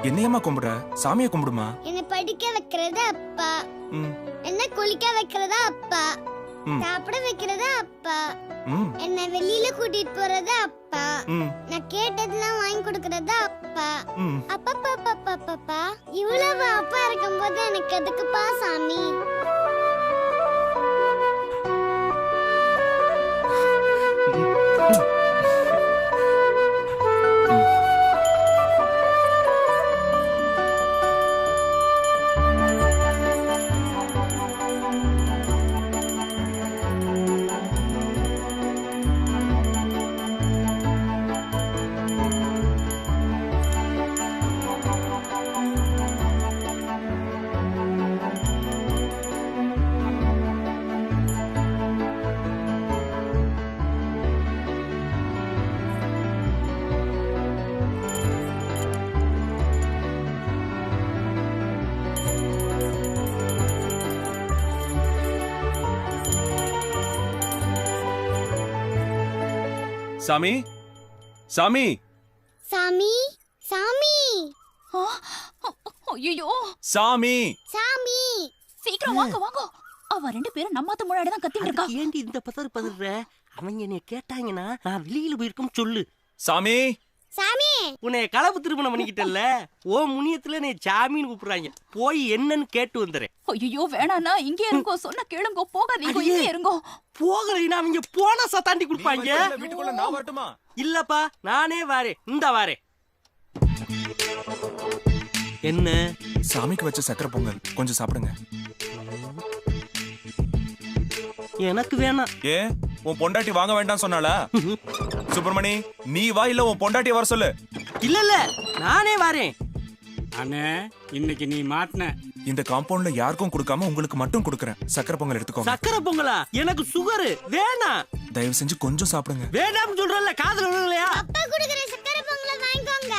என்னையம்மா கும்பிடுற? சாமியை கும்பிடுமா. என்ன படிக்க வைக்கிறது அப்பா, என்ன குளிக்க வைக்கிறது அப்பா, சாப்பிட வைக்கிறது அப்பா, என்ன வெளியில கூட்டிட்டு போறது அப்பா, நான் கேட்டதெல்லாம் வாங்கி கொடுக்கறது அப்பா. அப்பா இவ்வளவு அப்பா இருக்கும்போது எனக்கு எதுக்குப்பா சாமி? சாமி, சாமி, சாமி, சாமி, ஐயோ சாமி, சாமி, சீக்கிரம் வாங்க வாங்க. அவ ரெண்டு பேரும் நம்மாத்த முன்னாடி தான் கத்திட்டு இருக்கா. ஏண்டி இந்த பதற? அவங்க என்னைய கேட்டாங்கன்னா நான் வெளியில போயிருக்கோம் சொல்லு. சாமி, சாமி, உன்னை கலப்பு திருமணம் பண்ணிக்கிட்டல, ஓ முனியத்துல நீ சாமின்னு கூப்பிடுறாங்க. போய் என்னன்னு கேட்டு வந்துறேன். ஐயோ வேணாண்ணா, இங்கே இருங்கோ, சொன்ன கேளுங்கோ, போகாதீங்க, இங்கே இருங்கோ. போகலைன்னா அவங்க போனா சத்தாண்டி கொடுப்பாங்க. வீட்டுக்குள்ள நான் வரட்டுமா? இல்லப்பா, நானே வாரேன். இந்த வாரேன். என்ன? சாமிக்கு வச்ச சக்கரை பொங்கல் கொஞ்சம் சாப்பிடுங்க. எனக்கு வேணாம். ஏ, உன் பொண்டாட்டி வாங்க வேண்டாம் சொன்னாளா? சுப்பிரமணி, நீ வா, இல்ல உன் பொண்டாட்டி வர சொல்லு. இல்ல நானே வாரேன். அண்ணே, இன்னைக்கு நீ மாட்டின. இந்த காம்பவுண்ட்ல யாருக்கும் கொடுக்காம உங்களுக்கு மட்டும் கொடுக்கறேன். சக்கரை பொங்கல் எடுத்துக்கோங்க. சக்கரை பொங்கலா? எனக்கு சுகர் வேணாம். தயவு செஞ்சு கொஞ்சம் சாப்பிடுங்க. வேண்டாம்னு சொல்றல, காதுல விழுகலையா? அப்பா குடுக்குற சக்கரை பொங்கலை வாங்கிக்கோங்க.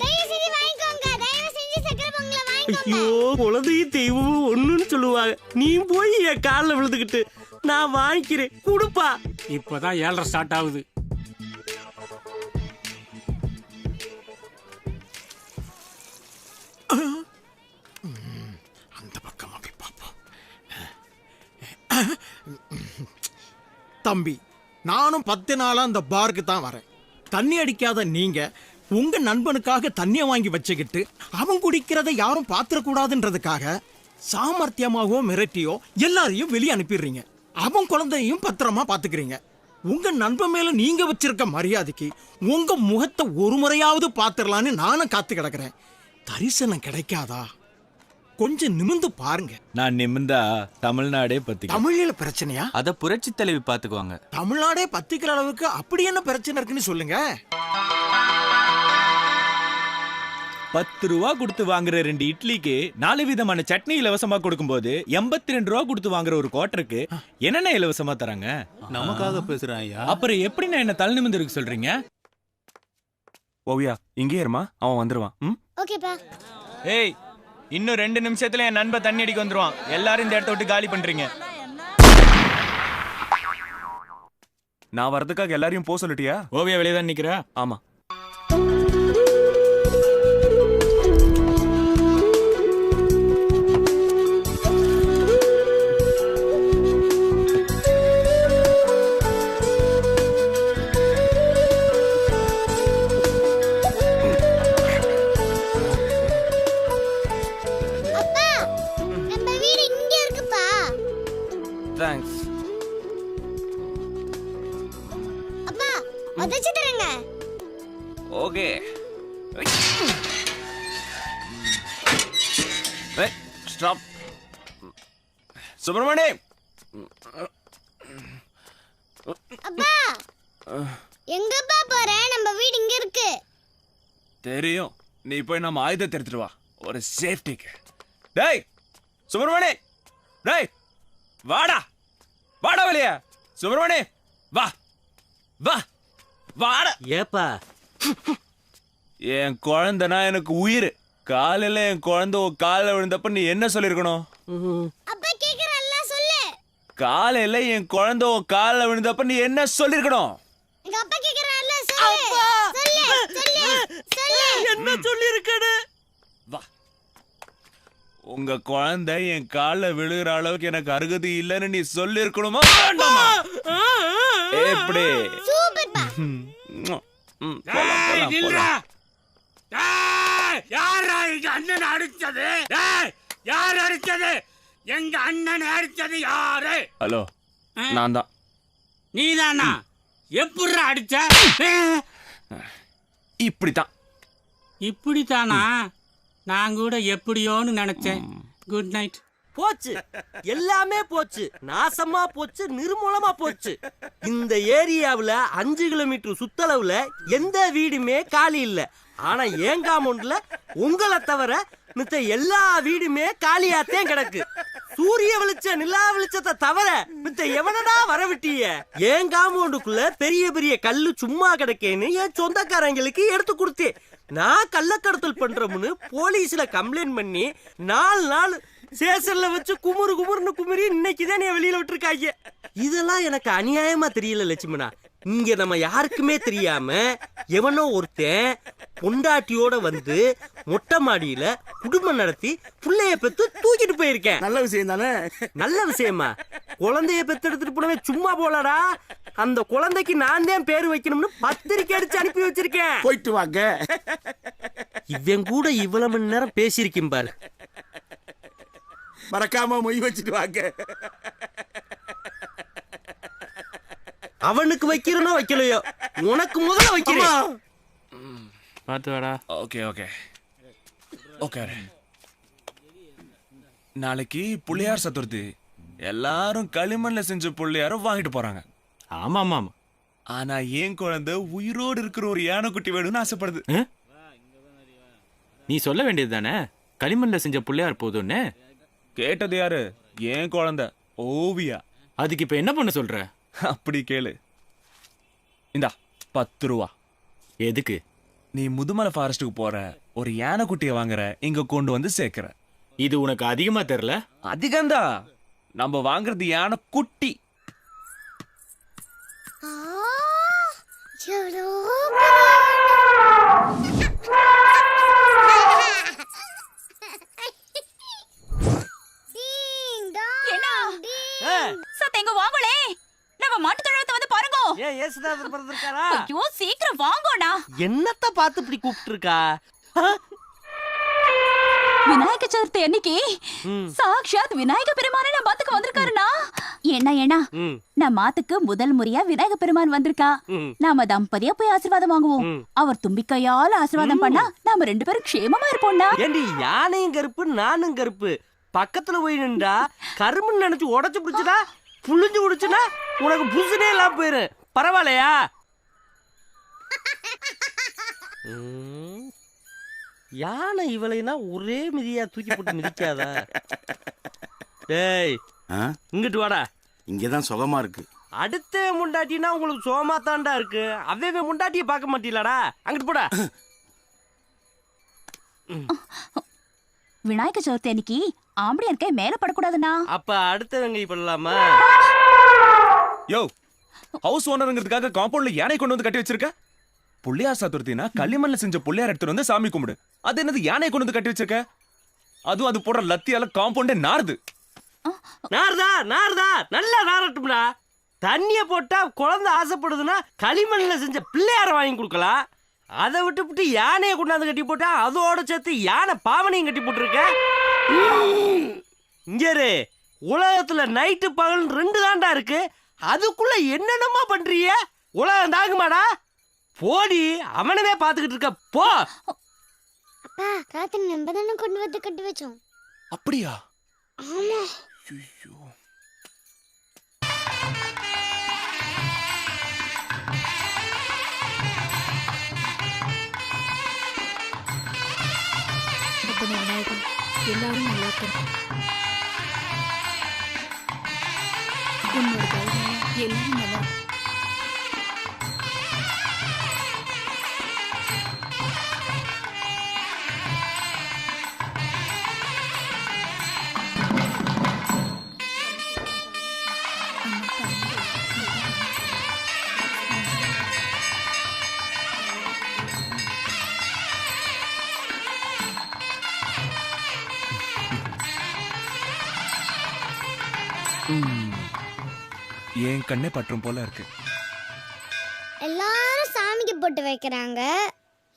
தயவு செஞ்சு வாங்கிக்கோங்க. தயவு செஞ்சு சக்கரை பொங்கலை வாங்கிக்கோங்க. ஐயோ, குழந்தையும் தெய்வமும் ஒண்ணுன்னு சொல்லுவாங்க. நீ போய் என் காலில் விழுந்துக்கிட்டு நான் வாங்கிக்கிறேன், குடுப்பா. இப்பதான் 7:30 ஸ்டார்ட் ஆகுது. அந்த பக்கம் அப்படி பார்ப்போம். தம்பி, நானும் 10 நாளா அந்த பாருக்கு தான் வரேன். தண்ணி அடிக்காத நீங்க உங்க நண்பனுக்காக தண்ணியை வாங்கி வச்சுக்கிட்டு அவன் குடிக்கிறத யாரும் பாத்திரக்கூடாதுன்றதுக்காக சாமர்த்தியமாகவோ மிரட்டியோ எல்லாரையும் வெளியே அனுப்பிடுறீங்க. அவன் குழந்தையும் பத்திரமா பாத்துக்கிறீங்க. உங்க நண்பன் மேல நீங்க வச்சிருக்க மரியாதைக்கு உங்க முகத்தை ஒரு முறையாவது பாத்துடலான்னு நானும் காத்து கிடக்குறேன். தரிசனம் கிடைக்காதா? கொஞ்சம் நிமிந்து பாருங்க. நான் நிமிந்தா தமிழ்நாடே பத்தி. தமிழ்ல பிரச்சனையா? அத புரட்சி தலைவி பாத்துக்குவாங்க. தமிழ்நாடே பத்திக்கிற அளவுக்கு அப்படி என்ன பிரச்சனை இருக்குன்னு சொல்லுங்க. 10 ரூபா கொடுத்து வாங்குற 2 இட்லிக்கு 4 விதமான சட்னி இலவசமா கொடுக்கும்போது 82 ரூபா கொடுத்து வாங்குற ஒரு குவார்டருக்கு என்னென்ன இலவசமா தராங்க? நமக்காக பேசுறாயா? அப்புறம் எப்படி நான் என்ன தலை நிமிந்து இருக்கு சொல்றீங்க? ஓவியா, இங்கே இருமா, அவன் வந்துருவான். ஓகேப்பா. ஏய், இன்னும் 2 நிமிஷத்துல என் நண்பன் தண்ணி அடிக்க வந்துருவான். எல்லாரும் இந்த இடத்த விட்டு காலி பண்றீங்க. நான் வரதுக்காக எல்லாரையும் போக சொல்லிட்டியா? ஓவியா வெளியே தான் நிக்கிறா? ஆமா. தேங்க்ஸ். அப்பா, உதச்சு தரங்க. ஓகே. ஸ்டாப். சுப்பிரமணி. அப்பா, எங்கப்பா போற? நம்ம வீடு இங்க இருக்கு. தெரியும். நீ போய் நம்ம ஆயுதத்தை எடுத்துட்டு வா, ஒரு சேஃப்டிக்கு. டேய் சுப்பிரமணி, டேய் வாடா, வாடா வெளியே. சுப்பிரமணி வா, வா, வாடா. ஏப்பா, என் குழந்தைனா எனக்கு உயிர். காலையில என் குழந்தை காலில் விழுந்தப்ப நீ என்ன சொல்லிருக்கணும்? அப்பா கேக்குறல்ல, சொல்லு. காலையில என் குழந்தை காலில் விழுந்தப்ப நீ என்ன சொல்லிருக்கணும்? எங்க அப்பா கேக்குறல்ல, சொல்லு. சொல்லு, சொல்லு, சொல்லு. என்ன சொல்லிருக்கணும்? உங்க குழந்தை என் கால்ல விழுகிற அளவுக்கு எனக்கு அருகதை இல்லைன்னு நீ சொல்லி இருக்கணுமா வேண்டாமா? எப்படி சூப்பர்ப்பா. ஏய், நில்றா. ஏய், யாரா எங்க அண்ணனை அடிச்சது? ஏய், யார் அடிச்சது? எங்க அண்ணனை அடிச்சது யாரு? ஹலோ, நான் தான். நீதானா? எப்படிடா அடிச்ச? இப்படித்தான். இப்படித்தானா? நான் கூட எப்படியோன்னு நினைச்சேன். Good night. போச்சு, எல்லாமே போச்சு, நாசமா போச்சு, நிர்மூலமா போச்சு. இந்த ஏரியாவுல 5 கிலோமீட்டர் சுத்தளவுல எந்த வீடுமே காலி இல்ல. ஆனா என் காம்பவுண்ட்ல உங்களை தவிர மித்த எல்லா வீடுமே காலியாத்தே கிடக்கு. சூரிய வெளிச்சம் நிலா வெளிச்சத்தை தவிர மித்த எவனடா வரவிட்டிய? என் காம்பவுண்டுக்குள்ள பெரிய பெரிய கல்லு சும்மா கிடக்கேன்னு என் சொந்தக்காரங்களுக்கு எடுத்து கொடுத்தேன். நான் கள்ளக்கடத்தல் பண்றோம்னு போலீஸ்ல கம்ப்ளைண்ட் பண்ணி 4 நாள் சேசல்ல வச்சு குமுறுன்னு குமுறி இன்னைக்குதான் நீ வெளியில விட்டுருக்காங்க. இதெல்லாம் எனக்கு அநியாயமா தெரியல லட்சுமணா. இங்க நம்ம யாருக்குமே தெரியாம எவனோ ஒருத்தன் பொண்டாட்டியோட வந்து மொட்டை மாடியில குடும்பம் நடத்தி புள்ளைய பெத்து தூக்கிட்டு போயிருக்கேன். நல்ல விஷயம் தானே? நல்ல விஷயமா? குழந்தைய பெத்து எடுத்துட்டு போனவே சும்மா போலடா. அந்த குழந்தைக்கு நான் தான் பேரு வைக்கணும்னு பத்திரிக்கை அடிச்சு அனுப்பி வச்சிருக்கேன். போயிட்டு வாங்க. இவன் கூட இவ்வளவு மணி நேரம் பேசியிருக்கேன் பாரு. மறக்காம மொய் வச்சுட்டு வாங்க. அவனுக்கு வைக்கிறனோ வைக்கலையோ, உனக்கு முதல்ல வைக்கிறேன். பார்த்து வாடா. Okay okay okay. நாளைக்கு புள்ளியார் சதுர்த்தி. எல்லாரும் களிமண்ல செஞ்ச புள்ளியாரும் வாங்கிட்டு போறாங்க. ஆமா ஆமா ஆமா. ஆனா என் குழந்தை உயிரோடு இருக்கிற ஒரு யானைக்குட்டி வேணும்னு ஆசைப்படுது. நீ சொல்ல வேண்டியது தானே களிமண்ல செஞ்ச பிள்ளையார் போதும்னு. கேட்டது யாரு? என் குழந்தை ஓவியா. அதுக்கு இப்ப என்ன பண்ண சொல்ற? அப்படி கேளு. இந்தா 10 ரூபா. எதுக்கு? நீ முதுமலை ஃபாரஸ்டுக்கு போற, ஒரு யானைக்குட்டியை வாங்குற, இங்க கொண்டு வந்து சேர்க்கிற. இது உனக்கு அதிகமா தெரியல? அதிகந்தா. நம்ம வாங்குறது யானை குட்டி. எவ்வளோ சத்த எங்க வாங்களே. நம்ம மாட்டு தொழுவத்தை வந்து பாருங்க. ஏன் ஏசுதாசர் பிறந்திருக்காரா? ஐயோ சீக்கிரம் வாங்கோண்ணா. என்னத்த பார்த்து இப்படி கூப்பிட்டு இருக்கா? விநாயக சதுர்த்தி அன்னைக்கு சாக்ஷாத் விநாயக பெருமானே நம்ம மாத்துக்கு வந்திருக்காருண்ணா. ஏன்னா நம்ம மாத்துக்கு முதல் முறையா விநாயக பெருமான் வந்திருக்கா. நாம தம்பதியா போய் ஆசீர்வாதம் வாங்குவோம். அவர் தும்பிக்கையால ஆசீர்வாதம் பண்ணா நாம 2 பேரும் க்ஷேமமா இருப்போம்டா. ஏண்டி யானையும் கருப்பு நானும் கருப்பு பக்கத்துல போய் நின்றா கரும்புன்னு நினைச்சு உடச்சு பிடிச்சடா புளிஞ்சு குடிச்சுனா உனக்கு புசுனே எல்லாம் போயிரு. பரவாயில்லையா? யானை இவளைனா ஒரே மிதியா தூக்கி போட்டு மிதிக்காதா? டேய் இங்கிட்டு வாடா. இங்கதான் சுகமா இருக்கு. அடுத்த முண்டாட்டினா உங்களுக்கு சோமா தாண்டா இருக்கு. அவே முண்டாட்டியை பார்க்க மாட்டீங்களாடா? அங்கிட்டு போடா. விநாயக சதுர்த்தி அன்னைக்கு ஆம்படியார் கை மேல படக்கூடாதுண்ணா. அப்ப அடுத்தவங்க பண்ணலாமா? யோ, ஹவுஸ் ஓனருங்கிறதுக்காக காம்பவுண்ட்ல யானை கொண்டு வந்து கட்டி வச்சிருக்க. புள்ளியார் சதுர்த்தினா களிமண்ல செஞ்ச புள்ளியார் எடுத்துட்டு வந்து சாமி கும்பிடு. அது என்னது யானை கொண்டு வந்து கட்டி வச்சிருக்க? அதுவும் அது போடுற லத்தியால காம்பவுண்டே நாறுது. நார்தா நார்தா நல்லா நாரட்டும்டா. தண்ணிய போட்டா குழந்தை ஆசைப்படுதுன்னா களிமண்ல செஞ்ச பிள்ளையார வாங்கி கொடுக்கலாம். அதை விட்டு யானையை கொண்டாந்து கட்டி போட்டா அதோட சேர்த்து யானை பாவனையும் கட்டி போட்டுருக்க. இங்கே உலகத்துல நைட்டு பகல் 2 தாண்டா இருக்கு. அதுக்குள்ள என்னென்னமா பண்றீங்க? உலகம் தாங்குமாடா? போடி, அவனவே பாத்துக்கிட்டு இருக்க போ. அப்பா ராத்திரி நம்ம தானே கொண்டு வந்து கட்டி வச்சோம். அப்படியா? ஆமா. ஐயோ. விநாயகன் எல்லாரும் நல்லா இருக்கணும். உன்னோட கையால எல்லாரும் நல்லா என் கண்ணே பற்றும் போல இருக்கு. எல்லாரும் சாமிக்கு போட்டு வைக்கிறாங்க,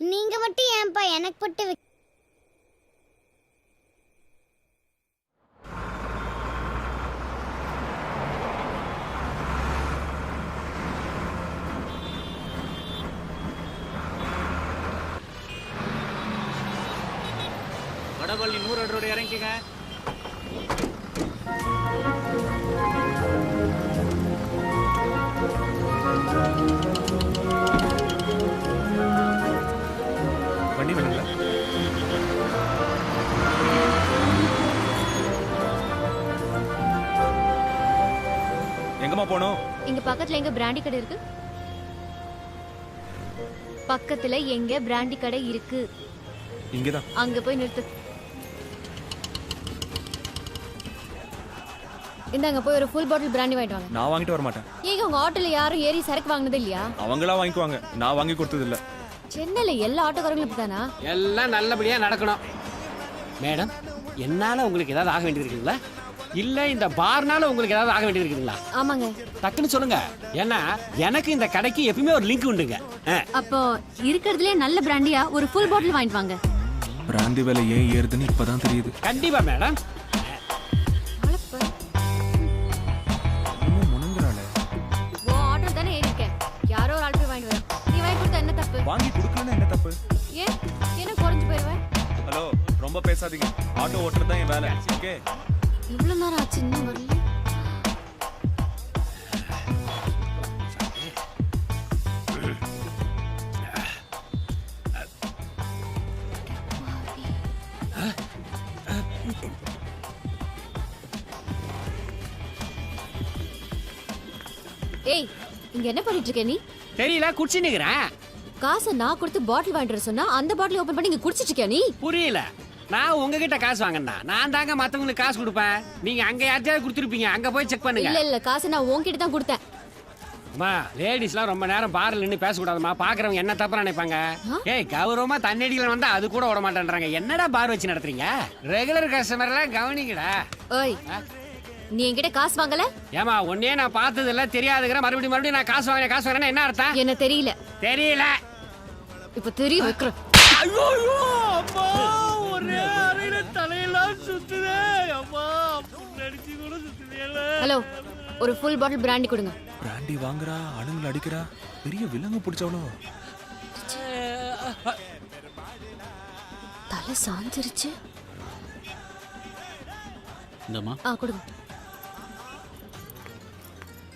நீங்க மட்டும் ஏன்பா எனக்கு போட்டு வடபள்ளி 100 ரோடு இறங்கிங்க. வண்டி வேணுங்களா? எங்கம்மா போனோம்? இங்க பக்கத்துல எங்க பிராண்டி கடை இருக்கு? பக்கத்துல எங்க பிராண்டி கடை இருக்கு? இங்கதான். அங்க போய் நிறுத்து. இந்தாங்க போய் ஒரு ஃபுல் பாட்டில் பிராண்டி வாங்கிட்டு வாங்க. நான் வாங்கிட்டு வர மாட்டேன். ஏங்க உங்க ஆட்டோல யாரும் ஏறி சரக்கு வாங்குனது இல்லையா? அவங்களா வாங்கிக்குவாங்க, நான் வாங்கி கொடுத்தது இல்ல. சென்னையில எல்லா ஆட்டோக்காரங்களும் இப்படிதானா? எல்லாம் நல்லபடியா நடக்கணும். மேடம், என்னால உங்களுக்கு ஏதாவது ஆக வேண்டியது இருக்குங்களா? இல்ல இந்த பார்னால உங்களுக்கு ஏதாவது ஆக வேண்டியது இருக்குங்களா? ஆமாங்க. டக்குன்னு சொல்லுங்க. ஏன்னா எனக்கு இந்த கடைக்கு எப்பவுமே ஒரு லிங்க் உண்டுங்க. அப்போ இருக்கிறதுலே நல்ல பிராண்டியா ஒரு ஃபுல் பாட்டில் வாங்கிட்டு வாங்க. பிராந்தி விலை ஏன் ஏறுதுன்னு இப்பதான் தெரியுது. கண்டிப்பா மேடம். இன்னும் முணங்குறாளே. ஓ ஆட்டோ தானே ஏறி இருக்கேன். யாரோ ஒரு ஆள் போய் வாங்கிட்டு வர. நீ வாங்கி கொடுத்தா என்ன தப்பு? வாங்கி கொடுக்கலன்னா என்ன தப்பு? ஏன் என்ன குறைஞ்சு போயிருவேன்? ஹலோ, ரொம்ப பேசாதீங்க. ஆட்டோ ஓட்டுறது தான் என் வேலை. ஓகே. இவ்வளவு நேரம் ஆச்சு இன்னும் வரல. ஏய், இங்க என்ன பண்ணிட்டு இருக்க நீ? தெரியல, குடிச்சு நிக்கிறேன். காசை நான் கொடுத்து பாட்டில் வாங்கிட்டு வர சொன்னா அந்த பாட்டில் ஓபன் பண்ணி இங்க குடிச்சிட்டு இருக்கியா நீ? புரியல. நான் உங்ககிட்ட காசு வாங்கினா நான் தாங்க மத்தவங்களுக்கு காசு கொடுப்பேன். நீங்க அங்க யார்ட்டையாவது கொடுத்துருப்பீங்க, அங்க போய் செக் பண்ணுங்க. இல்ல இல்ல, காசை நான் உன்கிட்ட தான் கொடுத்தேன். அம்மா, லேடிஸ்லாம் ரொம்ப நேரம் பார்ல நின்னு பேசக்கூடாதுமா. பாக்குறவங்க என்ன தப்பா நினைப்பாங்க. ஏய், கௌரவமா தண்ணடிகள் வந்தா அது கூட விட மாட்டேன்றாங்க. என்னடா பார் வச்சு நடத்துறீங்க? ரெகுலர் கஸ்டமர்லாம் கவனிங்கடா. ஓய், நீ என்கிட்ட காசு வாங்கல? ஏமா, ஒன்னே நான் பார்த்தது இல்ல, தெரியாதுங்கிற. மறுபடியும் நான் காசு வாங்கினேன் என்ன அர்த்தம்? என்ன தெரியல. தெரியல. இப்ப தெரிய வைக்கிறேன். ஐயோ அம்மா, ஒரே அறையில தலையெல்லாம் சுத்துதே. அம்மா, நடிச்சு கூட சுத்துதேல. ஹலோ, ஒரு ஃபுல் பாட்டில் பிராண்டி கொடுங்க. பிராண்டி வாங்குறா, அணுங்களை அடிக்கிறா, பெரிய விலங்கு பிடிச்சவளோ. தலை சாஞ்சிருச்சு. இந்தம்மா. கொடுங்க.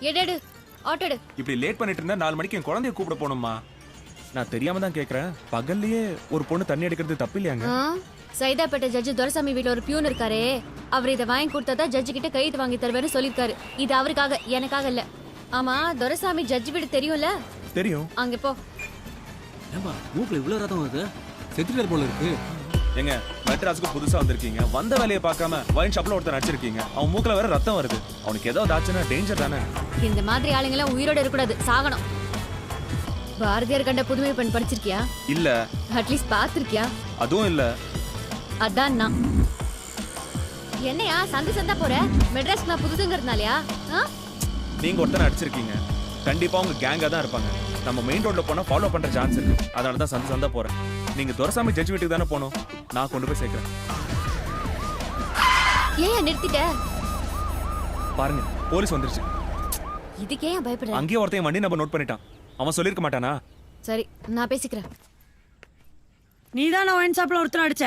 எடு ஆட்டோ எடு. இப்படி லேட் பண்ணிட்டு இருந்தா 4 மணிக்கு என் குழந்தைய கூப்பிட போகணுமா? நான் தெரியாம தான் கேக்குறேன். பகல்லையே ஒரு பொண்ணு தண்ணி அடிக்கிறது தப்பு இல்லையாங்க? சைதாப்பேட்டை ஜட்ஜி துரைசாமி வீட்ல ஒரு பியூன் இருக்காரே, அவர் இதை வாங்கி கொடுத்தா ஜட்ஜி கிட்ட கைது வாங்கி தருவேன்னு சொல்லிருக்காரு. இது அவருக்காக, எனக்காக இல்ல. ஆமா, துரைசாமி ஜட்ஜி வீடு தெரியும்ல? தெரியும். அங்க போ. ஏம்பா, மூக்குல இவ்வளவு ரத்தம் வருது, செத்துட்டார் போல இருக்கு. ஏங்க, மெட்ராஸுக்கு புதுசா வந்திருக்கீங்க, வந்த வேலையை பார்க்காம வைன் ஷாப்ல ஒருத்தர் நடிச்சிருக்கீங்க. அவன் மூக்குல வேற ரத்தம் வருது. அவனுக்கு ஏதாவது ஆச்சுன்னா டேஞ்சர் தானே. இந்த மாதிரி ஆளுங்கெல்லாம் உயிரோட இருக்கக்கூடாது, சாகணும். பாரதியார் கண்ட புதுமை பெண் படிச்சிருக்கியா? இல்ல. அட்லீஸ்ட் பாத்திருக்கியா? அதுவும் இல்ல. அதான் நான். என்னையா சந்தி சந்தா போற? மெட்ராஸ் நான் புதுதுங்கிறதுனாலயா? நீங்க ஒருத்தர் நடிச்சிருக்கீங்க, கண்டிப்பா உங்க கேங்கா தான் இருப்பாங்க. நம்ம மெயின் ரோட்ல போனா ஃபாலோ பண்ற சான்ஸ் இருக்கு. அதனால தான் சந்தி சந்தா போறேன். நீங்க துரைசாமி ஜட்ஜ் வீட்டுக்கு தானே போகணும், நான் கொண்டு போய் சேர்க்கிறேன். ஏன் நிறுத்திட்ட? பாருங்க, போலீஸ் வந்துருச்சு. இதுக்கே ஏன் பயப்படுற? அங்கேயே ஒருத்தன் வண்டி நம்பர் நோட் பண்ணிட்டான். அவன் சொல்லிருக்க மாட்டானா? சரி, நான் பேசிக்கிறேன். நீதான ஒயின் ஷாப்ல ஒருத்தர் அடிச்ச?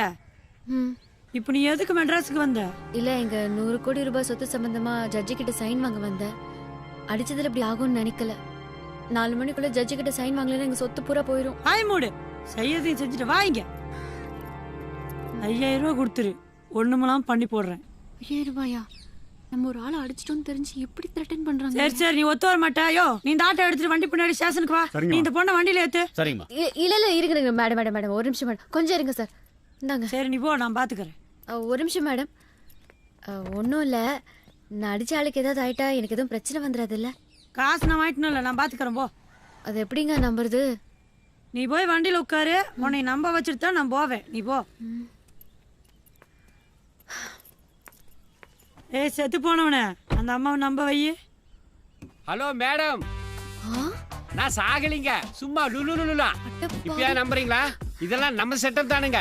இப்போ நீ எதுக்கு மெட்ராஸுக்கு வந்த? இல்ல, எங்க 100 கோடி ரூபாய் சொத்து சம்பந்தமா ஜட்ஜி கிட்ட சைன் வாங்க வந்தேன். அடிச்சதுல இப்படி ஆகும்னு நினைக்கல. 4 மணிக்குள்ள ஜட்ஜி கிட்ட சைன் வாங்கலன்னா எங்க சொத்து பூரா போயிடும். ஆய் மூடு, செய்யறதையும் செஞ்சுட்டு வாங்க. 5000 ரூபாய் கொடுத்துரு, ஒண்ணுமெல்லாம் பண்ணி போடுறேன். 5000 ரூபாயா? நம்ம ஒரு ஆளை அடிச்சிட்டோம்னு தெரிஞ்சு எப்படி த்ரெட்டன் பண்றாங்க? சரி சரி, நீ ஒத்து வர மாட்டாயோ? நீ இந்த ஆட்டோ எடுத்துட்டு வண்டி பின்னாடி ஸ்டேஷனுக்கு வா. நீ இந்த பொண்ணை வண்டியில ஏத்து. சரிங்கம்மா. இல்ல இல்ல, இருங்க மேடம் மேடம் மேடம், ஒரு நிமிஷம் மேடம், கொஞ்சம் இருங்க சார். இந்தாங்க. சரி, நீ போ, நான் பாத்துக்கிறேன். ஒரு நிமிஷம் மேடம். ஒன்றும் இல்லை, நான் அடிச்ச ஆளுக்கு ஏதாவது ஆயிட்டா எனக்கு எதுவும் பிரச்சனை வந்துடாது இல்ல? காசு நான் வாங்கிட்டணும் இல்லை, நான் பாத்துக்கிறேன், போ. அது எப்படிங்க நம்புறது? நீ போய் வண்டியில உட்காரு, உன்னை நம்ப வச்சுட்டு தான் நான் போவேன். நீ போ. ஏய் செத்து போனவனே அந்த அம்மாவை நம்ப வை. ஹலோ மேடம், நான் சாகலிங்க, சும்மா லுலுலுலுலா. இப்பயா நம்புறீங்களா? இதெல்லாம் நம்ம செட்டப் தானுங்க.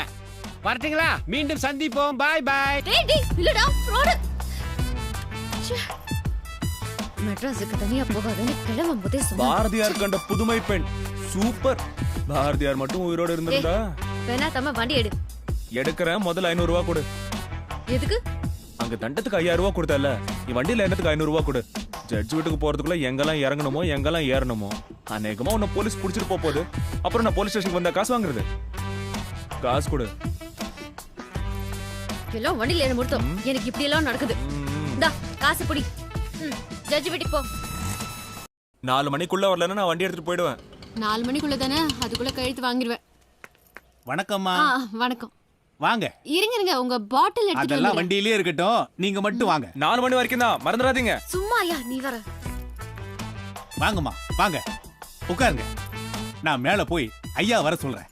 வரட்டுங்களா? மீண்டும் சந்திப்போம். பாய் பாய். டேய் டேய் இல்லடா ஃப்ராட். மெட்ராஸுக்கு தனியா போகாதன்னு கிளம்பும் போதே சொன்னா. பாரதியார் கண்ட புதுமை பெண் சூப்பர். பாரதியார் மட்டும் உயிரோட இருந்திருந்தா. வேணா தம்ம வண்டி எடு. எடுக்கிறேன், முதல்ல 500 ரூபா கொடு. எதுக்கு? அங்க தண்டத்துக்கு 5000 ரூபா கொடுத்தல, நீ வண்டியில என்னத்துக்கு 500 ரூபா கொடு. ஜட்ஜ் வீட்டுக்கு போறதுக்குள்ள எங்கெல்லாம் இறங்கணுமோ எங்கெல்லாம் ஏறணுமோ அநேகமா உன்னை போலீஸ் புடிச்சிட்டு போகுது. அப்புறம் நான் போலீஸ் ஸ்டேஷனுக்கு வந்தா காசு வாங்குறது. காசு கொடு. எல்லாம் வண்டியில ஏற முடித்தோம். எனக்கு இப்படி எல்லாம் நடக்குது. இந்தா காசு புடி. ஜட்ஜ் வீட்டுக்கு போ. 4 மணிக்குள்ள வரலன்னா நான் வண்டி எடுத்துட்டு போயிடுவேன். 4 மணிக்குள்ள தானே, அதுக்குள்ள கழுத்து வாங்கிடுவேன். வணக்கம்மா. வணக்கம். வாங்க. இருங்க உங்க பாட்டில் எடுத்துட்டு அதெல்லாம் வந்துடுறேன். வண்டியிலே இருக்கட்டும், நீங்க மட்டும் வாங்க. 4 மணி வரைக்கும் தான், மறந்துடாதீங்க. சும்மாயா நீ வர. வாங்கம்மா வாங்க, உட்காருங்க. நான் மேல போய் ஐயா வர சொல்றேன்.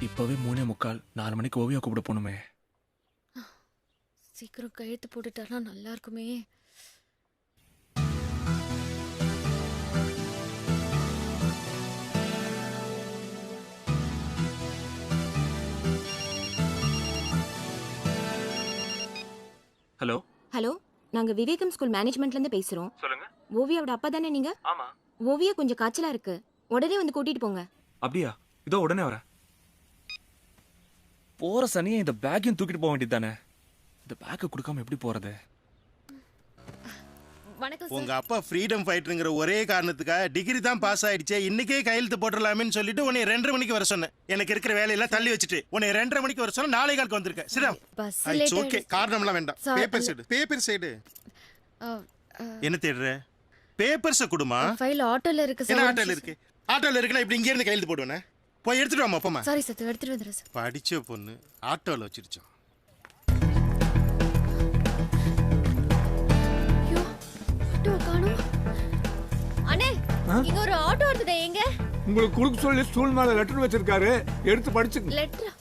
இப்பவே 3:45, 4 மணிக்கு ஓவியா கூப்பிட போகணுமே. சீக்கிரம் கழுத்து போட்டுட்டானா நல்லா இருக்குமே. ஹலோ ஹலோ, நாங்க விவேகம் ஸ்கூல் மேனேஜ்மெண்ட்ல இருந்து பேசுறோம். சொல்லுங்க. ஓவியாவோட அப்பா தானே நீங்க? ஆமா. ஓவியா கொஞ்சம் காய்ச்சலா இருக்கு, உடனே வந்து கூட்டிட்டு போங்க. அப்படியா? இதோ உடனே வரேன். போற சனியை இந்த பேக்கையும் தூக்கிட்டு போக வேண்டியது தானே. இந்த பேக்கை கொடுக்காம எப்படி போறது? வணக்கம் உங்க சார். அப்பா ஃப்ரீடம் ஃபைட்டருங்கிற ஒரே காரணத்துக்காக டிகிரி தான் பாஸ் ஆயிடுச்சே, இன்னைக்கே கையெழுத்து போட்டுடலாமேன்னு சொல்லிட்டு உன்னை 2:30 மணிக்கு வர சொன்னேன். எனக்கு இருக்கிற வேலையெல்லாம் தள்ளி வச்சுட்டு உன்னை 2:30 மணிக்கு வர சொன்ன, 4:15 வந்திருக்கேன். சிரம். பஸ் இட்ஸ் ஓகே, காரணம்லாம் வேண்டாம். Sorry. பேப்பர் சைடு என்ன தேடுற? பேப்பர்ஸை கொடுமா. ஃபைல் ஆட்டோல இருக்கு என்ன சார். ஆட்டோல இருக்கு? ஆட்டோல இருக்குன்னா இப்படி இங்க இருந்து கையெழுத்து போடுவேனே. போய் எடுத்துட்டு வாமா அப்பமா. சாரி சார், எடுத்துட்டு வந்துறேன் சார். படிச்ச பொண்ணு ஆட்டோல வச்சிருச்சோம். ஆட்டோ காணோம். அண்ணே, இங்க ஒரு ஆட்டோ வருது. எங்க? உங்களுக்கு குறுக்கு சொல்லி ஸ்டூல் மேல லெட்டர் வச்சிருக்காரு, எடுத்து படிச்சுங்க. லெட்டர்.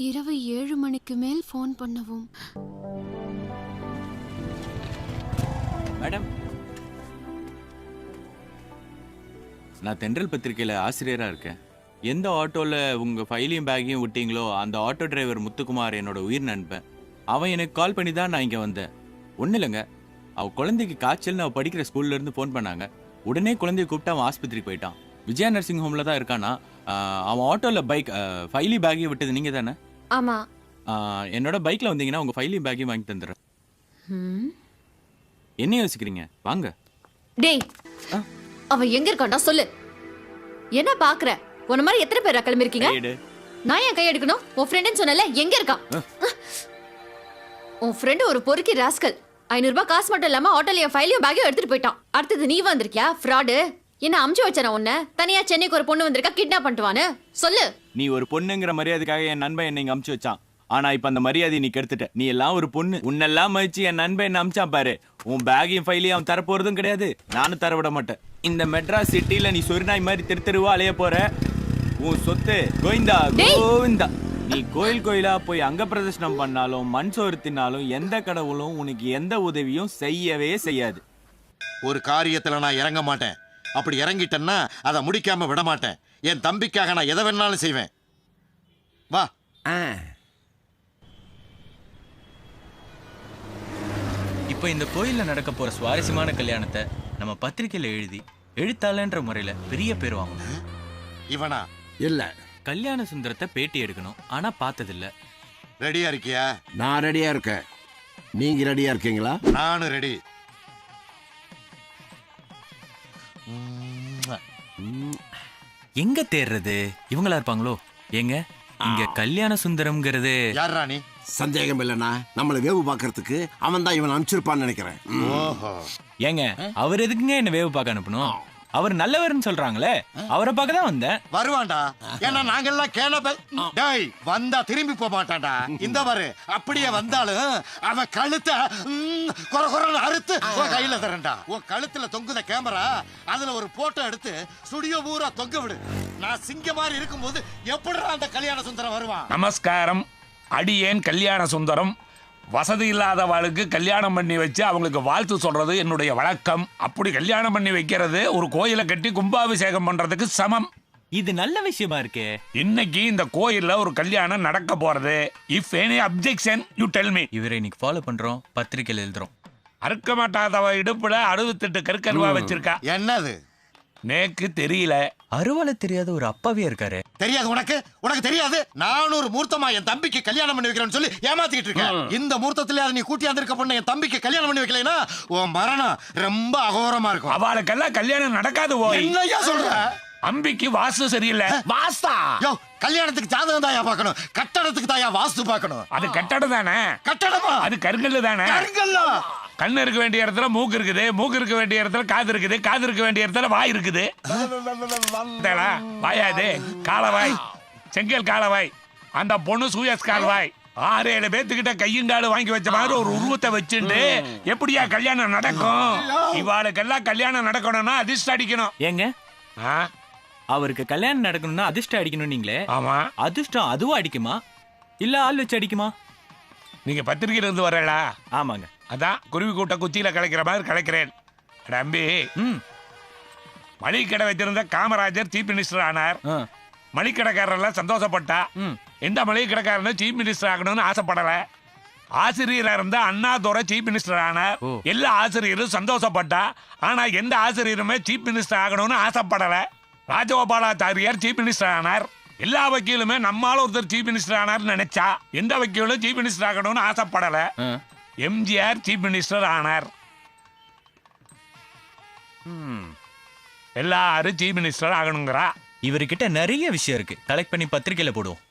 இரவு 7 மணிக்கு மேல் ஃபோன் பண்ணவும். மேடம், நான் தென்றல் பத்திரிக்கையில ஆசிரியரா இருக்கேன். எந்த ஆட்டோல உங்க ஃபைலையும் பேக்கையும் விட்டீங்களோ அந்த ஆட்டோ டிரைவர் முத்துக்குமார் என்னோட உயிர் நண்பன். அவன் எனக்கு கால் பண்ணி தான் நான் இங்க வந்தேன். ஒன்றும் இல்லைங்க, அவ குழந்தைக்கு காய்ச்சல்னு அவ படிக்கிற ஸ்கூல்ல இருந்து ஃபோன் பண்ணாங்க. உடனே குழந்தைய கூப்பிட்டு அவன் ஆஸ்பத்திரிக்கு போயிட்டான். விஜயா நர்சிங் ஹோம்ல தான் இருக்கானா. அவன் ஆட்டோல பைக் ஃபைலி பேக்கையும் விட்டது நீங்க தானே? ஆமா. என்னோட பைக்ல வந்தீங்கன்னா உங்க ஃபைலையும் பேக்கையும் வாங்கி தந்துடுறேன். என்ன யோசிக்கிறீங்க? வாங்க. டேய், அவ எங்க இருக்கான்டா சொல்லு. என்ன பாக்குற? உன்ன மாதிரி எத்தனை பேர் கிளம்பி இருக்கீங்க? நான் ஏன் கை எடுக்கணும்? உன் ஃப்ரெண்டுன்னு சொன்னல, எங்க இருக்கான்? உன் ஃப்ரெண்டு ஒரு பொறுக்கி ராஸ்கல். 500 ரூபாய் காசு மட்டும் இல்லாம ஆட்டோல என் ஃபைலையும் பேக்கையும் எடுத்துட்டு போயிட்டான். அடுத்தது நீ வந்திருக்கியா ஃப்ராடு? என்ன அமுச்சு வச்சா உன்ன? தனியா சென்னைக்கு ஒரு பொண்ணு வந்திருக்கா, கிட்னாப் பண்ணிட்டுவான்னு சொல்லு. நீ ஒரு பொண்ணுங்கிற மரியாதைக்காக என் நண்பன் என்னை இங்க அமுச்சு வச்சான். ஆனா இப்ப அந்த மரியாதையை நீ கெடுத்துட்ட. நீ எல்லாம் ஒரு பொண்ணு. உன்னெல்லாம் மதிச்சு என் நண்பன் என்ன அமிச்சான் பாரு. உன் பேக்கையும் ஃபைலையும் அவன் தரப்போறதும் கிடையாது, நானும் தர விட மாட்டேன். இந்த மெட்ராஸ் சிட்டில நீ சொரிநாய் மாதிரி தெருவா அலைய போற. உன் சொத்து கோவிந்தா கோவிந்தா. நீ கோயில் கோயிலா போய் அங்க பிரதர்ஷனம் பண்ணாலும் மண் சோறு தின்னாலும் எந்த கடவுளும் உனக்கு எந்த உதவியும் செய்யவே செய்யாது. ஒரு காரியத்துல நான் இறங்க மாட்டேன். அப்படி இறங்கிட்டேன்னா அதை முடிக்காம விட மாட்டேன். என் தம்பிக்காக நான் எதை வேணாலும் செய்வேன். வா. இப்போ இந்த கோயில்ல நடக்க போற சுவாரஸ்யமான கல்யாணத்தை நம்ம பத்திரிக்கையில எழுதி எழுத்தாளன்ற முறையில பெரிய பேர் வாங்கணும். இவனா? இல்ல, கல்யாண சுந்தரத்தை பேட்டி எடுக்கணும், ஆனா பார்த்ததில்ல. ரெடியா இருக்கியா? நான் ரெடியா இருக்கேன். நீங்க ரெடியா இருக்கீங்களா? நானும் ரெடி. எங்க தேடுறது? இவங்களா இருப்பாங்களோ? எங்க இங்க கல்யாண சுந்தரம்ங்கிறது யார் ராணி? சந்தேகம் இல்லைண்ணா, நம்மளை வேவு பார்க்கறதுக்கு அவன் தான் இவன் அனுப்பிச்சிருப்பான்னு நினைக்கிறேன். ஓஹோ. ஏங்க அவர் எதுக்குங்க என்ன வேவு பார்க்க அனுப்பணும்? அவர் நல்லவர்னு சொல்றாங்களே, அவரை பார்க்க தான் வந்தேன். வருவான்டா, ஏன்னா நாங்கெல்லாம் டேய் வந்தா திரும்பி போக மாட்டான்டா. இந்த பாரு, அப்படியே வந்தாலும் அவன் கழுத்தை கொர கொரன்னு அறுத்து உன் கையில தரேன்டா. உன் கழுத்துல தொங்குத கேமரா, அதுல ஒரு போட்டோ எடுத்து ஸ்டுடியோ பூரா தொங்க விடு. நான் சிங்க மாதிரி இருக்கும்போது எப்படிடா அந்த கல்யாண சுந்தரம் வருவான்? நமஸ்காரம். அடியேன் கல்யாண சுந்தரம். வசதி இல்லாதவாளுக்கு கல்யாணம் பண்ணி வச்சு அவங்களுக்கு வாழ்த்து சொல்றது என்னுடைய வழக்கம். அப்படி கல்யாணம் பண்ணி வைக்கிறது ஒரு கோயிலை கட்டி கும்பாபிஷேகம் பண்றதுக்கு சமம். இது நல்ல விஷயமா இருக்கே. இன்னைக்கு இந்த கோயில்ல ஒரு கல்யாணம் நடக்க போறது. If any objection you tell me. இவரை இன்னைக்கு ஃபாலோ பண்றோம், பத்திரிக்கையில் எழுதுறோம். அறுக்க மாட்டாதவ இடுப்புல 68 கற்கருவா வச்சிருக்கா. என்னது நேக்கு தெரியல. அருவாலை தெரியாத ஒரு அப்பாவே இருக்காரு. தெரியாது உனக்கு? உனக்கு தெரியாது? 400 மூர்த்தமா என் தம்பிக்கு கல்யாணம் பண்ணி வைக்கிறேன்னு சொல்லி ஏமாத்திட்டு இருக்கேன். இந்த மூர்த்தத்திலே நீ கூட்டியாந்திருக்க பொண்ணு என் தம்பிக்கு கல்யாணம் பண்ணி வைக்கலைன்னா உன் மரணம் ரொம்ப அகோரமா இருக்கும். அவளுக்கெல்லாம் கல்யாணம் நடக்காது. போய் என்னையா சொல்ற? அம்பிக்கு வாஸ்து சரியில்லை. வாஸ்தா? யோ, கல்யாணத்துக்கு ஜாதகம் தாயா பார்க்கணும், கட்டடத்துக்கு தாயா வாஸ்து பார்க்கணும். அது கட்டடம் தானே. கட்டடமா? அது கருங்கல்லு தானே. கருங்கல்லா? கண்ணு இருக்க வேண்டிய இடத்துல மூக்கு இருக்குது, மூக்கு இருக்க வேண்டிய இடத்துல காது இருக்குது, காது இருக்க வேண்டிய இடத்துல வாய் இருக்குது. வாயாது காலவாய், செங்கல் காலவாய். அந்த பொண்ணு சூயஸ் கால்வாய். 6-7 பேத்துக்கிட்ட கையும் காலு வாங்கி வச்ச மாதிரி ஒரு உருவத்தை வச்சுட்டு எப்படியா கல்யாணம் நடக்கும்? இவாளுக்கெல்லாம் கல்யாணம் நடக்கணும்னா அதிர்ஷ்டம் அடிக்கணும். ஏங்க, அவருக்கு கல்யாணம் நடக்கணும்னா அதிர்ஷ்டம் அடிக்கணும் நீங்களே. ஆமா. அதிர்ஷ்டம் அதுவும் அடிக்குமா இல்ல ஆள் வச்சு அடிக்குமா? நீங்க பத்திரிகையில இருந்து வரலா? ஆமாங்க. அதான் குருவி கூட்ட குச்சியில கலைக்கிற மாதிரி கலைக்கிறேன். அம்பி, மளிகை கடை வச்சிருந்த காமராஜர் சீஃப் மினிஸ்டர் ஆனார். மளிகை கடைக்காரர்லாம் சந்தோஷப்பட்டா. எந்த மளிகை கடைக்காரனும் சீஃப் மினிஸ்டர் ஆகணும்னு ஆசைப்படல. ஆசிரியரா இருந்த அண்ணாதுரை சீஃப் மினிஸ்டர் ஆனார். எல்லா ஆசிரியரும் சந்தோஷப்பட்டா. ஆனா எந்த ஆசிரியருமே சீஃப் மினிஸ்டர் ஆகணும்னு ஆசைப்படல. ராஜகோபாலாச்சாரியார் சீஃப் மினிஸ்டர் ஆனார். எல்லா வக்கீலுமே நம்மால ஒருத்தர் சீஃப் மினிஸ்டர் ஆனார் நினைச்சா எந்த வக்கீலும் சீஃப் மினிஸ்டர் ஆகணும்னு ஆசைப்படல. எம்ஜிஆர் சீஃப் மினிஸ்டர் ஆனார். எல்லாரும் சீஃப் மினிஸ்டர் ஆகணுங்கிறா. இவர்கிட்ட நிறைய விஷயம் இருக்கு, கலெக்ட் பண்ணி பத்திரிக்கையில போடுவோம்.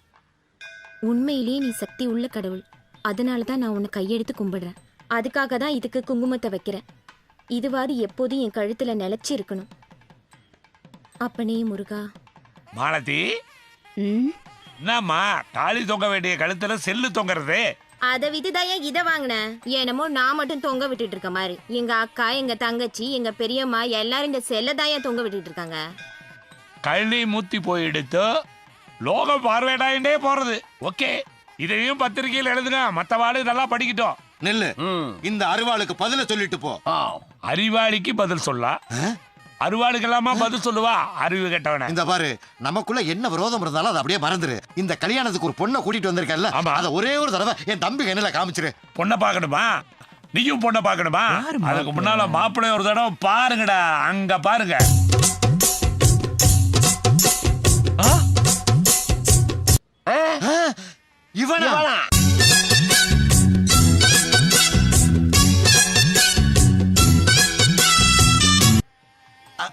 உண்மையிலேயே நீ சக்தி உள்ள கடவுள். அதனால தான் நான் உன்னை கையெடுத்து கும்பிடுறேன். அதுக்காக தான் இதுக்கு குங்குமத்தை வைக்கிறேன். இதுவாது எப்போதும் என் கழுத்துல நிலைச்சு இருக்கணும். அப்பனே முருகா. மாலதி, என்னம்மா தாலி தொங்க வேண்டிய கழுத்துல செல்லு தொங்குறது? அத விதுதாயா இத வாங்கினேன். என்னமோ நான் மட்டும் தொங்க விட்டுட்டு இருக்க மாதிரி. எங்க அக்கா, எங்க தங்கச்சி, எங்க பெரியம்மா எல்லாரும் இந்த செல்லதாயா தொங்க விட்டுட்டு இருக்காங்க. கழனி மூத்தி போயிடுத்து லோகம் பார்வையிடாண்டே போறது. ஓகே, இதையும் பத்திரிகையில் எழுதுங்க. மத்தவாடு நல்லா படிக்கட்டும். நெல்லு, இந்த அருவாளுக்கு பதில சொல்லிட்டு போ. அறிவாளிக்கு பதில் சொல்ல அருவாளுக்கு எல்லாமா பதில் சொல்லுவா? அறிவு கேட்டவன. இந்த பாரு, நமக்குள்ள என்ன விரோதம் இருந்தாலும் அதை அப்படியே மறந்துரு. இந்த கல்யாணத்துக்கு ஒரு பொண்ணை கூட்டிட்டு வந்திருக்கல, அத ஒரே ஒரு தடவை என் தம்பி கண்ணுல காமிச்சிரு. பொண்ணை பாக்கணுமா? நீயும் பொண்ணை பாக்கணுமா? அதுக்கு முன்னால மாப்பிள்ளை ஒரு தடவை பாருங்கடா. அங்க பாருங்க. இவனா?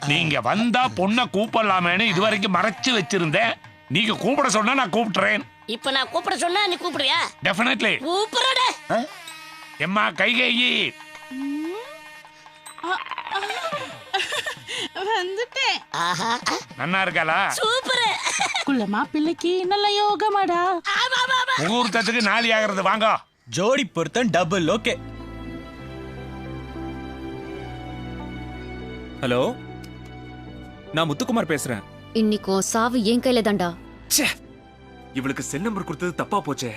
நீங்க வந்தா பொண்ணை கூப்பிடலாமேன்னு இதுவரைக்கும் மறைச்சு வச்சிருந்தேன். நீங்க கூப்பிட சொன்னா நான் கூப்பிடுறேன். இப்ப நான் கூப்பிட சொன்னா நீ கூப்பிடுவியா? டெஃபினெட்லி கூப்பிடுறடே. எம்மா கைகேயி வந்துட்டேன். ஆஹா, நன்னா இருக்காளா? சூப்பர். குள்ளமா பிள்ளைக்கு நல்ல யோகமாடா. முகூர்த்தத்துக்கு நாளி ஆகிறது. வாங்க. ஜோடி பொருத்தம் டபுள். ஓகே. ஹலோ, நான் முத்துக்குமார் பேசுறேன். இன்னைக்கோ சாவு என் கையில தான்டா. இவளுக்கு செல் நம்பர் கொடுத்தது தப்பா போச்சே.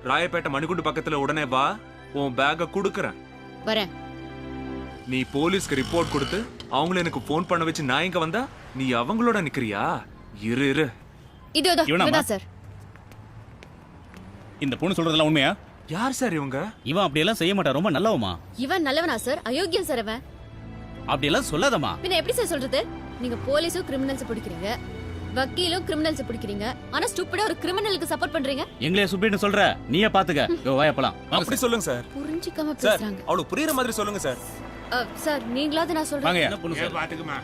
ராயப்பேட்டை மணிக்குண்டு பக்கத்துல உடனே வா, உன் பேக்க குடுக்கறேன். வரேன். நீ போலீஸ்க்கு ரிப்போர்ட் கொடுத்து அவங்கள எனக்கு போன் பண்ண வச்சு நான் இங்க வந்தா நீ அவங்களோட நிக்கிறியா? இரு இரு. இதுதான் சார். இந்த பொண்ணு சொல்றதெல்லாம் உண்மையா? யார் சார் இவங்க? இவன் அப்படியெல்லாம் செய்ய மாட்டான், ரொம்ப நல்லவமா. இவன் நல்லவனா சார்? அயோக்கியம் சார் அவன். அப்படியெல்லாம் சொல்லாதமா. பின்ன எப்படி சார் சொல்றது? நீங்க போலீஸும் கிரிமினல்ஸ் பிடிக்கிறீங்க, வக்கீலும் கிரிமினல்ஸ் பிடிக்கிறீங்க, ஆனா ஸ்டூபிடா ஒரு கிரிமினலுக்கு சப்போர்ட் பண்றீங்க. எங்களே சுப்பிட்டு சொல்ற, நீயே பாத்துக்க. வாயப்பலாம். அப்படி சொல்லுங்க சார். புரிஞ்சிக்காம சார், பேசுறாங்க. அவளுக்கு புரியுற மாதிரி சொல்லுங்க சார். சார் நீங்களாவது நான் சொல்றேன். வாங்க. பொண்ணு சார் பாத்துக்குமா.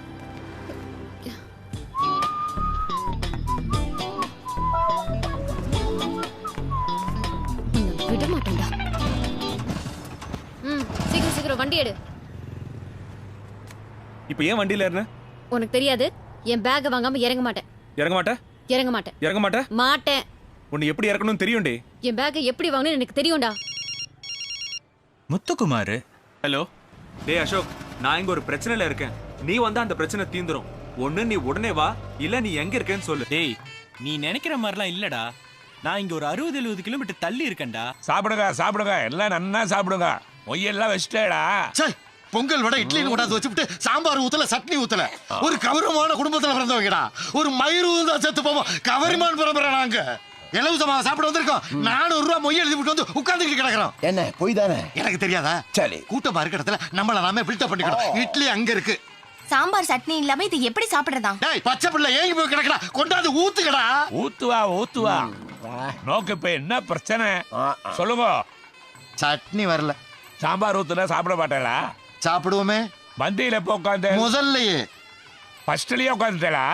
விட மாட்டேன்டா. சீக்கிரம் சீக்கிரம் வண்டி எடு. இப்போ ஏன் வண்டியில ஏறுன? உனக்கு தெரியாது, என் பேக்க வாங்காம இறங்க மாட்டேன். இறங்க மாட்டே? இறங்க மாட்டேன். இறங்க மாட்டே? மாட்டேன். உன்னை எப்படி இறக்கணும்னு தெரியும்டே. என் பேக்க எப்படி வாங்கணும்னு எனக்கு தெரியும்டா. முத்துக்குமார். ஹலோ. டேய் அசோக், நான் இங்க ஒரு பிரச்சனையில இருக்கேன். நீ வந்தா அந்த பிரச்சனை தீந்துரும். ஒண்ணு நீ உடனே வா, இல்ல நீ எங்க இருக்கேன்னு சொல்லு. டேய், நீ நினைக்கிற மாதிரிலாம் இல்லடா. நான் இங்க ஒரு 60-70 கிலோமீட்டர் தள்ளி இருக்கேன்டா. சாப்பிடுங்க சாப்பிடுங்க, எல்லாம் நன்னா சாப்பிடுங்க. மொய்யெல்லாம் வச்சுட்டேடா. பொங்கல் வடை இட்லின்னு கொண்டாந்து வச்சுட்டு சாம்பார் ஊத்தல சட்னி ஊத்தல. ஒரு கௌரவமான குடும்பத்துல பிறந்தவங்கடா. ஒரு மயிறு ஊந்தா செத்து போவோம். கவரிமான் பரம்பரை நாங்க. இலவசமா சாப்பிட வந்திருக்கோம். 400 ரூபாய் மொய் எழுதி விட்டு வந்து உட்கார்ந்துக்கிட்டு கிடக்குறோம். என்ன போய் தானே? எனக்கு தெரியாதா? சரி, கூட்டமா இருக்க இடத்துல நம்மள நாமே பில்டப் பண்ணிக்கணும். இட்லி அங்க இருக்கு. சாம்பார் சட்னி இல்லாம இது எப்படி சாப்பிடுறதா? டேய் பச்சை பிள்ளை ஏங்கி போய் கிடக்குறா. கொண்டாந்து ஊத்துக்கடா. ஊத்துவா. நோக்கு இப்ப என்ன பிரச்சனை சொல்லுங்க. சட்னி வரல. சாம்பார் ஊத்துனா சாப்பிட மாட்டேடா. சாப்பிடுவோமே. மந்தியில எப்ப உட்காந்து? முதல்லயே ஃபர்ஸ்ட்லயே உட்காந்துட்டா.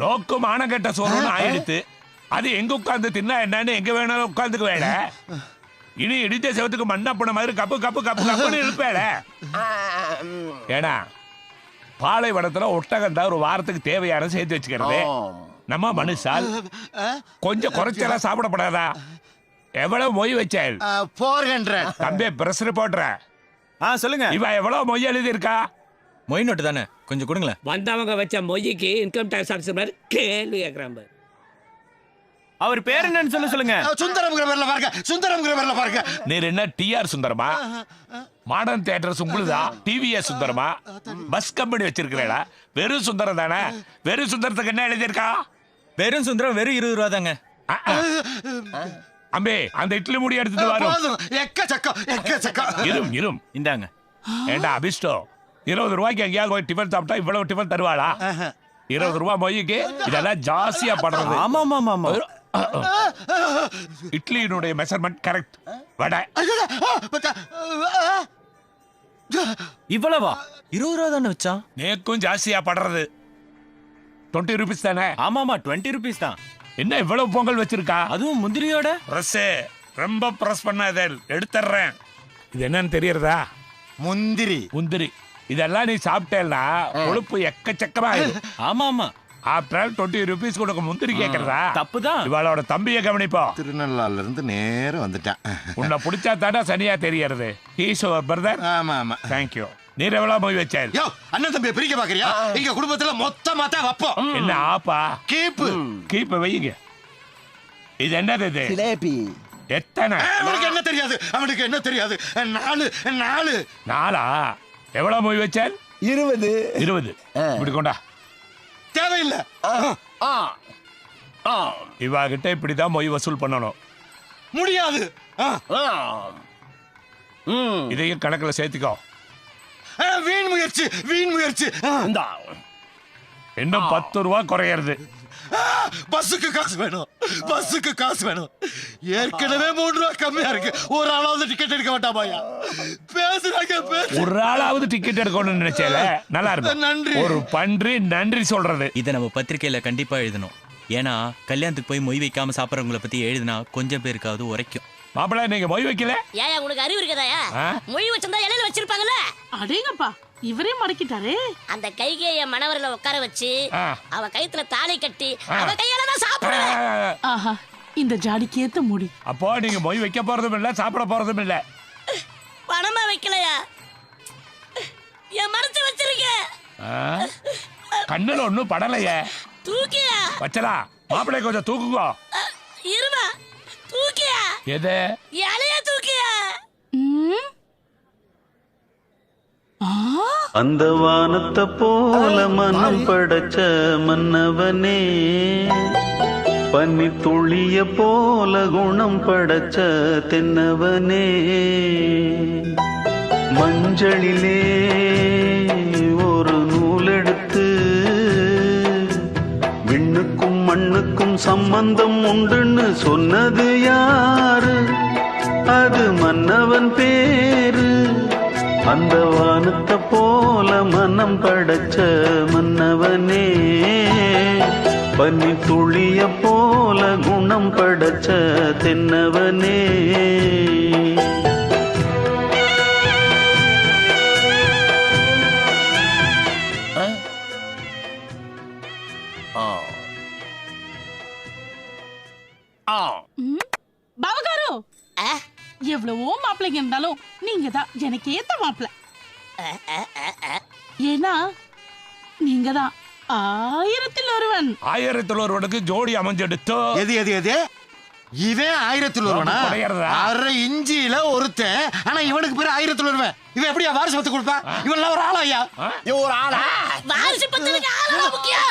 நோக்கு மானங்கட்ட சோறுன்னு ஆயிடுத்து. அது எங்க உட்கார்ந்து தின்னா என்னன்னு எங்க வேணாலும் உட்கார்ந்துக்கு வேட. இனி இடிச்ச செவத்துக்கு மண்ணா போன மாதிரி கப்பு கப்பு கப்பு கப்புன்னு இருப்பேட. ஏன்னா பாலைவனத்துல ஒட்டகம் தான் ஒரு வாரத்துக்கு தேவையான சேர்த்து வச்சுக்கிறது. நம்ம மனுஷால் கொஞ்சம் குறைச்சலா சாப்பிடப்படாதா? எவ்வளவு மொய் வச்சாள்? 400. தம்பி பிரஸ் ரிப்போர்ட்டர். சொல்லுங்க. இவ எவ்வளவு மொய் எழுதி இருக்கா? மொய் நோட்டு தானே, கொஞ்சம் கொடுங்களேன். வந்தவங்க வச்ச மொய்க்கு இன்கம் டாக்ஸ் ஆஃபீஸர் மாதிரி கேள்வி கேட்கறாங்க. அவர் பேர் என்னன்னு சொல்லுங்க. சுந்தரம்ங்கிற பேர்ல பாருங்க. சுந்தரம்ங்கிற பேர்ல பாருங்க. நீர் என்ன டிஆர் சுந்தரமா? மாடர்ன் தியேட்டர்ஸ் உங்களுதா? டிவிஎஸ் சுந்தரமா? பஸ் கம்பெனி வச்சிருக்கிறேடா. வெறும் சுந்தரம் தானே. வெறும் சுந்தரத்துக்கு என்ன எழுதியிருக்கா? வெறும் சுந்தரம் வெறும் 20 ரூபா தாங்க. அம்பே அந்த இட்லி மூடி எடுத்துட்டு வரும். இரும் இந்தாங்க. ஏண்டா அபிஷ்டோ, 20 ரூபாய்க்கு எங்கேயாவது போய் டிஃபன் சாப்பிட்டா இவ்வளவு டிஃபன் தருவாளா? 20 ரூபாய் மொய்க்கு இதெல்லாம் ஜாஸ்தியா படுறது. ஆமா. இட்லியினுடைய மெஷர்மெண்ட் கரெக்ட். வடை இவ்வளவா? 20 ரூபா தானே வச்சான். நேக்கும் ஜாஸ்தியா படுறது. 20 ரூபீஸ் தானே? ஆமாமா 20 ரூபீஸ் தான். என்ன இவ்வளவு பொங்கல் வச்சிருக்கா? அதுவும் முந்திரியோட. பிரஸ் ரொம்ப பிரஸ் பண்ணாத, எடுத்துறேன். இது என்னன்னு தெரியறதா? முந்திரி. இதெல்லாம் நீ சாப்பிட்டேன்னா கொழுப்பு எக்கச்சக்கமா ஆயிடும். ஆமா. ஆஃப்டர் 20 ரூபீஸ் கொடுக்க முந்திரி கேட்கறதா? தப்புதான். இவளோட தம்பியை கவனிப்போ. திருநள்ளாறுல இருந்து நேரம் வந்துட்டேன். உன்னை பிடிச்சா தானே சனியா தெரியறது. He's your brother. ஆமா. தேங்க்யூ. நீர் எவ்வளவு மொய் வச்சாரு? அண்ணன் தம்பியை பிரிக்க பாக்குறியா? எங்க குடும்பத்துல மொத்தமா தான் வைப்போம். என்ன ஆப்பா? கீப்பு வையுங்க. இது என்னது இது? ஜிலேபி. எத்தனை? அவனுக்கு என்ன தெரியாது? அவனுக்கு என்ன தெரியாது? 4. எவ்வளவு மொய் வச்சார்? 20. இப்படி கொண்டா. தேவையில்லை. இவா கிட்ட இப்படிதான் மொய் வசூல் பண்ணணும். முடியாது. இதையும் கணக்குல சேர்த்துக்கோ. வீண் முயற்சி. இன்னும் 10 ரூபா குறையிறது. பஸ்ஸுக்கு காசு வேணும். ஏற்கனவே 3 ரூபா கம்மியா இருக்கு. ஒரு ஆளாவது டிக்கெட் எடுக்க மாட்டாமாயா? பேசுறாங்க. ஒரு ஆளாவது டிக்கெட் எடுக்கணும்னு நினைச்சேல. நல்லா இருக்கும். நன்றி. ஒரு பன்றி நன்றி சொல்றது. இதை நம்ம பத்திரிக்கையில கண்டிப்பா எழுதணும். ஏன்னா கல்யாணத்துக்கு போய் மொய் வைக்காம சாப்பிடறவங்களை பத்தி எழுதினா கொஞ்சம் பேருக்காவது உரைக்கும். மாப்பிள்ள நீங்க மொய் வைக்கல? ஏயா உங்களுக்கு அறிவு இருக்கதாயா? மொய் வச்சிருந்தா இலையில வச்சிருப்பாங்கல்ல. அடேங்கப்பா, இவரே மடக்கிட்டாரே. அந்த கைகைய மணவரில உட்கார வச்சு அவ கயித்துல தாலி கட்டி அவ கையால தான் சாப்பிடுவேன். ஆஹா, இந்த ஜாடிக்கு ஏத்த முடி. அப்போ நீங்க மொய் வைக்க போறதும் இல்ல, சாப்பிட போறதும் இல்ல. பணமா வைக்கலையா? என் மனசு வச்சிருக்கேன். கண்ணுல ஒண்ணும் படலையே. தூக்கியா வச்சலா. மாப்பிள்ளை கொஞ்சம் தூக்குங்க. இருமா. தூக்கியா? எது? இலைய தூக்கியா? அந்த வானத்தை போல மனம் படைச்ச மன்னவனே, பனி துளிய போல குணம் படைச்ச தென்னவனே, மஞ்சளிலே ஒரு நூலெடுத்து விண்ணுக்கும் மண்ணுக்கும் சம்பந்தம் உண்டுன்னு சொன்னது யாரு? அது மன்னவன் பேரு. அந்த வானத்தை போல மனம் படைச்ச மன்னவனே, பனி துளிய போல குணம் படைச்ச தென்னவனே. பாவகாரு, எவ்வளவோ மாப்பிள்ளைங்க இருந்தாலும் நீங்க தான் எனக்கு ஏத்த மாப்பிள்ளை. ஏன்னா நீங்க தான் ஆயிரத்தில் ஒருவன். ஆயிரத்தில் ஒருவனுக்கு ஜோடி அமைஞ்செடுத்தோ. எது எது எது இவன் 1000 ஒருவனா? கிடையாதுடா. அரை இஞ்சியில ஒருத்தன். ஆனா இவனுக்கு பேரு 1000 ஒருவன். இவன் எப்படியா வாரிசு பத்து கொடுப்பான்? இவன் ஒரு ஆளா ஐயா? இவன் ஒரு ஆளா? வாரிசு பத்திரிக்கை ஆளா முக்கியம்.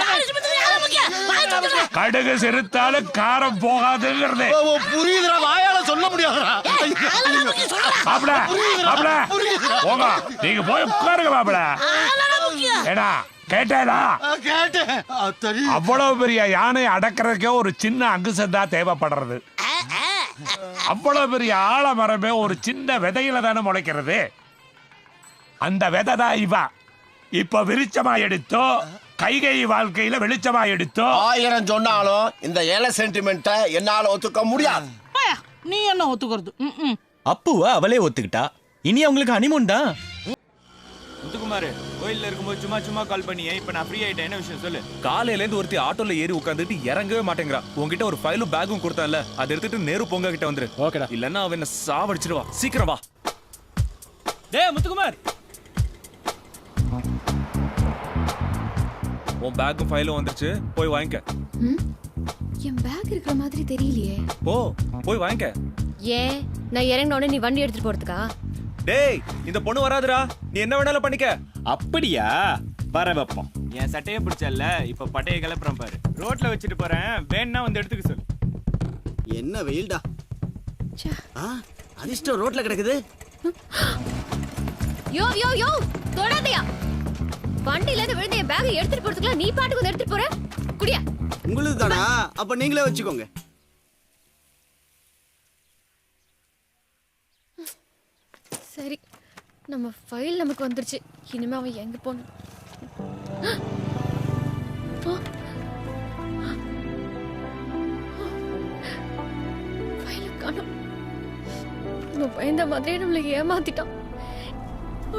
வாரிசு பத்திரிக்கை ஆளா முக்கியம். வாரிசு பத்திரிக்கை. கடுகு சிறுத்தாலும் காரம் போகாதுங்கிறது. புரியுதுடா, வாயால சொல்ல முடியாதுடா. மாப்பிள மாப்பிள போங்க, நீங்க போய் உட்காருங்க மாப்பிள. ஏடா கேட்டேடா? கேட்டேன். அவ்வளவு பெரிய யானை அடக்கிறதுக்கே ஒரு சின்ன அங்குசம் தான் தேவைப்படுறது. அவ்வளவு பெரிய ஆலமரமே ஒரு சின்ன விதையில தானே முளைக்கிறது. அந்த விதை தான் இவா இப்ப விருச்சமா எடுத்தோ, கைகை வாழ்க்கையில வெளிச்சமா எடுத்தோ. 1000 சொன்னாலும் இந்த ஏழை சென்டிமெண்ட்டை என்னால ஒத்துக்க முடியாது. நீ என்ன ஒத்துக்கிறது? அப்புவா அவளே ஒத்துக்கிட்டா. இனி அவங்களுக்கு ஹனிமூன் தான். முத்துக்குமார், கோயில்ல இருக்கும்போது சும்மா சும்மா கால் பண்ணியே. இப்ப நான் ஃப்ரீ ஆயிட்டேன். என்ன விஷயம் சொல்லு. காலையில இருந்து ஒருத்தி ஆட்டோல ஏறி உட்காந்துட்டு இறங்கவே மாட்டேங்கிறா. உன்கிட்ட ஒரு ஃபைலும் பேக்கும் கொடுத்தான்ல, அதை எடுத்துட்டு நேரு பொங்க கிட்ட வந்துரு. ஓகேடா. இல்லன்னா அவன் என்ன சாவடிச்சிடுவா. சீக்கிரம் வா. டேய் முத்துக்குமார், உன் பேக்கும் ஃபைலும் வந்துருச்சு, போய் வாங்கிக்க. என் பேக் இருக்கிற மாதிரி தெரியலையே. போய் வாங்கிக்க. ஏன் நான் இறங்கின உடனே நீ வண்டி எடுத்துட்டு போறதுக்கா? டேய், இந்த பொண்ணு வராதுடா, நீ என்ன வேணாலும் பண்ணிக்க. அப்படியா? வர வைப்போம். என் சட்டையை பிடிச்சல்ல, இப்ப பட்டையை கிளப்புறேன் பாரு. ரோட்ல வச்சுட்டு போறேன், வேணா வந்து எடுத்துக்க சொல்லு. என்ன வெயில்டா. அதிர்ஷ்டம் ரோட்ல கிடக்குது. யோ யோ யோ தொடாதயா. வண்டில இருந்து விழுந்த என் பேக் எடுத்துட்டு போறதுக்குள்ள நீ பாட்டுக்கு வந்து எடுத்துட்டு போற. குடியா. உங்களுக்கு தானா? அப்ப நீங்களே வச்சுக்கோங்க. சரி, நம்ம ஃபைல் நமக்கு வந்துருச்சு. இனிமே அவன் எங்க போன? ஃபைல காணோம். நம்ம பயந்த மாதிரியே நம்மளை ஏமாத்திட்டான்.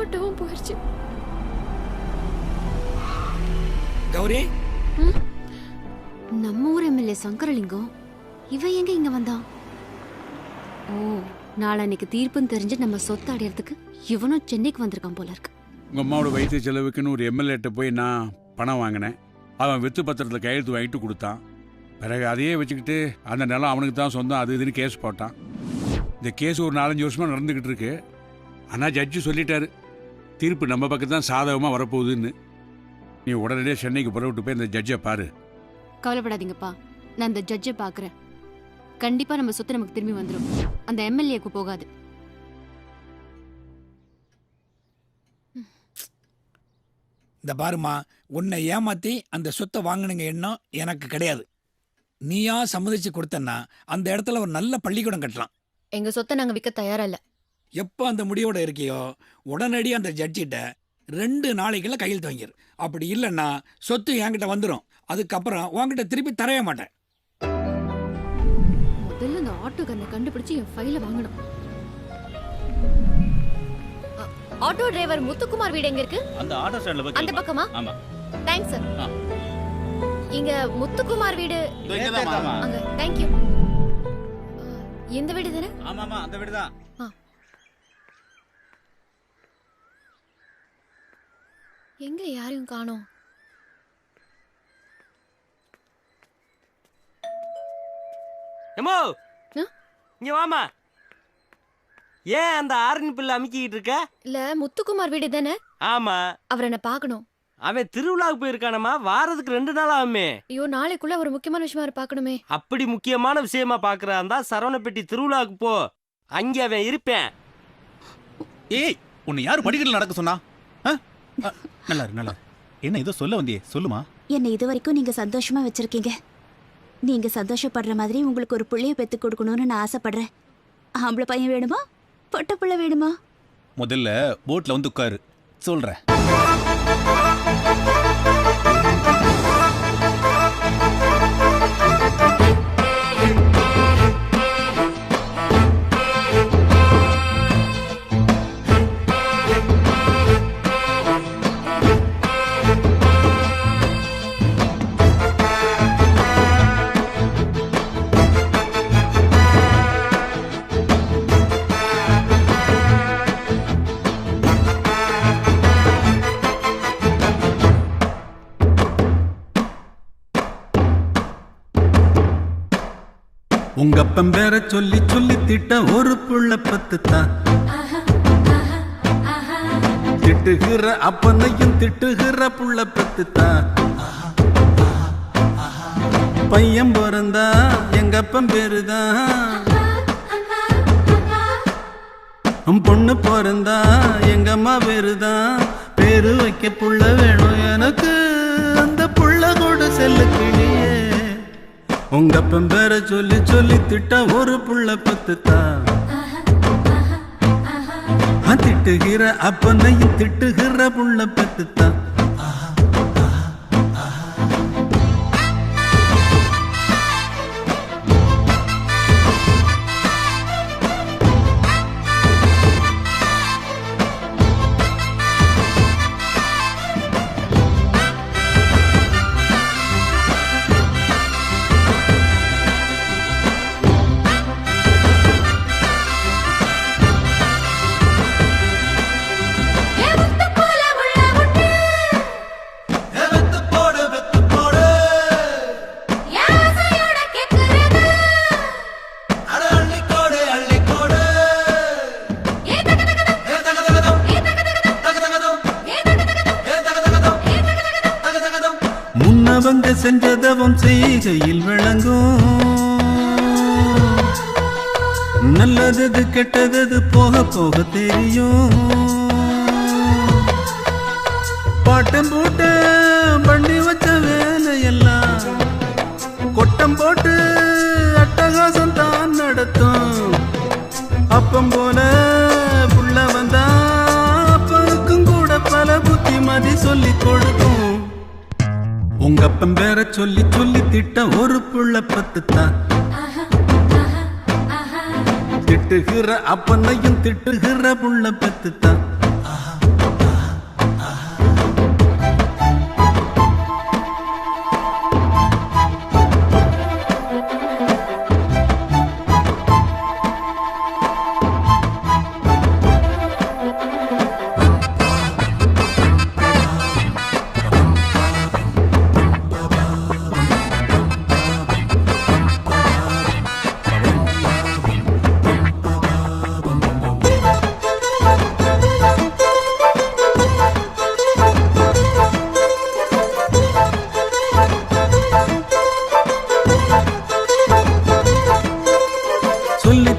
ஆட்டோவும் போயிடுச்சு. கௌரி, நம்ம ஊர் எம்எல்ஏ சங்கரலிங்கம் இவன் எங்க இங்க வந்தான்? ஓ, நாளன்னைக்கு தீர்ப்புன்னு தெரிஞ்சு நம்ம சொத்து அடையறதுக்கு இவனும் சென்னைக்கு வந்திருக்கான் போல இருக்கு. உங்க அம்மாவோட வைத்திய செலவுக்குன்னு ஒரு எம்எல்ஏட்ட போய் நான் பணம் வாங்கினேன். அவன் வித்து பத்திரத்தில் கையெழுத்து வாங்கிட்டு கொடுத்தான். பிறகு அதையே வச்சுக்கிட்டு அந்த நிலம் அவனுக்கு தான் சொந்தம் அது இதுன்னு கேஸ் போட்டான். இந்த கேஸ் ஒரு 4-5 வருஷமா நடந்துக்கிட்டு இருக்கு. ஆனால் ஜட்ஜு சொல்லிட்டாரு, தீர்ப்பு நம்ம பக்கம் தான் சாதகமாக வரப்போகுதுன்னு. நீ உடனடியே சென்னைக்கு புறப்பட்டு போய் இந்த ஜட்ஜை பாரு. கவலைப்படாதீங்கப்பா, நான் இந்த ஜட்ஜை பாக்குறேன். கண்டிப்பா நம்ம சொத்து நமக்கு திரும்பி வந்துடும். அந்த எம்எல்ஏக்கு போகாது. இந்த பாருமா, உன்னை ஏமாத்தி அந்த சொத்தை வாங்கினுங்க எண்ணம் எனக்கு கிடையாது. நீயா சம்மதிச்சு கொடுத்தன்னா அந்த இடத்துல ஒரு நல்ல பள்ளிக்கூடம் கட்டலாம். எங்க சொத்தை நாங்க விற்க தயாரா இல்ல. எப்போ அந்த முடிவோட இருக்கியோ உடனடி அந்த ஜட்ஜிட்ட 2 நாளைக்குள்ள கையெழுத்து வாங்கிரு. அப்படி இல்லைன்னா சொத்து என்கிட்ட வந்துடும். அதுக்கப்புறம் உன்கிட்ட திருப்பி தரவே மாட்டேன். முதல்ல இந்த ஆட்டோக்காரனை கண்டுபிடிச்சு என் ஃபைல வாங்கணும். ஆட்டோ டிரைவர் முத்துக்குமார் வீடு எங்க இருக்கு? அந்த ஆட்டோ ஸ்டாண்ட்ல போய் அந்த பக்கமா? ஆமா. Thanks sir. இங்க முத்துக்குமார் வீடு அங்க. Thank you. இந்த வீடு தானே? ஆமாமா, அந்த வீடு தான். எங்க யாரையும் காணோம். எம்மோ, இங்க வாமா. ஏன் அந்த ஆரன் பிள்ளை அமுக்கிட்டு இருக்க? இல்ல, முத்துக்குமார் வீடு தானே? ஆமா. அவர் என்ன பார்க்கணும். அவன் திருவிழாவுக்கு போயிருக்கானமா, வாரத்துக்கு 2 நாள் ஆகுமே. ஐயோ, நாளைக்குள்ள ஒரு முக்கியமான விஷயமா பார்க்கணுமே. அப்படி முக்கியமான விஷயமா பாக்குறா இருந்தா சரவணப்பட்டி திருவிழாவுக்கு போ, அங்க அவன் இருப்பேன். ஏய், உன்னை யாரு படிக்கல நடக்க சொன்னா? நல்லா நல்லா. என்ன ஏதோ சொல்ல வந்தியே, சொல்லுமா. என்னை இது வரைக்கும் நீங்க சந்தோஷமா வச்சிருக்கீங்க. நீங்க சந்தோஷப்படுற மாதிரி உங்களுக்கு ஒரு புள்ளைய பெத்து கொடுக்கணும்னு நான் ஆசைப்படுறேன். ஆம்பளை பையன் வேணுமா, பொட்ட புள்ள வேணுமா? முதல்ல போட்ல வந்து உட்காரு, சொல்றேன். உங்க அப்பன் பேர சொல்லி சொல்லி திட்ட ஒரு புள்ள பத்து தான். திட்டுகிற அப்பனையும் திட்டுகிற புள்ள பத்து தான். பையன் பிறந்தா எங்க அப்பன் பேருதான். பொண்ணு பிறந்தா எங்க அம்மா பேருதான். பேரு வைக்க புள்ள வேணும் எனக்கு, அந்த புள்ள கூட செல்ல கிளியே. உங்க அப்பன் பேர சொல்லி சொல்லி திட்ட ஒரு புள்ள பத்து தான். திட்டுகிற அப்பனையும் திட்டுகிற புள்ள பத்து தான். முன்னவங்க செஞ்சதவம் செய்கையில் விளங்கும். நல்லது கெட்டது போக போக தெரியும். பாட்டம் போட்டு பண்ணி வச்ச வேலையெல்லாம் கொட்டம் போட்டு அட்டகாசம் தான் நடத்தும். அப்பம் போல புள்ள வந்தா அப்பனுக்கும் கூட பல புத்திமதி சொல்லி கொடுக்கும். உங்க அப்பன் பேர சொல்லி சொல்லி திட்ட ஒரு புள்ள பத்து தான். திட்டுகிற அப்பனையும் திட்டுகிற புள்ள பத்து தான்.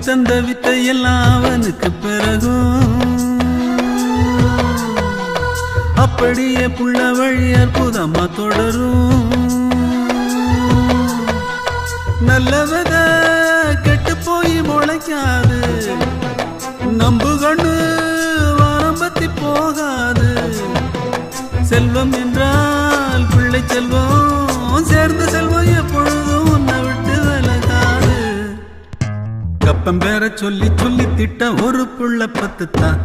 தந்த வித்தையெல்லாம் அவனுக்கு பிறகும் அப்படியே புள்ள வழி அற்புதமா தொடரும். நல்லவத கெட்டு போய் முளைக்காது, நம்பு கண்ணு வாரம் பத்தி போகாது. செல்வம் என்றால் பிள்ளை செல்வம், சேர்ந்த செல்வம் எப்பொழுதும் உன்னை விட்டு விலகாது. கப்பம் பேர சொல்லி சொல்லி திட்ட ஒரு புள்ள பத்து தான்.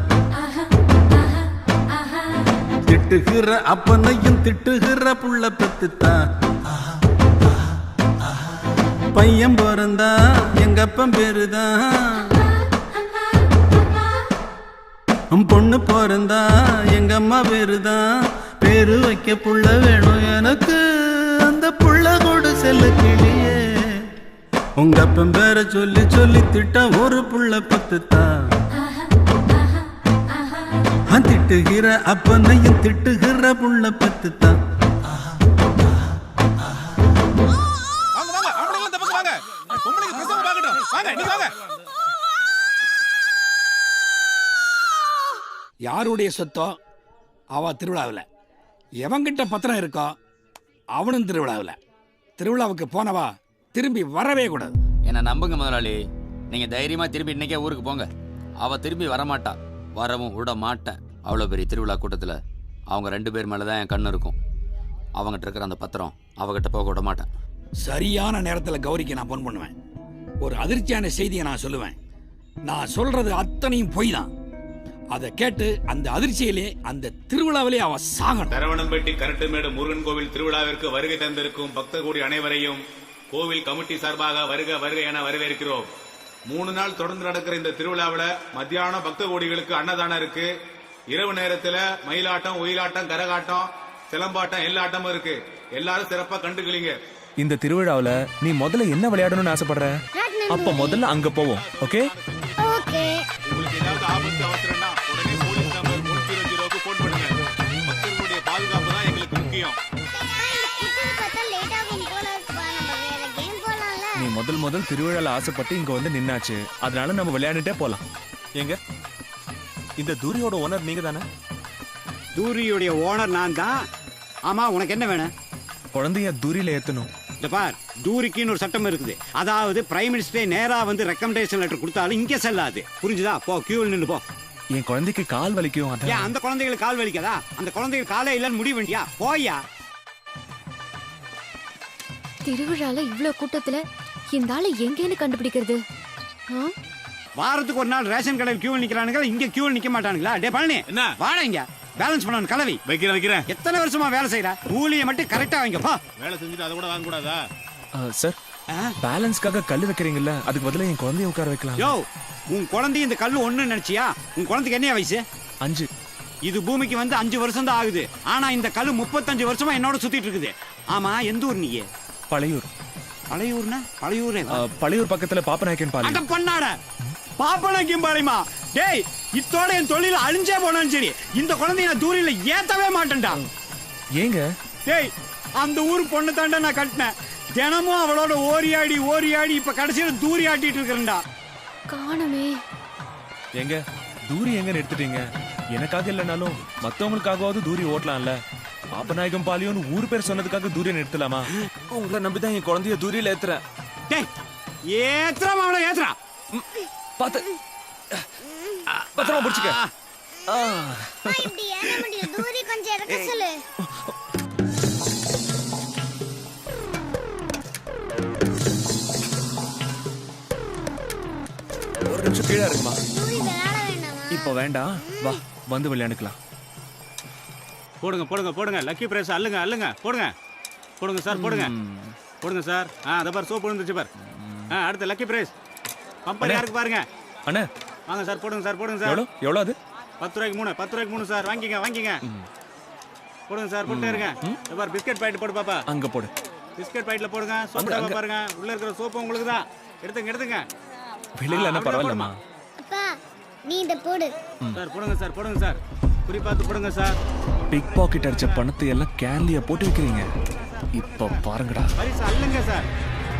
திட்டுகிற அப்பனையும் திட்டுகிற புள்ள பத்து தான். பையன் பிறந்தா எங்க அப்பன் பேருதான். பொண்ணு பிறந்தா எங்க அம்மா பேருதான். பேரு வைக்க புள்ள வேணும் எனக்கு, அந்த புள்ள கூட செல்ல கிளியே. உங்க அப்பன் பேர சொல்லி சொல்லி திட்ட ஒரு புள்ள பத்து தான். திட்டுகிற அப்பனையும் திட்டுகிற புள்ள பத்து தான். யாருடைய சொத்தோ அவ திருவிழாவில், எவங்கிட்ட பத்திரம் இருக்கோ அவனும் திருவிழாவில். திருவிழாவுக்கு போனவா திரும்பி வரவே கூடாது. என்ன நம்புங்க முதலாளி, நீங்க தைரியமா திரும்பி இன்னைக்கே ஊருக்கு போங்க. அவ திரும்பி வரமாட்டா, வரவும் விட மாட்டேன். அவ்வளோ பெரிய திருவிழா கூட்டத்தில் அவங்க 2 பேர் மேலே தான் என் கண்ணு இருக்கும். அவங்ககிட்ட இருக்கிற அந்த பத்திரம் அவகிட்ட போக விட மாட்டேன். சரியான நேரத்தில் கௌரிக்கு நான் ஃபோன் பண்ணுவேன். ஒரு அதிர்ச்சியான செய்தியை நான் சொல்லுவேன். நான் சொல்றது அத்தனையும் பொய் தான். அதை கேட்டு அந்த அதிர்ச்சியிலே அந்த திருவிழாவிலே அவ சாகணும். சரவணம்பட்டி கரட்டுமேடு முருகன் கோவில் திருவிழாவிற்கு வருகை தந்திருக்கும் பக்தர் கூடி அனைவரையும் கோவில் கமிட்டி சார்பாக வருக வருக என வரவேற்கிறோம். 3 நாள் தொடர்ந்து நடக்கிற இந்த திருவிழாவில் மத்தியானம் பக்த கோடிகளுக்கு அன்னதானம் இருக்கு. இரவு நேரத்துல மயிலாட்டம், ஒயிலாட்டம், கரகாட்டம், சிலம்பாட்டம் எல்லா ஆட்டமும் இருக்கு. எல்லாரும் சிறப்பா கண்டுக்கலீங்க. இந்த திருவிழாவில் நீ முதல்ல என்ன விளையாடணும்னு ஆசைப்படுற? அப்ப முதல்ல அங்க போவோம். ஓகே? ஓகே. உங்களுக்கு ஏதாவது ஆபத்து அவசரம்னா உடனே போலீஸ் நம்பர் 100க்கு ஃபோன் பண்ணுங்க. மக்களுடைய பாதுகாப்பு தான் எங்களுக்கு முக்கியம். நீ முதல் திருவிழால ஆசைப்பட்டு இங்க வந்து நின்னாச்சு. அதனால நம்ம விளையாண்டுட்டே போலாம். எங்க இந்த தூரியோட ஓனர் நீங்க தானே? தூரியுடைய ஓனர் நான் தான். ஆமா, உனக்கு என்ன வேணும்? குழந்தைய தூரியில ஏத்தணும். இந்த பார், தூரிக்குன்னு ஒரு சட்டம் இருக்குது. அதாவது பிரைம் மினிஸ்டரே நேரா வந்து ரெக்கமெண்டேஷன் லெட்டர் கொடுத்தாலும் இங்க செல்லாது. புரிஞ்சுதா? போ, கியூவில் நின்று போ. என் குழந்தைக்கு கால் வலிக்கும். அதான். ஏன் அந்த குழந்தைகளுக்கு கால் வலிக்காதா? அந்த குழந்தைகள் காலே இல்லைன்னு முடிவு வேண்டியா? போயா. திருவிழால இவ்ளோ கூட்டத்துல இந்த ஆளை எங்கேன்னு கண்டுபிடிக்கிறது? வாரத்துக்கு ஒரு நாள் ரேஷன் கடையில் கியூவில் நிக்கிறானுங்க, இங்க கியூவில் நிக்க மாட்டானுங்களா? டே பழனி, என்ன வாடா இங்க. பேலன்ஸ் பண்ணணும் கலவை. வைக்கிறேன். எத்தனை வருஷமா வேலை செய்யற? ஊழியை மட்டும் கரெக்டா வைங்க. போ. வேலை செஞ்சுட்டு அதை கூட வாங்க கூடாதா? சார், பேலன்ஸ்க்காக கல்லு வைக்கிறீங்கல்ல, அதுக்கு பதிலா என் குழந்தைய உட்கார வைக்கலாம். யோ, உன் குழந்தை இந்த கல்லு ஒண்ணு நினைச்சியா? உன் குழந்தைக்கு என்ன வயசு? 5. இது பூமிக்கு வந்து 5 வருஷம் தான் ஆகுது. ஆனா இந்த கல்லு 35 வருஷமா என்னோட சுத்திட்டு இருக்குது. ஆமா, எந்த ஊர் நீ? பழையூர். பழையூர்னா? பழையூரே பழையூர் பக்கத்துல பாப்பநாயக்கன் பாளையம். அட பண்ணாட, பாப்பநாயக்கன் பாளையமா? டேய், இத்தோட என் தொழில அழிஞ்சே போனாலும் சரி, இந்த குழந்தைய நான் தூரில ஏத்தவே மாட்டேன்டா. ஏங்க? டேய், அந்த ஊர் பொண்ணு தாண்டா நான் கட்டினேன். தினமும் அவளோட ஓரியாடி இப்ப கடைசியில தூரி ஆட்டிட்டு இருக்கிறேன்டா. காணமே. எங்க தூரி எங்கன்னு எடுத்துட்டீங்க? எனக்காக இல்லைனாலும் மத்தவங்களுக்காகவாவது தூரி ஓட்டலாம்ல. பாப்பநாயகம் பாளையம்னு ஊர் பேர் சொன்னதுக்காக தூரியை நிறுத்தலாமா? உங்களை நம்பிதான் என் குழந்தைய தூரியில ஏத்துறேன். டேய், ஏத்துறாம அவளை ஏத்துறா. பாத்து பத்திரமா புடிச்சுக்க. இப்படி ஏற முடியும். தூரி கொஞ்சம் இறக்க சொல்லு. ஒரு நிமிஷம் கீழே இருக்குமா? தூரி விளையாட வேண்டாமா? இப்ப வேண்டாம், வா வந்து விளையாண்டுக்கலாம். போடுங்க. லக்கி பிரைஸ் அள்ளுங்க. போடுங்க சார், போடுங்க சார். அத பார், சோப்பு வந்துச்சு பார். அடுத்த லக்கி பிரைஸ் பம்பர் யாருக்கு பாருங்க. அண்ணா வாங்க சார், போடுங்க சார். எவ்வளவு அது? 10 ரூபாய்க்கு 3 சார். வாங்கிங்க. போடுங்க சார், போட்டே இருங்க. இத பார், பிஸ்கட் பாக்கெட் போடு பாப்பா. அங்க போடு. பிஸ்கட் பாக்கெட்ல போடுங்க. சோப்பு டப்பா பாருங்க, உள்ள இருக்கிற சோப்பு உங்களுக்கு தான். எடுத்துங்க. வெளியில என்ன பரவாயில்லமா? அப்பா, நீ இத போடு. சார், போடுங்க சார். குறி பார்த்து போடுங்க சார். பிக் பாக்கெட் அடிச்ச பணத்தை எல்லாம் கேன்லியா போட்டு வைக்கிறீங்க. இப்ப பாருங்கடா. பரிசு அள்ளுங்க சார்.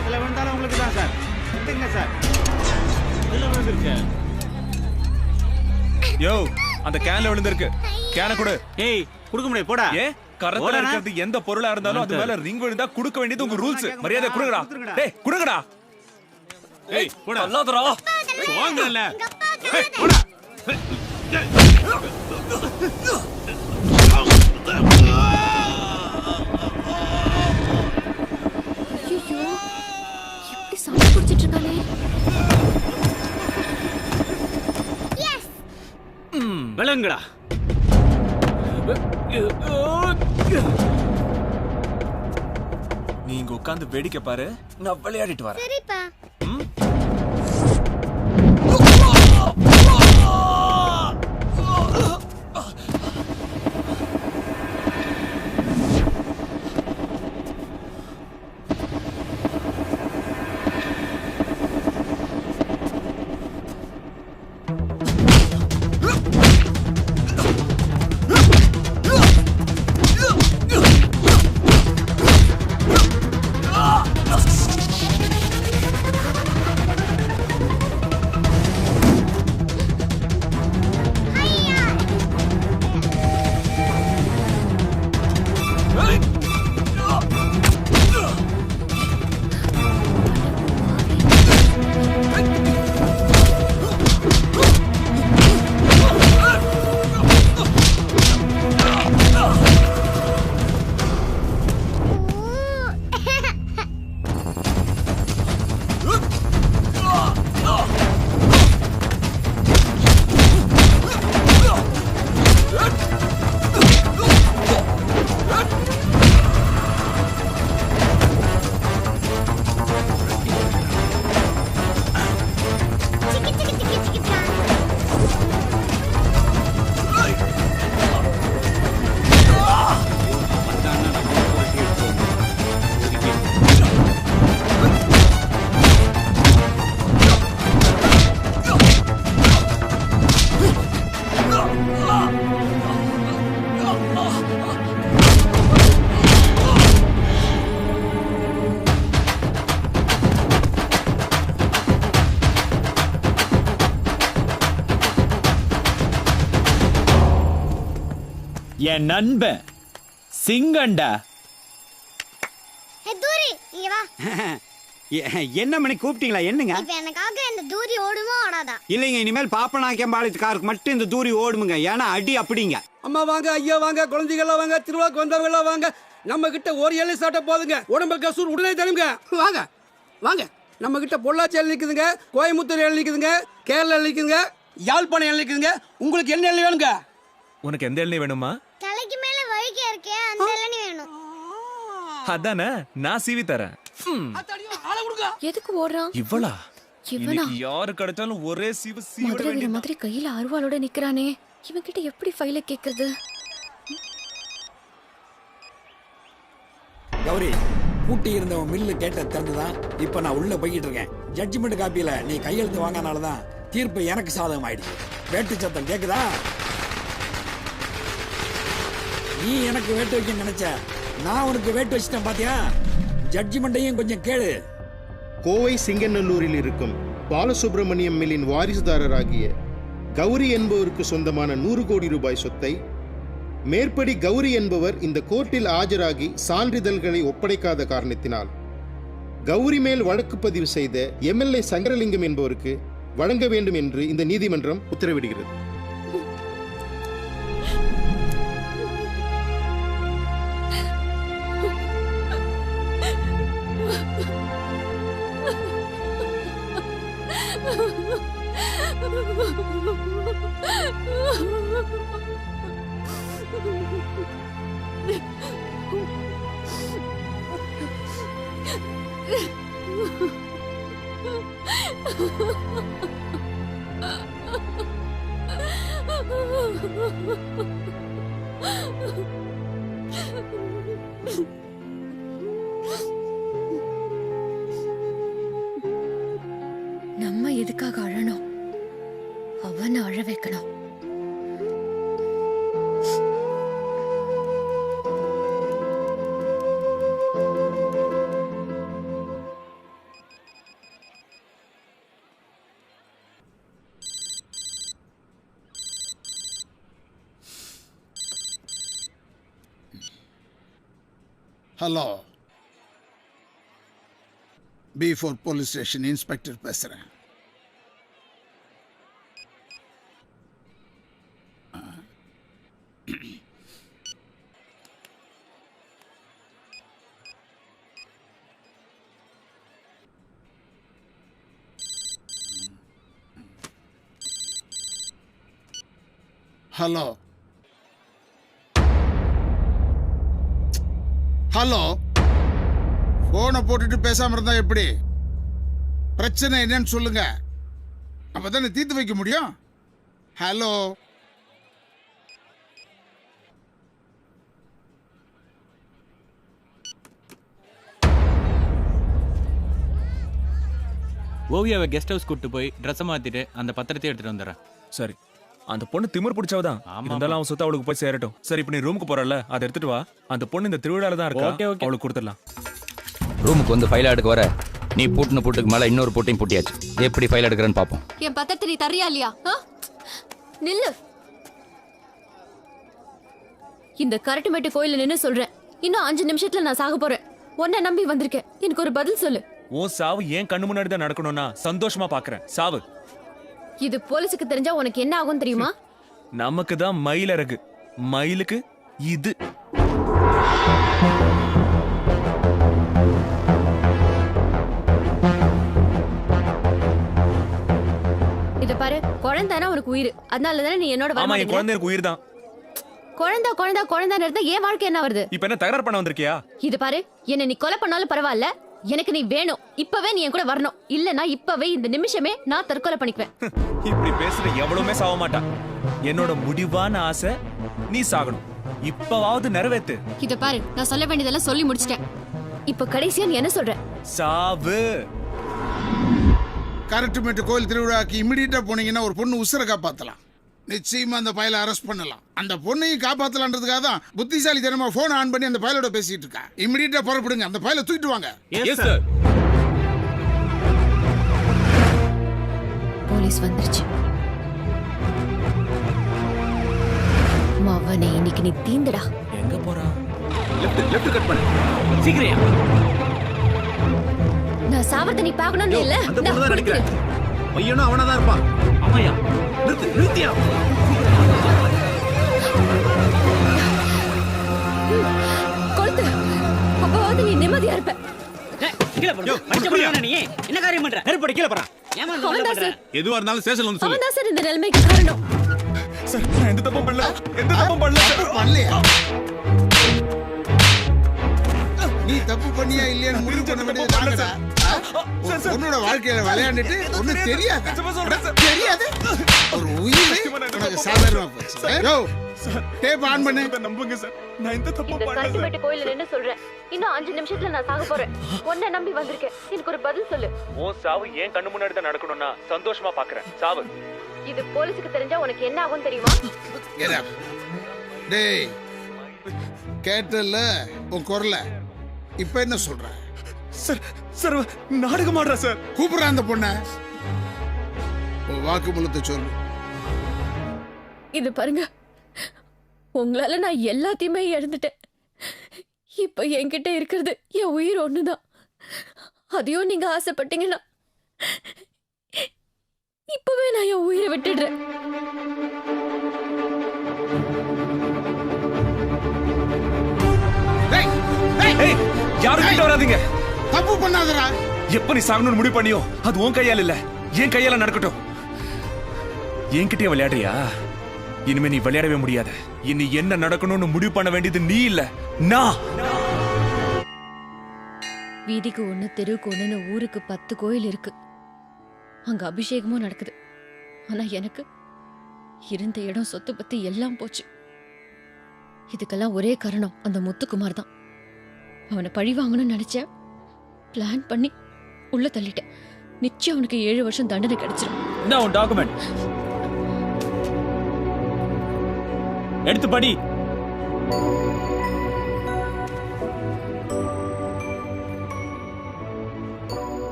இதுல விழுந்தாலும் உங்களுக்கு தான் சார். எடுத்துங்க சார். இதுல விழுந்துருச்சு. யோ, அந்த கேன்ல விழுந்திருக்கு. கேனை கொடு. ஏய், கொடுக்க முடியாது, போடா. ஏ, கரத்துல இருக்கிறது எந்த பொருளா இருந்தாலும் அது மேல ரிங் விழுந்தா கொடுக்க வேண்டியது உங்க ரூல்ஸ். மரியாதை கொடுங்கடா. டேய், கொடுங்கடா. ஏய், போடா. அல்லாதடா. வாங்கல. ஏய், போடா. ஐயோ, எப்படி சாமி குடிச்சிட்டு இருக்கானே. விளங்குடா. நீங்க உட்கார்ந்து வேடிக்கை பாரு, நான் விளையாடிட்டு வரேன். சரிப்பா. என் நண்பன் சிங்கண்டா. தூரி இங்க வா. என்ன மணி கூப்பிட்டீங்களா? என்னங்க? இப்ப எனக்காக இந்த தூரி ஓடுமோ ஓடாதா? இல்லைங்க, இனிமேல் பாப்பனாக்கம்பாளையத்துக்காருக்கு மட்டும் இந்த தூரி ஓடுமுங்க. ஏன்னா அடி அப்படிங்க. அம்மா வாங்க, ஐயா வாங்க, குழந்தைகள வாங்க, திருவிழாக்கு வந்தவங்கள வாங்க. நம்ம கிட்ட ஒரு எல்லை சாட்ட போதுங்க. உடம்பு கசூர் உடனே தருங்க. வாங்க வாங்க. நம்ம கிட்ட பொள்ளாச்சி எல்லை நிக்குதுங்க, கோயம்புத்தூர் எல்லை நிக்குதுங்க, கேரளா எல்லை நிக்குதுங்க, யாழ்ப்பாணம் எல்லை நிக்குதுங்க. உங்களுக்கு என்ன எல்லை வேணுங்க? உனக்கு எந்த எண்ணெய் வேணுமா? தலைக்கு மேல வழுக்க இருக்கே அந்த இளநீ வேணும். அதானே, நான் சீவி தரேன். எதுக்கு ஓடுறான் இவளா? இவனா? இன்னைக்கு யாரு கிடைச்சாலும் ஒரே சீவு சீவிட மதுரை வீர வேண்டியது. மாதிரி கையில அருவாளோட நிக்கிறானே, இவன் கிட்ட எப்படி ஃபைல கேக்குறது? கௌரி, பூட்டி இருந்தவன் மில்லு கேட்ட திறந்துதான் இப்ப நான் உள்ள போய்கிட்டு இருக்கேன். ஜட்ஜ்மெண்ட் காப்பியில நீ கையெழுத்து வாங்கினாலதான் தீர்ப்பு எனக்கு சாதகம் ஆயிடுச்சு. வேட்டு சத்தம் கேக்குதா? நீ எனக்கு வேட்டு வைக்க நினைச்ச, நான் உனக்கு வேட்டு வச்சிட்டேன் பாத்தியா? ஜட்ஜ்மெண்ட்டையும் கொஞ்சம் கேளு. கோவை சிங்கநல்லூரில் இருக்கும் பாலசுப்ரமணியம் மில்லின் வாரிசுதாரராகிய கௌரி என்பவருக்கு சொந்தமான 100 கோடி ரூபாய் சொத்தை மேற்படி கௌரி என்பவர் இந்த கோர்ட்டில் ஆஜராகி சான்றிதழ்களை ஒப்படைக்காத காரணத்தினால் கௌரி மேல் வழக்கு பதிவு செய்த எம்எல்ஏ சங்கரலிங்கம் என்பவருக்கு வழங்க வேண்டும் என்று இந்த நீதிமன்றம் உத்தரவிடுகிறது. நம்ம எதுக்காக அழணும்? அவனை அழ வைக்கணும். Hello, B4 police station inspector பேசுறேன். ஹலோ ஹலோ, போனை போட்டுட்டு பேசாம இருந்தா எப்படி? பிரச்சனை என்னன்னு சொல்லுங்க, அப்பதானே தீர்த்து வைக்க முடியும். ஹலோ, ஓவியாவை கெஸ்ட் ஹவுஸ் கூட்டு போய் ட்ரெஸ் மாத்திட்டு அந்த பத்திரத்தை எடுத்துட்டு வந்துடுறேன். சரி, அந்த பொண்ணு திமிர் பிடிச்சவதான். இருந்தாலும் அவன் சொத்து அவளுக்கு போய் சேரட்டும். சரி, இப்ப நீ ரூமுக்கு போறல, அதை எடுத்துட்டு வா. அந்த பொண்ணு இந்த திருவிழால தான் இருக்கா. அவளுக்கு கொடுத்துடலாம். ரூமுக்கு வந்து ஃபைல் எடுக்க வர நீ பூட்டின பூட்டுக்கு மேல இன்னொரு பூட்டையும் பூட்டியாச்சு. எப்படி ஃபைல் எடுக்கிறேன்னு பாப்போம். என் பத்திரத்தை நீ தரியா இல்லையா? நில்லு. இந்த கரட்டுமேட்டு கோயில நின்னு சொல்றேன், இன்னும் 5 நிமிஷத்துல நான் சாக போறேன். உன்னை நம்பி வந்திருக்கேன், எனக்கு ஒரு பதில் சொல்லு. உன் சாவு ஏன் கண்ணு முன்னாடி தான் நடக்கணும்னா சந்தோஷமா பாக்குறேன். சாவு. இது போலீஸுக்கு தெரிஞ்சா உனக்கு என்ன ஆகும் தெரியுமா? நமக்கு தான் மயிலறகு, மயிலுக்கு இது. இத பாரு, குழந்தைனா உனக்கு உயிர். அதனால தானே நீ என்னோட ஆமா, என் குழந்தை எனக்கு உயிர் தான். குழந்தை குழந்தை குழந்தை இருந்தா ஏன் வாழ்க்கை என்ன வருது? இப்ப என்ன தகராறு பண்ண வந்திருக்கியா? இது பாரு, என்ன நீ கொலை பண்ணாலும் பரவாயில்ல, எனக்கு நீ வேணும். இப்பவே நீ என் கூட வரணும். இல்லனா இப்பவே இந்த நிமிஷமே நான் தற்கொலை பண்ணிக்குவேன். இப்படி பேசுற எவ்வளவுமே சாக மாட்டான். என்னோட முடிவான ஆசை நீ சாகணும். இப்பவாவது நிறைவேத்து. இத பாரு, நான் சொல்ல வேண்டியதெல்லாம் சொல்லி முடிச்சிட்டேன். இப்ப கடைசியா நீ என்ன சொல்ற? சாவு. கரட்டுமேட்டு கோயில் திருவிழாக்கு இமிடியேட்டா போனீங்கன்னா ஒரு பொண்ணு உசுரை காப்பாத்தலாம். நிச்சயமா அந்த பயலை அரெஸ்ட் பண்ணலாம். அந்த பொண்ணையும் காப்பாத்தலான்றதுக்காக தான் புத்திசாலித்தனமா போன் ஆன் பண்ணி அந்த பயலோட பேசிட்டு இருக்கா. இமிடியேட்டா புறப்படுங்க, அந்த பயலை தூக்கிட்டு வாங்க. போலீஸ் வந்துருச்சு. அவன் அவனை இன்னைக்கு நீ தீந்துடா. எங்க போறா? லெஃப்ட் கட் பண்ணு சீக்கிரம். நான் சாவறத நீ பார்க்கணும்னு இல்ல. அந்த பொண்ணு தான் நினைக்கிறேன். பையனும் அவனா தான் இருப்பான். ஆமாயா. நிறுத்தியா. கொளுத்து. அப்பவாவது நீ நிம்மதியா இருப்ப. கீழ போடு. பச்சை புடியானே நீ. என்ன காரியம் பண்ற? நெருப்படி கீழ போறா. ஏமா இந்த வேலை பண்ற? எதுவா இருந்தாலும் ஸ்டேஷன்ல வந்து சொல்லு. அவன் தான் சார் இந்த நிலைமைக்கு காரணம். சார் நான் எந்த தப்பும் பண்ணல சார். பண்ணலையா? நீ தப்பு பண்ணியா இல்லையான்னு முடிவு பண்ண வேண்டியது நாங்கடா. உன்னோட வாழ்க்கையில விளையாண்டுட்டு ஒண்ணும் தெரியாது. ஒரு உயிர் உனக்கு சாதாரணமா போச்சு. யோ டேப் ஆன் பண்ணு. நம்புங்க சார், நான் எந்த தப்பும் பண்ணல. கண்டிப்பட்டு கோயில்ல நின்னு சொல்றேன். இன்னும் 5 நிமிஷத்துல நான் சாக போறேன். உன்னை நம்பி வந்திருக்கேன். எனக்கு ஒரு பதில் சொல்லு. உன் சாவு ஏன் கண்ணு முன்னாடி தான் நடக்கணும்னா சந்தோஷமா பாக்குறேன். சாவு இது போலீஸ்க்கு தெரிஞ்சா உனக்கு என்ன ஆகும் தெரியுமா? டேய் கேட்டல உன் குரல இப்ப என்ன சொல்ற? சார் நாடகம் ஆடுறா சார். கூப்பிடுற அந்த பொண்ண. உன் வாக்குமூலத்தை சொல்லு. இது பாருங்க, உங்களால நான் எல்லாத்தையுமே இழந்துட்டேன். இப்ப என்கிட்ட இருக்கிறது என் உயிர் ஒண்ணுதான். அதையும் நீங்க ஆசைப்பட்டீங்கன்னா இப்பவே நான் என் உயிரை விட்டுடுறேன். யாரும் கிட்ட வராதீங்க. தப்பு பண்ணாதடா. எப்ப நீ சாகணும்னு முடிவு பண்ணியோ அது உன் கையால இல்ல, என் கையால நடக்கட்டும். என்கிட்டயே விளையாடுறியா? இனிமே நீ விளையாடவே முடியாது. இனி என்ன நடக்கணும்னு முடிவு பண்ண வேண்டியது நீ இல்ல, நான். வீதிக்கு 1 தெருவுக்கு 1ன்னு ஊருக்கு 10 கோயில் இருக்கு. அங்க அபிஷேகமும் நடக்குது. ஆனா எனக்கு இருந்த இடம், சொத்து பத்தி எல்லாம் போச்சு. இதுக்கெல்லாம் ஒரே காரணம் அந்த முத்துக்குமார் தான். அவனை பழி வாங்கணும்னு நினைச்சேன். பிளான் பண்ணி உள்ள தள்ளிட்டேன். நிச்சயம் அவனுக்கு 7 வருஷம் தண்டனை கிடைச்சிடும். இந்த உன் டாக்குமெண்ட் எடுத்து படி.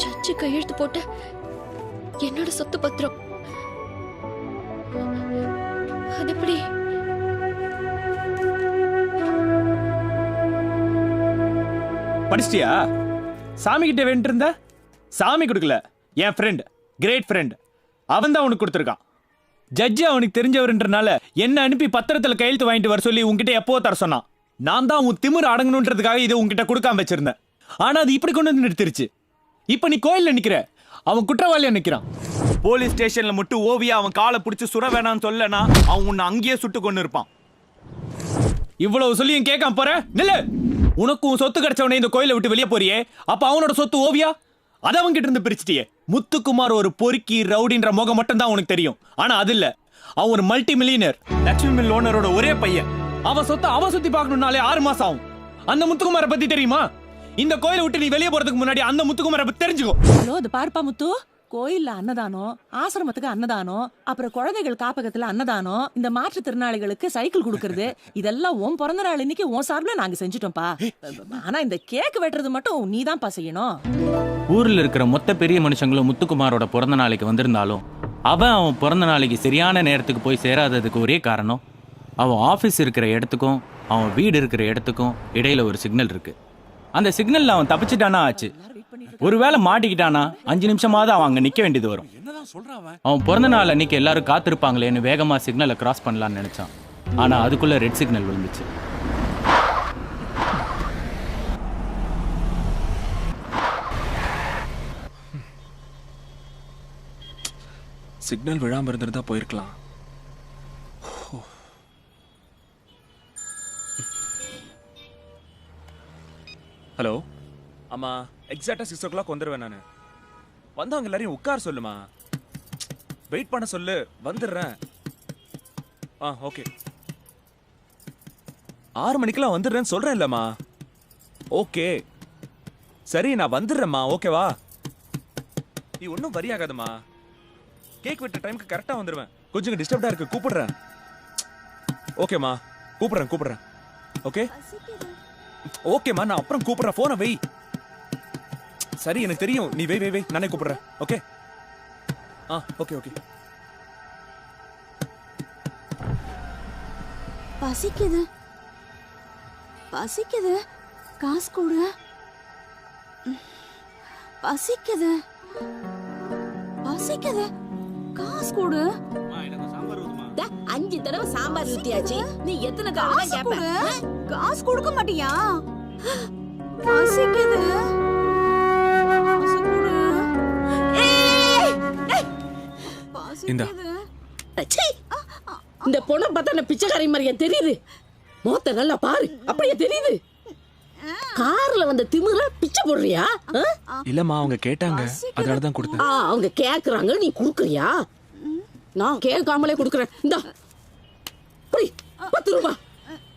ஜட்ஜு கையெழுத்து போட்ட என்னோட சொத்து பத்திரம். அது எப்படி? படிச்சிட்டியா? சாமி கிட்ட வேண்டிட்டு இருந்த? சாமி கொடுக்கல, என் ஃப்ரெண்ட், கிரேட் ஃப்ரெண்ட், அவன் தான் உனக்கு கொடுத்துருக்கான். ஜட்ஜி அவனுக்கு தெரிஞ்சவர்ன்றனால என்ன அனுப்பி பத்திரத்துல கையெழுத்து வாங்கிட்டு வர சொல்லி உன்கிட்ட எப்போ தர சொன்னான். நான் தான் உன் திமிரு அடங்கணுன்றதுக்காக இதை உன்கிட்ட கொடுக்காம வச்சிருந்தேன். ஆனா அது இப்படி கொண்டு வந்து நிறுத்திருச்சு. இப்ப நீ கோயில்ல நிக்கிற, அவன் குற்றவாளியா நிக்கிறான். போலீஸ் ஸ்டேஷன்ல மட்டும் ஓவியா அவன் காலை பிடிச்சு சுட வேணாம்னு சொல்லனா அவன் உன்னை அங்கேயே சுட்டு கொண்டு இருப்பான். இவ்வளவு சொல்லியும் கேட்காம போற நில்லு. உனக்கும் சொத்து கிடைச்சவனே இந்த கோயிலை விட்டு வெளியே போறியே, அப்ப அவனோட சொத்து ஓவியா அத அவங்க கிட்ட இருந்து பிரிச்சிட்டியே. முத்துக்குமார் ஒரு பொறுக்கி ரவுடின்ற முகம் மட்டும் தான் உனக்கு தெரியும். ஆனா அது இல்ல, அவன் ஒரு மல்டி மில்லியனர், லட்சுமி மில் ஓனரோட ஒரே பையன். அவன் சொத்தை அவன் சுத்தி பார்க்கணும்னாலே 6 மாசம் ஆகும். அந்த முத்துக்குமாரை பத்தி தெரியுமா? இந்த கோயிலை விட்டு நீ வெளியே போறதுக்கு முன்னாடி அந்த முத்துக்குமாரை பத்தி தெரிஞ்சுக்கோ. ஹலோ, இது பார்ப்பா முத்து. கோயில்ல அன்னதானம், ஆசிரமத்துக்கு அன்னதானம், அப்புறம் குழந்தைகள் காப்பகத்துல அன்னதானம், இந்த மாற்றுத்திறனாளிகளுக்கு சைக்கிள் கொடுக்கறது, இதெல்லாம் உன் பிறந்த நாள் இன்னைக்கு உன் சார்பில் நாங்க செஞ்சுட்டோம்ப்பா. ஆனா இந்த கேக் வெட்டுறது மட்டும் நீதான்ப்பா செய்யணும். ஊர்ல இருக்கிற மொத்த பெரிய மனுஷங்களும் முத்துக்குமாரோட பிறந்த நாளைக்கு வந்திருந்தாலும் அவன் பிறந்த நாளைக்கு சரியான நேரத்துக்கு போய் சேராததுக்கு ஒரே காரணம், அவன் ஆஃபீஸ் இருக்கிற இடத்துக்கும் அவன் வீடு இருக்கிற இடத்துக்கும் இடையில ஒரு சிக்னல் இருக்கு. அந்த சிக்னல்ல அவன் தப்பிச்சிட்டானா ஆச்சு. ஒருவேளை மாட்டிக்கிட்டானா 5 நிமிஷமாவது அவன் அங்க நிக்க வேண்டியது வரும். அவன் பிறந்த நாள் அன்னைக்கு எல்லாரும் காத்திருப்பாங்களேன்னு வேகமா சிக்னலை கிராஸ் பண்ணலாம்னு நினைச்சான். ஆனா அதுக்குள்ள ரெட் சிக்னல் விழுந்துச்சு. சிக்னல் விழாம இருந்திருந்தா போயிருக்கலாம். ஹலோ, ஆமா, எக்ஸாக்டா 6 o'clock வந்துடுவேன் நானு. வந்தவங்க எல்லாரையும் உட்கார சொல்லுமா, வெயிட் பண்ண சொல்லு, வந்துடுறேன். ஓகே, 6 மணிக்கெல்லாம் வந்துடுறேன்னு சொல்றேன் இல்லம்மா. ஓகே சரி, நான் வந்துடுறேம்மா. ஓகேவா? நீ ஒன்றும் வரி ஆகாதம்மா. கேக் வெட்ட டைமுக்கு கரெக்டா வந்துடுவேன். கொஞ்சம் டிஸ்டர்ப்டா இருக்கு, கூப்பிடுறேன். ஓகேம்மா, கூப்பிடுறேன். ஓகே ஓகேம்மா, நான் அப்புறம் கூப்பிடுறேன். போனை வை. சரி, எனக்கு தெரியும், நீ வை, நானே கூப்பிடுறேன். Okay okay. பசிக்குது பசிக்குது காசு கொடு. பசிக்குது பசிக்குது காசு கொடு. 5 தடவை சாம்பார் ஊத்தியாச்சு. நீ எத்தனை தடவை கேப்ப? காசு கொடுக்க மாட்டியா? பசிக்குது காசு கொடு. இந்தா. ச்சீ! இந்த பொண்ணை பார்த்தா நான் பிச்சைக்காரி மாதிரியா தெரியுது? மோத்த நல்லா பாரு, அப்படியே தெரியுது. கார்ல வந்த திமிர பிச்சை போடுறியா? இல்லம்மா அவங்க கேட்டாங்க, அதனாலதான் கொடுத்தேன். அவங்க கேக்குறாங்க, நீ குடுக்குறியா? நான் கேட்காமலே குடுக்குறேன். இந்தா 10 ரூபாய்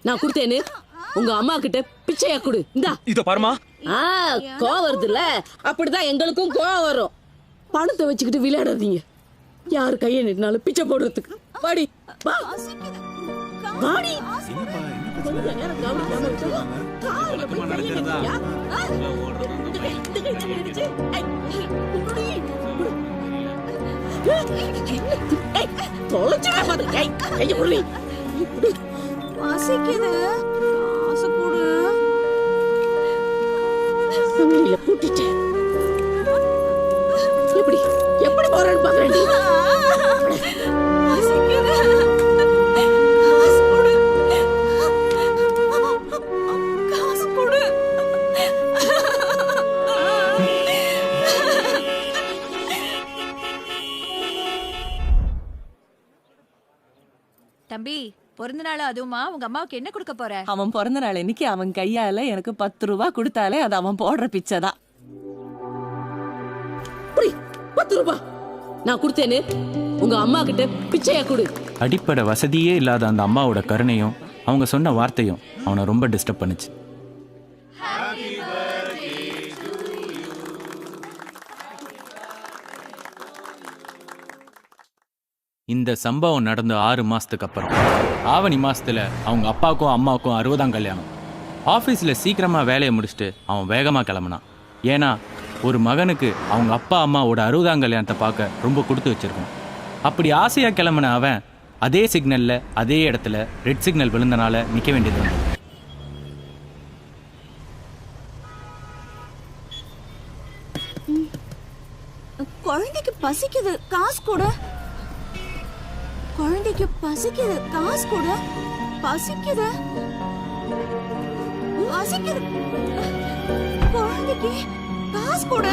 நான் கொடுத்தேன்னு உங்க அம்மா கிட்ட பிச்சையா கொடு. இந்தா இத பாருமா. கோவம் வருதுல்ல, அப்படிதான் எங்களுக்கும் கோவம் வரும். பணத்தை வச்சுக்கிட்டு விளையாடாதீங்க. யாரு கையை நின்னாலும் பிச்சை போடுறதுக்கு. வாடி வா. வாடி. கொஞ்ச நேரம் கவனிக்காம விட்டா கால்ல போய் கையை நிக்கிறியா? இந்த கை நினைச்சு. தொலைச்சுடா பாத்து. கையை கொடு. பசிக்குது காசு கொடு. வெளியில கூட்டிட்டேன். எப்படி எப்படி போறேன்னு பாக்குறேன். பசிக்குது காசு கொடு. காசு கொடு. தம்பி, பிறந்த நாள் அதுவுமா உங்க அம்மாவுக்கு என்ன கொடுக்க போற? அவன் பிறந்த நாள் இன்னைக்கு அவன் கையால எனக்கு 10 ரூபாய் கொடுத்தாலே அது அவன் போடுற பிச்சை தான். 10 ரூபாய் நான் கொடுத்தேன்னு உங்க அம்மா கிட்ட பிச்சையா கொடு. அடிப்படை வசதியே இல்லாத அந்த அம்மாவோட கருணையும் அவங்க சொன்ன வார்த்தையும் அவனை ரொம்ப டிஸ்டர்ப் பண்ணுச்சு. இந்த சம்பவம் நடந்த 6 மாசத்துக்கு அப்புறம் ஆவணி மாசத்துல அவங்க அப்பாவுக்கும் அம்மாவுக்கும் 60ஆம் கல்யாணம். ஆஃபீஸில் சீக்கிரமாக வேலையை முடிச்சுட்டு அவன் வேகமாக கிளம்புனான். ஏன்னா ஒரு மகனுக்கு அவங்க அப்பா அம்மாவோட 60ஆம் கல்யாணத்தை பார்க்க ரொம்ப கொடுத்து வச்சிருக்கணும். அப்படி ஆசையாக கிளம்புன அவன் அதே சிக்னலில் அதே இடத்துல ரெட் சிக்னல் விழுந்தனால நிற்க வேண்டியது வந்து. குழந்தைக்கு பசிக்குது காசு கொடு. குழந்தைக்கு பசிக்குது காசு கொடு. பசிக்குது பசிக்குது குழந்தைக்கு காசு கொடு.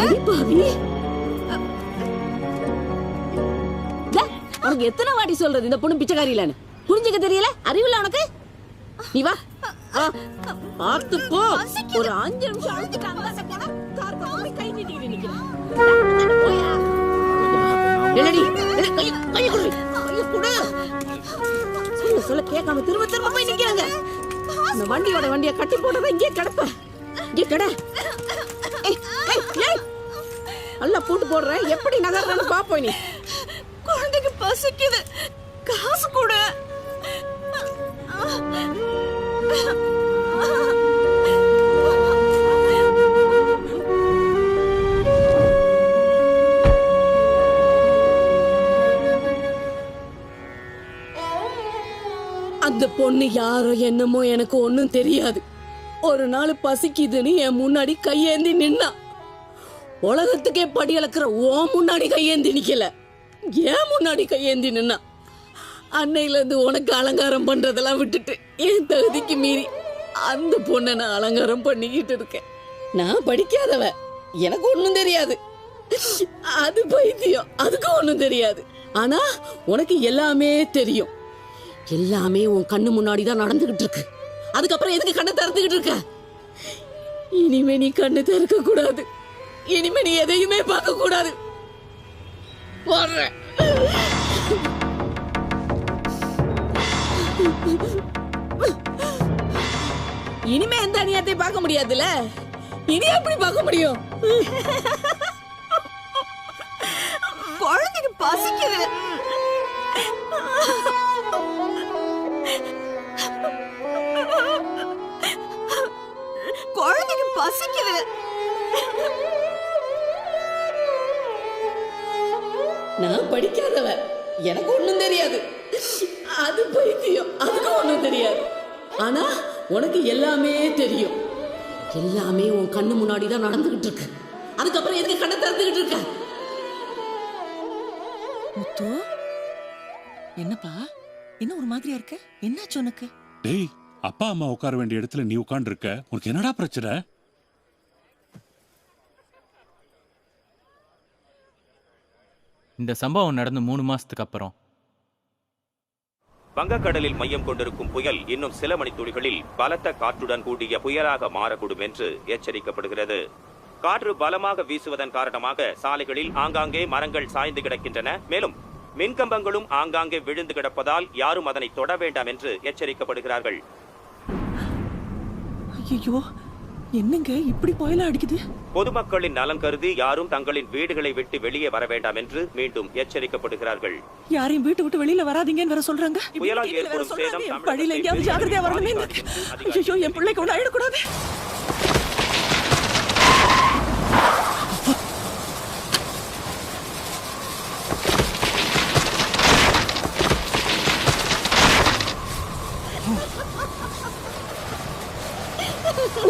உனக்கு எத்தனை வாட்டி சொல்றது இந்த பொண்ணு பிச்சைக்காரி இல்லன்னு? புரிஞ்சுக்க தெரியல? அறிவில்ல உனக்கு? நீ வா பார்த்து போ. ஒரு 5 நிமிஷம் அழுத்திட்டு அங்க போனா கார் போய் கை நீட்டிட்டு நிக்கிறேன். என்னடி கை கொடு. சொல்ல கேட்காம திரும்ப திரும்ப போய் நிக்கிறாங்க. இந்த வண்டியை கட்டி போட்டதை இங்கே கிடப்ப. இங்கே கிட. நல்லா போட்டு போடுறேன். எப்படி நகர்றன்னு பாப்போம். நீ குழந்தைக்கு பசிக்குது காசு கொடு. அந்த பொண்ணு யாரோ என்னமோ எனக்கு ஒண்ணும் தெரியாது. ஒரு நாள் பசிக்குதுன்னு என் முன்னாடி கையேந்தி நின்னா. உலகத்துக்கே படி அளக்குற ஓ முன்னாடி கையேந்தி நிக்கல, ஏன் முன்னாடி கையேந்தி நின்னா. அன்னையில இருந்து உனக்கு அலங்காரம் பண்றதெல்லாம் விட்டுட்டு என் தகுதிக்கு மீறி அந்த பொண்ணை நான் அலங்காரம் பண்ணிக்கிட்டு இருக்கேன். நான் படிக்காதவ, எனக்கு ஒண்ணும் தெரியாது. அது பைத்தியம், அதுக்கு ஒண்ணும் தெரியாது. ஆனா உனக்கு எல்லாமே தெரியும். எல்லாமே உன் கண்ணு முன்னாடிதான் நடந்துகிட்டு இருக்கு. அதுக்கப்புறம் எதுக்கு கண்ணை திறந்துகிட்டு இருக்க? இனிமே நீ கண்ணு திறக்க கூடாது. இனிமே நீ எதையுமே பார்க்க கூடாது. இனிமே எந்த அநியாயத்தை பார்க்க முடியாதுல்ல? இனி எப்படி பார்க்க முடியும்? குழந்தைக்கு பசிக்குது. குழந்தைக்கு பசிக்குது. நான் படிக்காதவ, எனக்கு ஒண்ணும் தெரியாது. அது பைத்தியம், அதுக்கு ஒண்ணும் தெரியாது. ஆனா உனக்கு எல்லாமே தெரியும். எல்லாமே உன் கண்ணு முன்னாடி தான் நடந்துகிட்டு இருக்கு. அதுக்கப்புறம் எதுக்கு கண்ணை திறந்துகிட்டு இருக்க? முத்து, என்னப்பா என்ன ஒரு மாதிரியா இருக்க? என்னாச்சு உனக்கு? டேய், அப்பா அம்மா உட்கார வேண்டிய இடத்துல நீ உட்கார்ந்து இருக்க. உனக்கு என்னடா பிரச்சனை? இந்த சம்பவம் நடந்து 3 மாசத்துக்கு அப்புறம் வங்கக்கடலில் மையம் கொண்டிருக்கும் புயல் இன்னும் சில மணித்துளிகளில் பலத்த காற்றுடன் கூடிய புயலாக மாறக்கூடும் என்று எச்சரிக்கப்படுகிறது. காற்று பலமாக வீசுவதன் காரணமாக சாலைகளில் ஆங்காங்கே மரங்கள் சாய்ந்து கிடக்கின்றன. மேலும் மின்கம்பங்களும் ஆங்காங்கே விழுந்து கிடப்பதால் யாரும் அதனை தொட வேண்டாம் என்று எச்சரிக்கப்படுகிறார்கள். ஐயோ, என்னங்க இப்படி புயலா அடிக்குது? பொதுமக்களின் நலன் கருதி யாரும் தங்களின் வீடுகளை விட்டு வெளியே வர வேண்டாம் என்று மீண்டும் எச்சரிக்கப்படுகிறார்கள். யாரையும் வீட்டு விட்டு வெளியில வராதீங்கன்னு வேற சொல்றாங்க. புயலால் ஏற்படும் சேதம் வழியில எங்கேயாவது ஜாக்கிரதையா வரணுமே. ஐயோ, என் பிள்ளைக்கு ஒண்ணு ஆயிடக்கூடாது.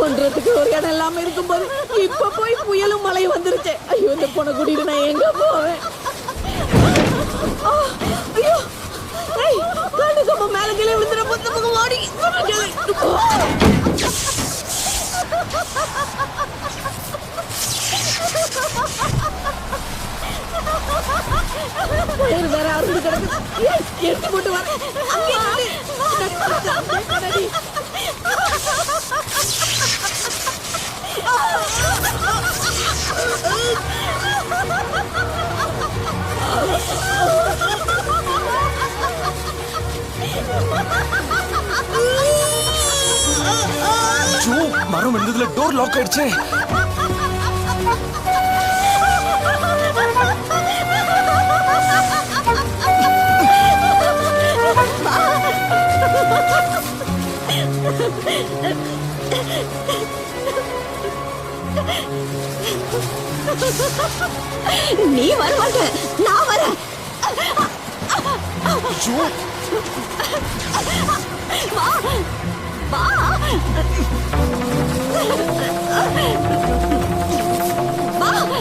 ஒன்றதுக்கு ஒரு இடம் இல்லாம இருக்கும்போது இப்ப போய் புயலும் மழையும் வந்துருச்சு. ஐயோ, இந்த பொண்ணை கூட்டிட்டு நான் எங்க போவேன்? ஐயோ, கண்டுக்கம்ப மேல கீழே விழுந்துற புத்த பக்கம் ஓடி வேற அறுந்து கிடக்கு. எடுத்து போட்டு வர மரம் விழுந்ததுல டோர் லாக் ஆயிடுச்சு. நீ வர மாட்ட, நான் வரேன். வா வா.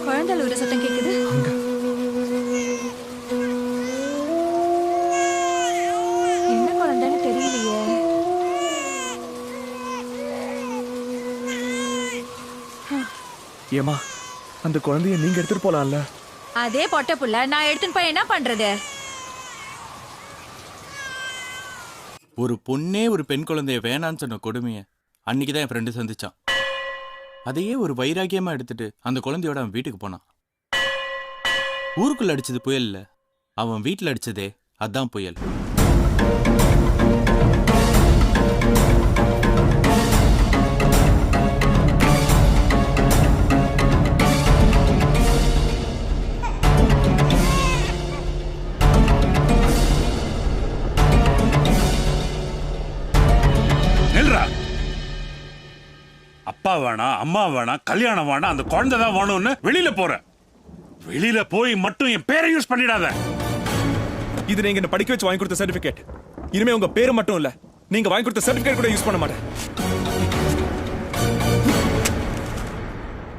குழந்தை ஒரு சத்தம் கேக்குது. என்ன குழந்தைன்னு தெரியலையே. ஏமா, அந்த குழந்தைய நீங்க எடுத்துட்டு போலாம்ல? அதே பொட்ட புள்ள நான் எடுத்துன்னு போய் என்ன பண்றது? ஒரு பொண்ணே ஒரு பெண் குழந்தைய வேணான்னு சொன்ன கொடுமையை அன்னைக்கு தான் என் ஃப்ரெண்டு சந்திச்சான். அதையே ஒரு வைராக்கியமா எடுத்துட்டு அந்த குழந்தையோட அவன் வீட்டுக்கு போனான். ஊருக்குள்ள அடிச்சது புயல் இல்ல, அவன் வீட்டுல அடிச்சதே அதான் புயல். அப்பா வேணாம், அம்மா வேணாம், கல்யாணம் வேணாம், அந்த குழந்தை தான் வேணும்னு வெளியில போற. வெளியில போய் மட்டும் என் பேரை யூஸ் பண்ணிடாத. இது நீங்க என்ன படிக்க வச்சு வாங்கி கொடுத்த சர்டிபிகேட். இனிமே உங்க பேரு மட்டும் இல்ல, நீங்க வாங்கி கொடுத்த சர்டிபிகேட் கூட யூஸ் பண்ண மாட்டேன்.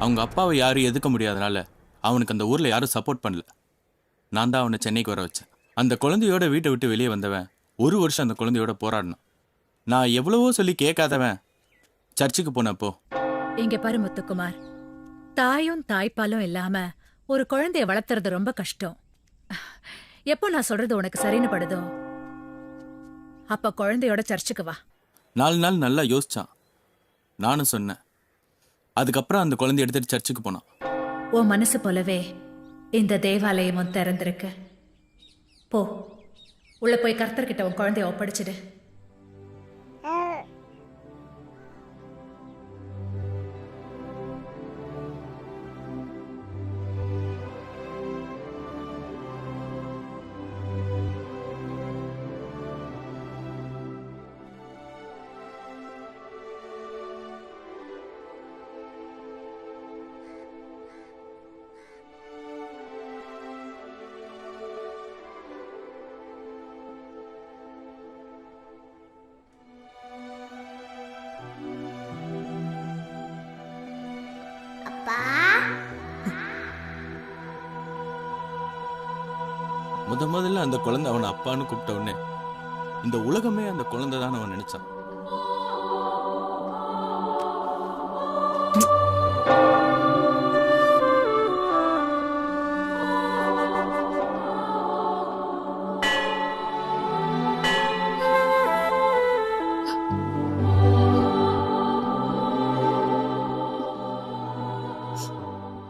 அவங்க அப்பாவை யாரும் எதுக்க முடியாதனால அவனுக்கு அந்த ஊர்ல யாரும் சப்போர்ட் பண்ணல. நான் தான் அவனை சென்னைக்கு வர வச்சேன். அந்த குழந்தையோட வீட்டை விட்டு வெளியே வந்தவன் 1 வருஷம் அந்த குழந்தையோட போராடினான். நான் எவ்வளவோ சொல்லி கேட்காதவன் சர்ச்சுக்கு போனப்போ, இங்க பாரு முத்துக்குமார், தாயும் தாய்ப்பாலும் இல்லாம ஒரு குழந்தைய வளர்த்துறது ரொம்ப கஷ்டம். எப்போ நான் சொல்றது உனக்கு சரின்னு படுதோ அப்ப குழந்தையோட சர்ச்சுக்கு வா. 4 நாள் நல்லா யோசிச்சான். நானும் சொன்னேன். அதுக்கப்புறம் அந்த குழந்தைய எடுத்துட்டு சர்ச்சுக்கு போனான். உன் மனசு போலவே இந்த தேவாலயமும் திறந்திருக்கு. போ, உள்ள போய் கர்த்தர்கிட்ட உன் குழந்தைய ஒப்படைச்சிடு. முதல்ல அந்த குழந்தை அவனை அப்பான்னு கூப்பிட்ட உடனே இந்த உலகமே அந்த குழந்தை தான் அவன் நினைச்சான்.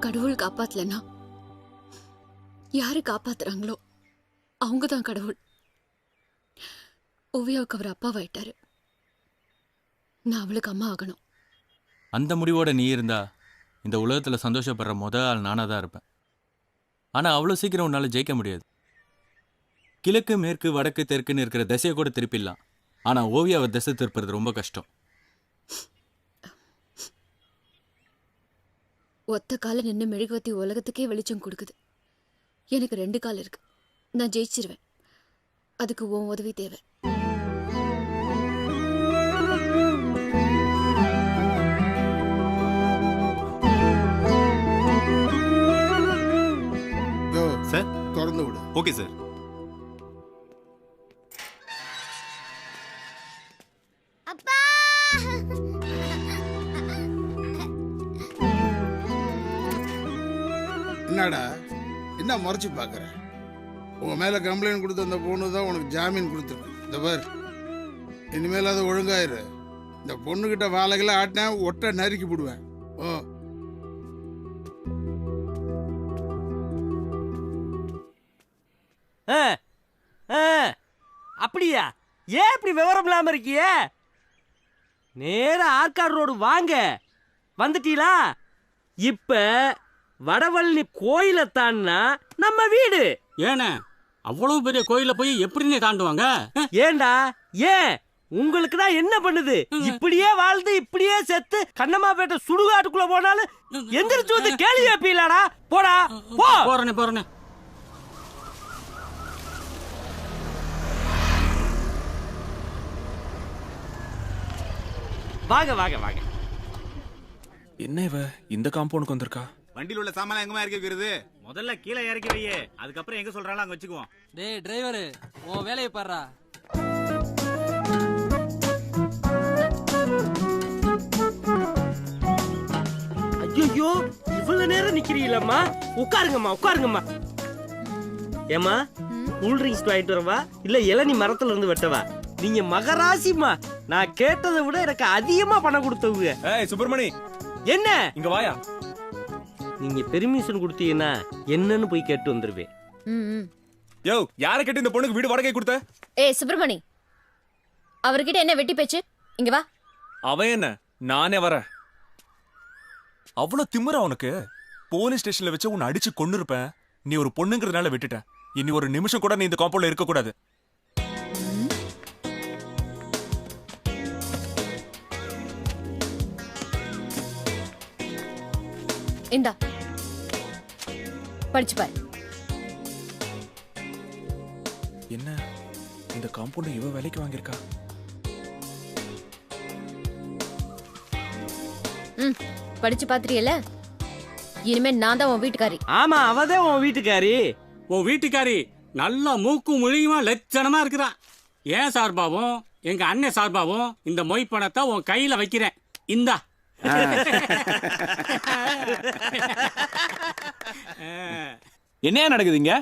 கடவுள் காப்பாத்தலனா யாரு காப்பாத்துறாங்களோ அவங்க தான் கடவுள். ஓவியாவுக்கு அவர் அப்பாவாயிட்டாரு. நான் அவளுக்கு அம்மா ஆகணும். அந்த முடிவோட நீ இருந்தா இந்த உலகத்துல சந்தோஷப்படுற முதல் ஆள் நானா தான் இருப்பேன். ஆனா அவ்வளவு சீக்கிரம் உன்னால ஜெயிக்க முடியாது. கிழக்கு மேற்கு வடக்கு தெற்குன்னு இருக்கிற திசையை கூட திருப்பிடலாம். ஆனா ஓவியாவை திசை திருப்புறது ரொம்ப கஷ்டம். ஒத்த கால நின்று மெழுகுவத்தி உலகத்துக்கே வெளிச்சம் கொடுக்குது. எனக்கு 2 கால் இருக்கு. நான் ஜெயிச்சிருவேன். அதுக்கு உன் உதவி தேவை. சார் திறந்து விடு. Okay sir. அப்பா என்னடா என்ன முறைச்சு பாக்குற? உன் மேல கம்ப்ளைண்ட் கொடுத்த அந்த பொண்ணு தான் உனக்கு ஜாமீன் கொடுத்துருக்கு. இந்த பார், இனிமேல் அது ஒழுங்காயிரு. இந்த பொண்ணுகிட்ட வாழைகளை ஆட்டினா ஒட்ட நறுக்கி போடுவேன். ஓ, அப்படியா? ஏன் இப்படி விவரம் இல்லாம இருக்கிய? நேரா ஆற்காடு ரோடு வாங்க. வந்துட்டீங்களா? இப்ப வடவள்ளி கோயில தாண்டா நம்ம வீடு. ஏண்ணே அவ்வளவு பெரிய கோயில போய் எப்படின்னு தாண்டுவாங்க? ஏண்டா ஏன் உங்களுக்கு தான் என்ன பண்ணுது? இப்படியே வாழ்ந்து இப்படியே செத்து கண்ணம்மாப்பேட்டை சுடுகாட்டுக்குள்ள போனாலும் எந்திரிச்சு வந்து கேள்வி கேப்பீங்களாடா? போடா போ. போறனே வாங்க வாங்க வாங்க. என்ன இவ இந்த காம்பவுண்டுக்கு வந்திருக்கா? வண்டியில் உள்ள சாமான் எங்கமா இறக்கி வைக்கிறது? முதல்ல கீழே இறக்கி வையே, அதுக்கப்புறம் எங்க சொல்றாலும் அங்க வச்சுக்குவோம். டேய் டிரைவர், உன் வேலையை பாருடா. ஐயோ இவ்வளவு நேரம் நிக்கிறீங்களம்மா? உட்காருங்கம்மா உட்காருங்கம்மா. ஏமா கூல் ட்ரிங்க்ஸ் வாங்கிட்டு வரவா இல்ல இளநீ மரத்துல இருந்து வெட்டவா? நீங்க மகராசிமா. நான் கேட்டதை விட எனக்கு அதிகமா பணம் கொடுத்தவங்க. ஏய் சுப்பிரமணி, என்ன இங்க வாயா. நீங்க பெர்மிஷன் கொடுத்தீங்கன்னா என்னன்னு போய் கேட்டு வந்துருவேன். யோ, யாரை கேட்டு இந்த பொண்ணுக்கு வீடு வாடகை கொடுத்த? ஏய் சுப்பிரமணி, அவர்கிட்ட என்ன வெட்டி பேச்சு? இங்க வா. அவன் என்ன, நானே வரேன். அவ்வளவு திமிரா உனக்கு? போலீஸ் ஸ்டேஷன்ல வச்சு உன்னை அடிச்சு கொன்னு இருப்பேன். நீ ஒரு பொண்ணுங்கிறதுனால விட்டுட்ட. இனி ஒரு நிமிஷம் கூட நீ இந்த காம்பவுண்ட்ல இருக்க கூடாது. இந்தா படிச்சு பாரு. என்ன இந்த காம்பவுண்ட் இவ வேலைக்கு வாங்கியிருக்கா? படிச்சு பாத்திரியல? இனிமே நான் தான் உன் வீட்டுக்காரி. ஆமா, அவதான் உன் வீட்டுக்காரி. உன் வீட்டுக்காரி நல்லா மூக்கு முழியுமா லட்சணமா இருக்கிறான். ஏன் சார்பாவும் எங்க அண்ணன் சார்பாவும் இந்த மொய் பணத்தை உன் கையில வைக்கிறேன். இந்தா. என்னையா நடக்குதுங்க?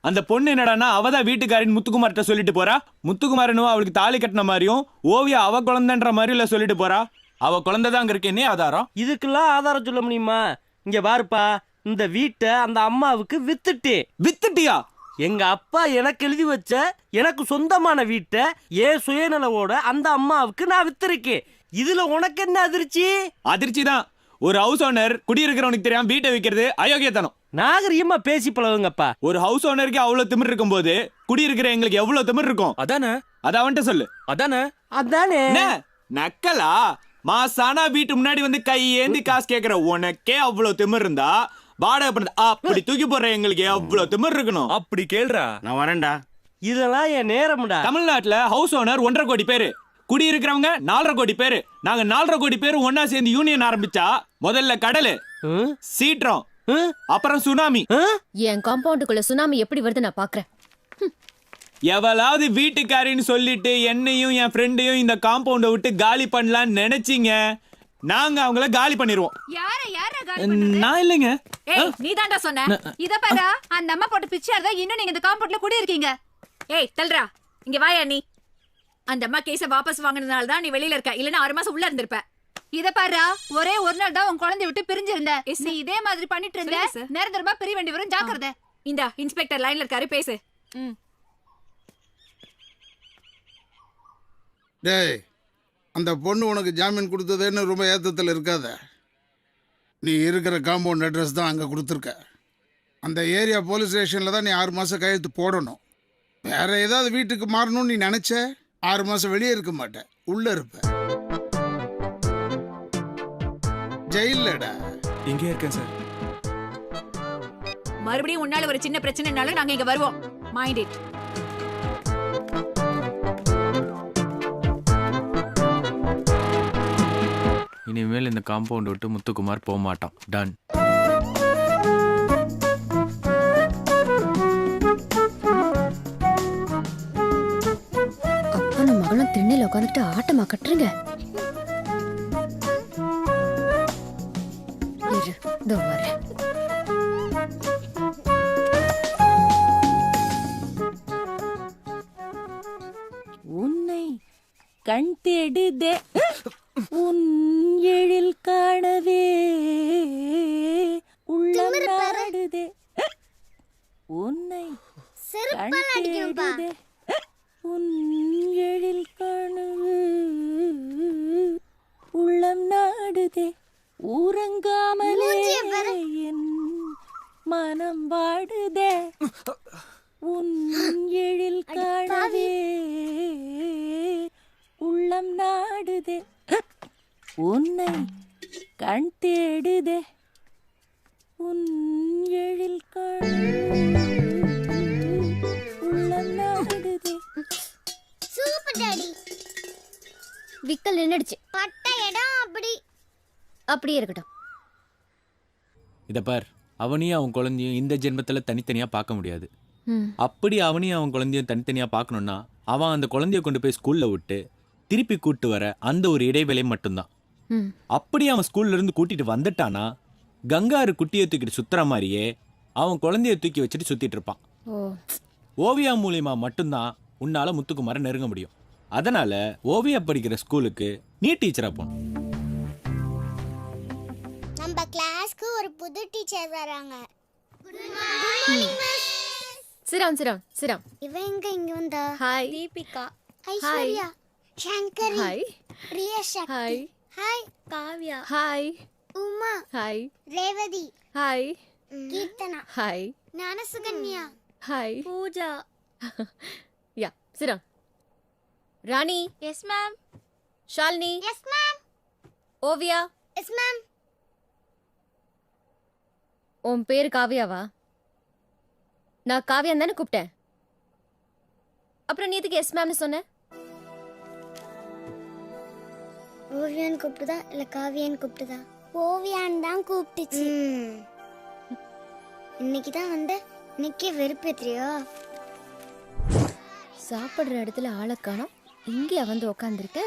அந்த பொண்ணு என்னடான்னா அவதான் வீட்டுக்காரின் முத்துக்குமார்ட்ட சொல்லிட்டு போறா. முத்துக்குமாரனும் அவளுக்கு தாலி கட்டின மாதிரியும் ஓவியா அவ குழந்தைன்ற மாதிரியும் இல்ல சொல்லிட்டு போறா. அவ குழந்தைதான் அங்க இருக்கு. என்ன ஆதாரம்? இதுக்கெல்லாம் ஆதாரம் சொல்ல முடியுமா? இங்க பாருப்பா, இந்த வீட்டை அந்த அம்மாவுக்கு வித்துட்டியா? எங்க அப்பா எனக்கு எழுதி வச்ச எனக்கு சொந்தமான வீட்டை ஏன் சுயநலவோட அந்த அம்மாவுக்கு நான் வித்திருக்கேன். இதுல உனக்கு என்ன அதிர்ச்சி? அதிர்ச்சி தான். ஒரு ஹவுஸ் ஓனர் குடியிருக்கிறவனுக்கு தெரியாம வீட்டை விற்கிறது அயோக்கியத்தனம். நாகரிகமா பேசி பழகுங்கப்பா. ஒரு ஹவுஸ் ஓனருக்கு அவ்வளவு திமிர் இருக்கும் போது குடியிருக்கிற எங்களுக்கு எவ்வளவு திமிர் இருக்கும்? அதானே? அத அவன்கிட்ட சொல்லு. அதானே? அதானே? நக்கலா? மாசானா வீட்டு முன்னாடி வந்து கை ஏந்தி காசு கேக்குற உனக்கே அவ்வளவு திமிர் இருந்தா வாடகை பண்ண அப்படி தூக்கி போடுற எங்களுக்கு எவ்வளவு திமிர் இருக்கணும்? அப்படி கேள்றா. நான் வரேன்டா. இதெல்லாம் என் நேரம்டா. தமிழ்நாட்டுல ஹவுஸ் ஓனர் 1.5 கோடி பேரு, குடியிருக்கிறவங்க 4.5 கோடி பேரு. நாங்க 4.5 கோடி பேரு ஒன்னா சேர்ந்து யூனியன் ஆரம்பிச்சா முதல்ல கடலு, சீற்றம், அப்புறம் சுனாமி. என் காம்பவுண்டுக்குள்ள சுனாமி எப்படி வருது நான் பாக்குறேன். எவளாவது வீட்டுக்காரின்னு சொல்லிட்டு என்னையும் என் ஃப்ரெண்டையும் இந்த காம்பவுண்ட விட்டு காலி பண்ணலாம்னு நினைச்சீங்க, நாங்க அவங்கள காலி பண்ணிடுவோம். நான் இல்லைங்க. ஏய், நீ தாண்டா சொன்ன. இத பாரு, அந்த அம்மா போட்டு பிச்சையார் தான் இன்னும் நீங்க இந்த காம்பவுண்ட்ல குடி இருக்கீங்க. ஏய் தல்றா, இங்க வாயா நீ. அந்த அம்மா கேஸ வாபஸ் வாங்குனதால தான் நீ வெளியில இருக்க. இல்லனா 6 மாசம் உள்ள இருந்திருப்ப. இத பாரு, ஒரே ஒரு நாள் தான் உன் குழந்தை விட்டு பிரிஞ்சிருந்த. நீ இதே மாதிரி பண்ணிட்டு இருந்த, நேரமா பிரிய வேண்டி வரும். ஜாக்கிரதை. இந்தா இன்ஸ்பெக்டர் லைன்ல இருக்காரு, பேசு. டேய், அந்த பொண்ணு உனக்கு ஜாமீன் கொடுத்ததுன்னு ரொம்ப ஏத்தத்தில் இருக்காத. நீ இருக்கிற காம்பவுண்ட் அட்ரஸ் தான் அங்கே கொடுத்துருக்க. அந்த ஏரியா போலீஸ் ஸ்டேஷனில் தான் நீ 6 மாதம் கையெழுத்து போடணும். வேற ஏதாவது வீட்டுக்கு மாறணும்னு நீ நினச்ச 6 மாதம் வெளியே இருக்க மாட்டேன், உள்ளே இருப்ப. ஜெயிலடா. இங்கே இருக்கேன் சார். மறுபடியும் உன்னால ஒரு சின்ன பிரச்சனைனால நாங்க இங்க வருவோம். Mind it. இனிமேல் இந்த காம்பவுண்ட் விட்டு முத்துக்குமார் போக மாட்டான். டன். அப்பனும் மகளும் திண்ணையில உட்காந்துட்டு ஆட்டமா கட்டுறீங்க. இதோ வரேன். உன்னை கண் தேடுதே உன் எழில் காணவே உள்ளம் நாடுதே. உன்னை கண் தேடுதே உன் எழில் காணவே உள்ளம் நாடுதே. ஊரங்காமலே என் மனம் வாடுதே. உன் எழில் காணவே உள்ளம் நாடுதே. உன்னை கண் தேடுதே உன் எழில் உள்ளம் நாடுதே. Super daddy. விக்கல் நின்னுடுச்சு. பட்ட இடம் அப்படி அப்படியே இருக்கட்டும். இத பார், அவனையும் அவன் குழந்தையும் இந்த ஜென்மத்துல தனித்தனியா பார்க்க முடியாது. அப்படி அவனையும் அவன் குழந்தையும் தனித்தனியா பார்க்கணும்னா அவன் அந்த குழந்தைய கொண்டு போய் ஸ்கூல்ல விட்டு திருப்பி கூட்டு வர அந்த ஒரு இடைவேளை மட்டும்தான். அப்படி அவன் ஸ்கூல்ல இருந்து கூட்டிட்டு வந்துட்டானா கங்காரு குட்டியை தூக்கிட்டு சுத்துற மாதிரியே அவன் குழந்தைய தூக்கி வச்சுட்டு சுத்திட்டு இருப்பான். ஓவியா மூலியமா மட்டும்தான் உன்னால முத்துக்குமார நெருங்க முடியும். அதனால ஓவியா படிக்கிற ஸ்கூலுக்கு நீ டீச்சரா போ. நம்ம கிளாஸ்க்கு ஒரு புது டீச்சர் வராங்க. சிராம் இவன் இங்க வந்தா? Hi Deepika, Aishwarya, Shankari, hi Priya Sakthi, hi hi Kavya, hi Uma, hi Revathi, hi Keerthana, hi Gnanasukanya, hi Pooja. Yeah Sriram. Rani. Yes ma'am. Shalini. Yes ma'am. Oviya. Yes ma'am. உன் பேரு காவியாவா? நான் காவியான்னு தானே கூப்பிட்டேன். அப்புறம் நீ எதுக்கு எஸ் மேம்னு சொன்ன? ஓவியான்னு கூப்பிட்டுதா இல்ல காவியான்னு கூப்பிட்டுதா? ஓவியான்னு தான் கூப்பிட்டுச்சு. இன்னைக்கு தான் வந்த, இன்னைக்கே வெறுப்பேத்திரியா? சாப்பிடுற இடத்துல ஆளை காணோம், இங்கே வந்து உக்காந்துருக்க.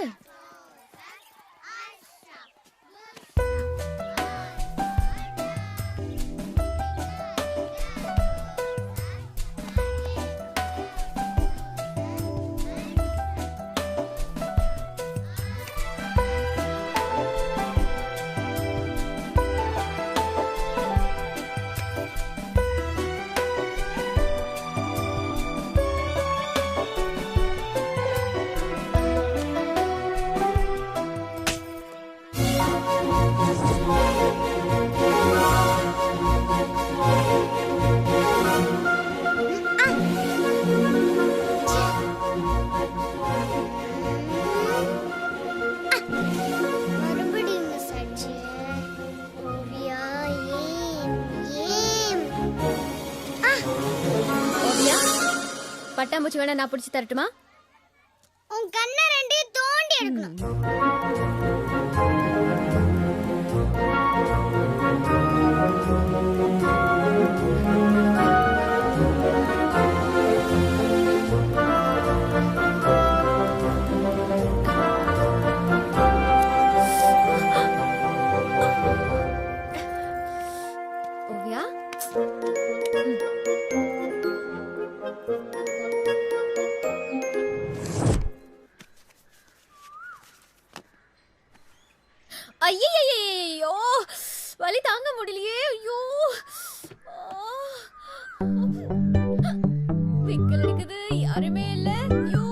மறுபடியும் மிஸ் ஆச்சு. ஓவியா ஏன்? ஓவியா, பட்டாம்பூச்சி வேணா நான் பிடிச்சி தரட்டுமா? உன் கண்ணை ரெண்டையும் தோண்டி எடுக்கணும். ஓவியா. ஐயோ, வலி தாங்க முடியலையே. ஐயோ, விக்கல் அடிக்குது, யாருமே இல்ல. ஐயோ,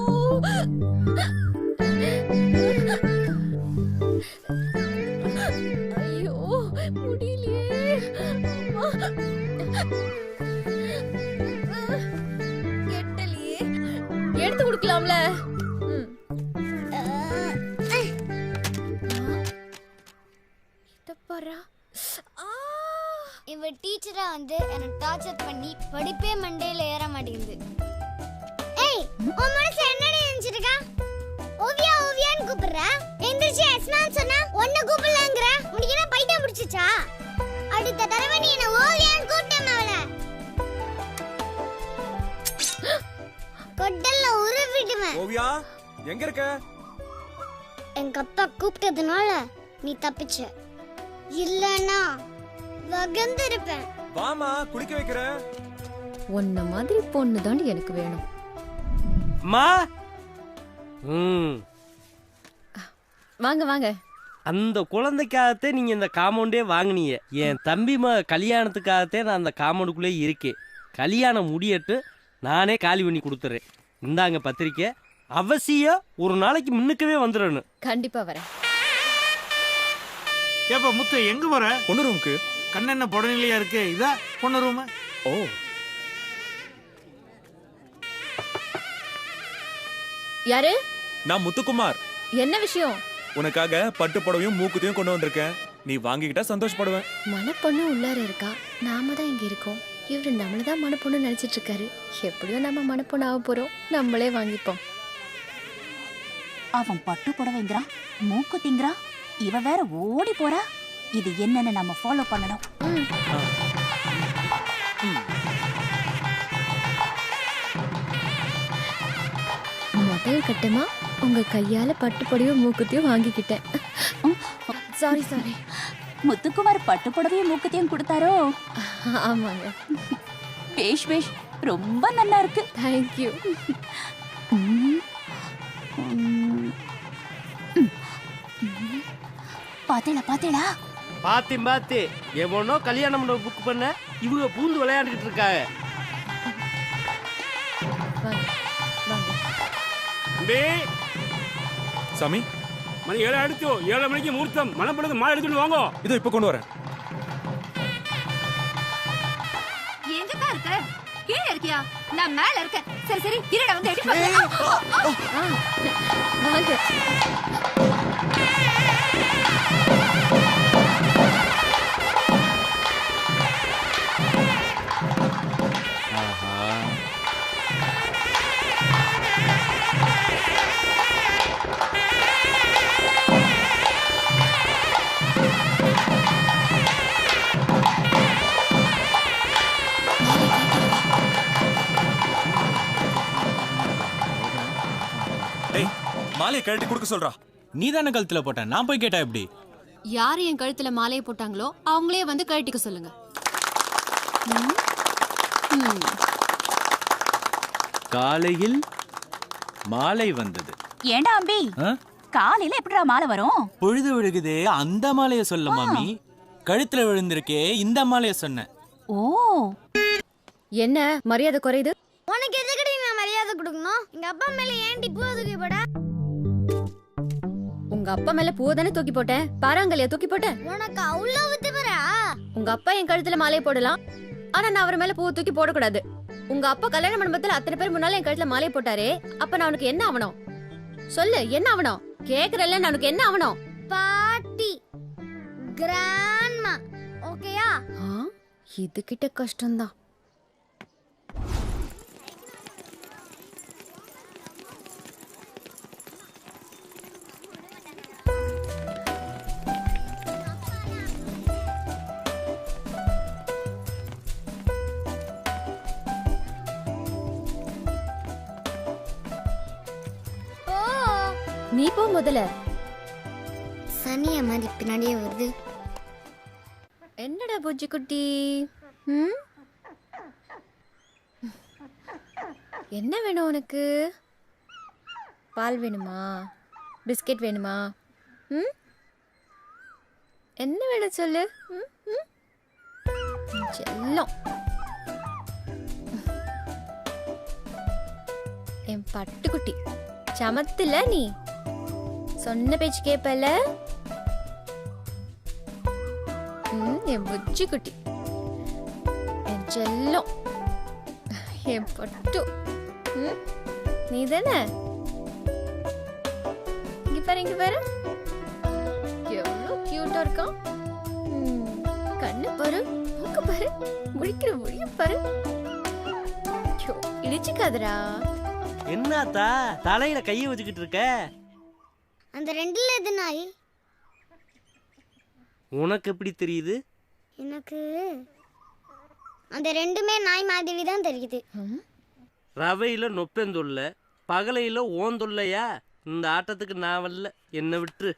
ஐயோ முடியலையே. எட்டலையே, எடுத்து கொடுக்கலாம்ல. இவ டீச்சரா வந்து என்ன டார்ச்சர் பண்ணி படிப்பே மண்டையில ஏற மாட்டேங்குது. ஏய், உன் மனசுல என்னடி நினைச்சிருக்கா? ஓவியா ஓவியான்னு கூப்பிடுற, எந்திரிச்சு எஸ்மான்னு சொன்னா உன்னை கூப்பிடலாங்கிற. உனக்கு என்ன பைத்தியம் பிடிச்சிச்சா? அடுத்த தடவை நீ என்ன ஓவியான்னு கூப்பிட்டேன் அவளை கொட்டல்ல உருவிடுவேன். ஓவியா எங்க இருக்க? எங்க அப்பா கூப்பிட்டதுனால நீ தப்பிச்ச, இல்லனா வகந்திருப்பேன். வாமா குளிக்க வைக்கிறேன். உன்ன மாதிரி பொண்ணு தான் எனக்கு வேணும். மா. வாங்க வாங்க. அந்த குழந்தைக்காகத்தே நீங்க இந்த காம்பவுண்டே வாங்கினீங்க. என் தம்பி கல்யாணத்துக்காகத்தே நான் அந்த காம்பவுண்டுக்குள்ளே இருக்கேன். கல்யாணம் முடியட்டு நானே காலி பண்ணி கொடுத்துறேன். இந்தாங்க பத்திரிக்கை. அவசியம் ஒரு நாளைக்கு முன்னுக்கவே வந்துடணும். கண்டிப்பா வரேன். ஏப்பா முத்து எங்க போற? பொண்ணு ரூமுக்கு. கண்ணென்ன புடநிலையா இருக்கு? இதா பொண்ணு ரூம். ஓ, யாரு? நான் முத்துக்குமார். என்ன விஷயம்? உனக்காக பட்டு புடவையும் மூக்குத்தையும் கொண்டு வந்திருக்கேன். நீ வாங்கிக்கிட்டா சந்தோஷப்படுவேன். மனப்பொண்ணு உள்ளார இருக்கா, நாம தான் இங்க இருக்கோம். இவரு நம்மளதான் மனப்பொண்ணு நினைச்சிட்டு இருக்காரு. எப்படியோ நம்ம மனப்பொண்ணு ஆக போறோம், நம்மளே வாங்கிப்போம். அவன் பட்டு புடவைங்கிறான், மூக்கு திங்கிறான், இவ வேற ஓடி போறா. இது என்னன்னு நம்ம ஃபாலோ பண்ணணும். முதல் கட்டமா உங்க கையால பட்டு புடவையும் மூக்குத்தையும் வாங்கிக்கிட்டேன். Sorry sorry. முத்துக்குமார் பட்டு புடவையும் மூக்குத்தையும் கொடுத்தாரோ? ஆமாங்க. பேஷ் பேஷ், ரொம்ப நல்லா இருக்கு. தேங்க்யூ. பாத்தேடா பாத்தேடா பாத்தி எவனோ கல்யாணம் புக் பண்ண இவங்க பூந்து விளையாண்டுட்டு இருக்காங்க. சாமி மணி 7 ஆயிடுச்சு. 7 மணிக்கு முகூர்த்தம். மணப்படத்து மாலை எடுத்துட்டு வாங்க. இதோ இப்ப கொண்டு வரேன். எங்கக்கா இருக்க? கீழே இருக்கியா? நான் மேல இருக்கேன். சரி சரி இருடா வந்து எட்டி வாங்க. மாலையை கழட்டி கொடுக்க சொல்றா. நீ தானே கழுத்துல போட்ட, நான் போய் கேட்டா எப்படி? யாரு என் கழுத்துல மாலையை போட்டாங்களோ அவங்களே வந்து கழட்டிக்க சொல்லுங்க. காலையில் மாலை வந்தது. ஏண்டா அம்பி, காலையில எப்படிடா மாலை வரும்? பொழுது விழுகுதே, அந்த மாலைய சொல்ல மாமி. கழுத்துல விழுந்திருக்கே, இந்த மாலைய சொன்னேன். ஓ, என்ன மரியாதை குறையுது? உனக்கு எதுக்கடி நான் மரியாதை கொடுக்கணும்? எங்க அப்பா மேல ஏன்டி பூ தூக்கி போட? உங்க அப்பா மேல பூ தானே தூக்கி போட்டேன். பாராங்கல்லையா தூக்கி போட்டேன்? உனக்கு அவ்வளவு வித்துபரா? உங்க அப்பா என் கழுத்துல மாலையை போடலாம், ஆனா நான் அவர் மேல பூ தூக்கி போடக்கூடாது. உங்க அப்பா கல்யாண மண்டபத்துல அத்தனை பேர் முன்னால என் கழுத்துல மாலையை போட்டாரே, அப்ப நான் உனக்கு என்ன ஆவணும்? சொல்லு, என்ன ஆவணும்? கேக்குறல்ல, நான் உனக்கு என்ன ஆவணும்? பாட்டி, கிராண்ட்மா, ஓகேயா? இது கிட்ட கஷ்டம்தான். நீ போ முதல்ல. சனிய மாதிரி பின்னாடியே வருது. என்னடா பூச்சி குட்டி, என்ன வேணும் உனக்கு? பால் வேணுமா? பிஸ்கெட் வேணுமா? என்ன வேணும் சொல்லு. செல்லம், என் பட்டுக்குட்டி, சமத்துல நீ சொன்ன பேச்சு கேப்பல. என் புச்சி குட்டி, என் செல்லம், என் பட்டு, நீ தானே? இங்க பாரு, இங்க பாரு, எவ்வளவு கியூட்டா இருக்கான். கண்ணு பாரு, மூக்கு பாரு, முடிக்கிற முடிய பாரு. இடிச்சுக்காதரா. என்னத்தா தலையில கையை வச்சுக்கிட்டு இருக்க? அந்த ரெண்டுல எது நாய்? உனக்கு எப்படி தெரியுது? எனக்கு அந்த ரெண்டுமே நாய் மாதிரி தான் தெரியுது. ரவையில நொப்பந்தொல்ல, பகலையில ஓந்தொல்லையா? இந்த ஆட்டத்துக்கு நான் வரல, என்ன விட்டுரு.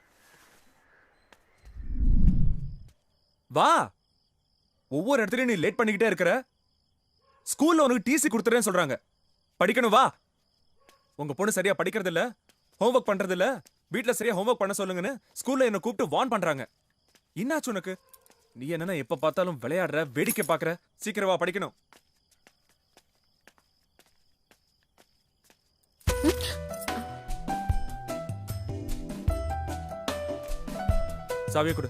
வா, ஒவ்வொரு இடத்துலயும் நீ லேட் பண்ணிக்கிட்டே இருக்கிற. ஸ்கூல்ல உனக்கு டிசி கொடுத்துறேன்னு சொல்றாங்க. படிக்கணும், வா. உங்க பொண்ணு சரியா படிக்கிறது இல்ல, ஹோம்ஒர்க் பண்றது இல்ல, வீட்ல சரியா ஹோம்ஒர்க் பண்ண சொல்லுங்கன்னு ஸ்கூல்ல என்ன கூப்பிட்டு வார்ன் பண்றாங்க. என்னாச்சு உனக்கு? நீ என்னன்னா எப்ப பார்த்தாலும் விளையாடுற, வேடிக்கை பாக்குற. சீக்கிரம் வா, படிக்கணும். சாவியை கொடு.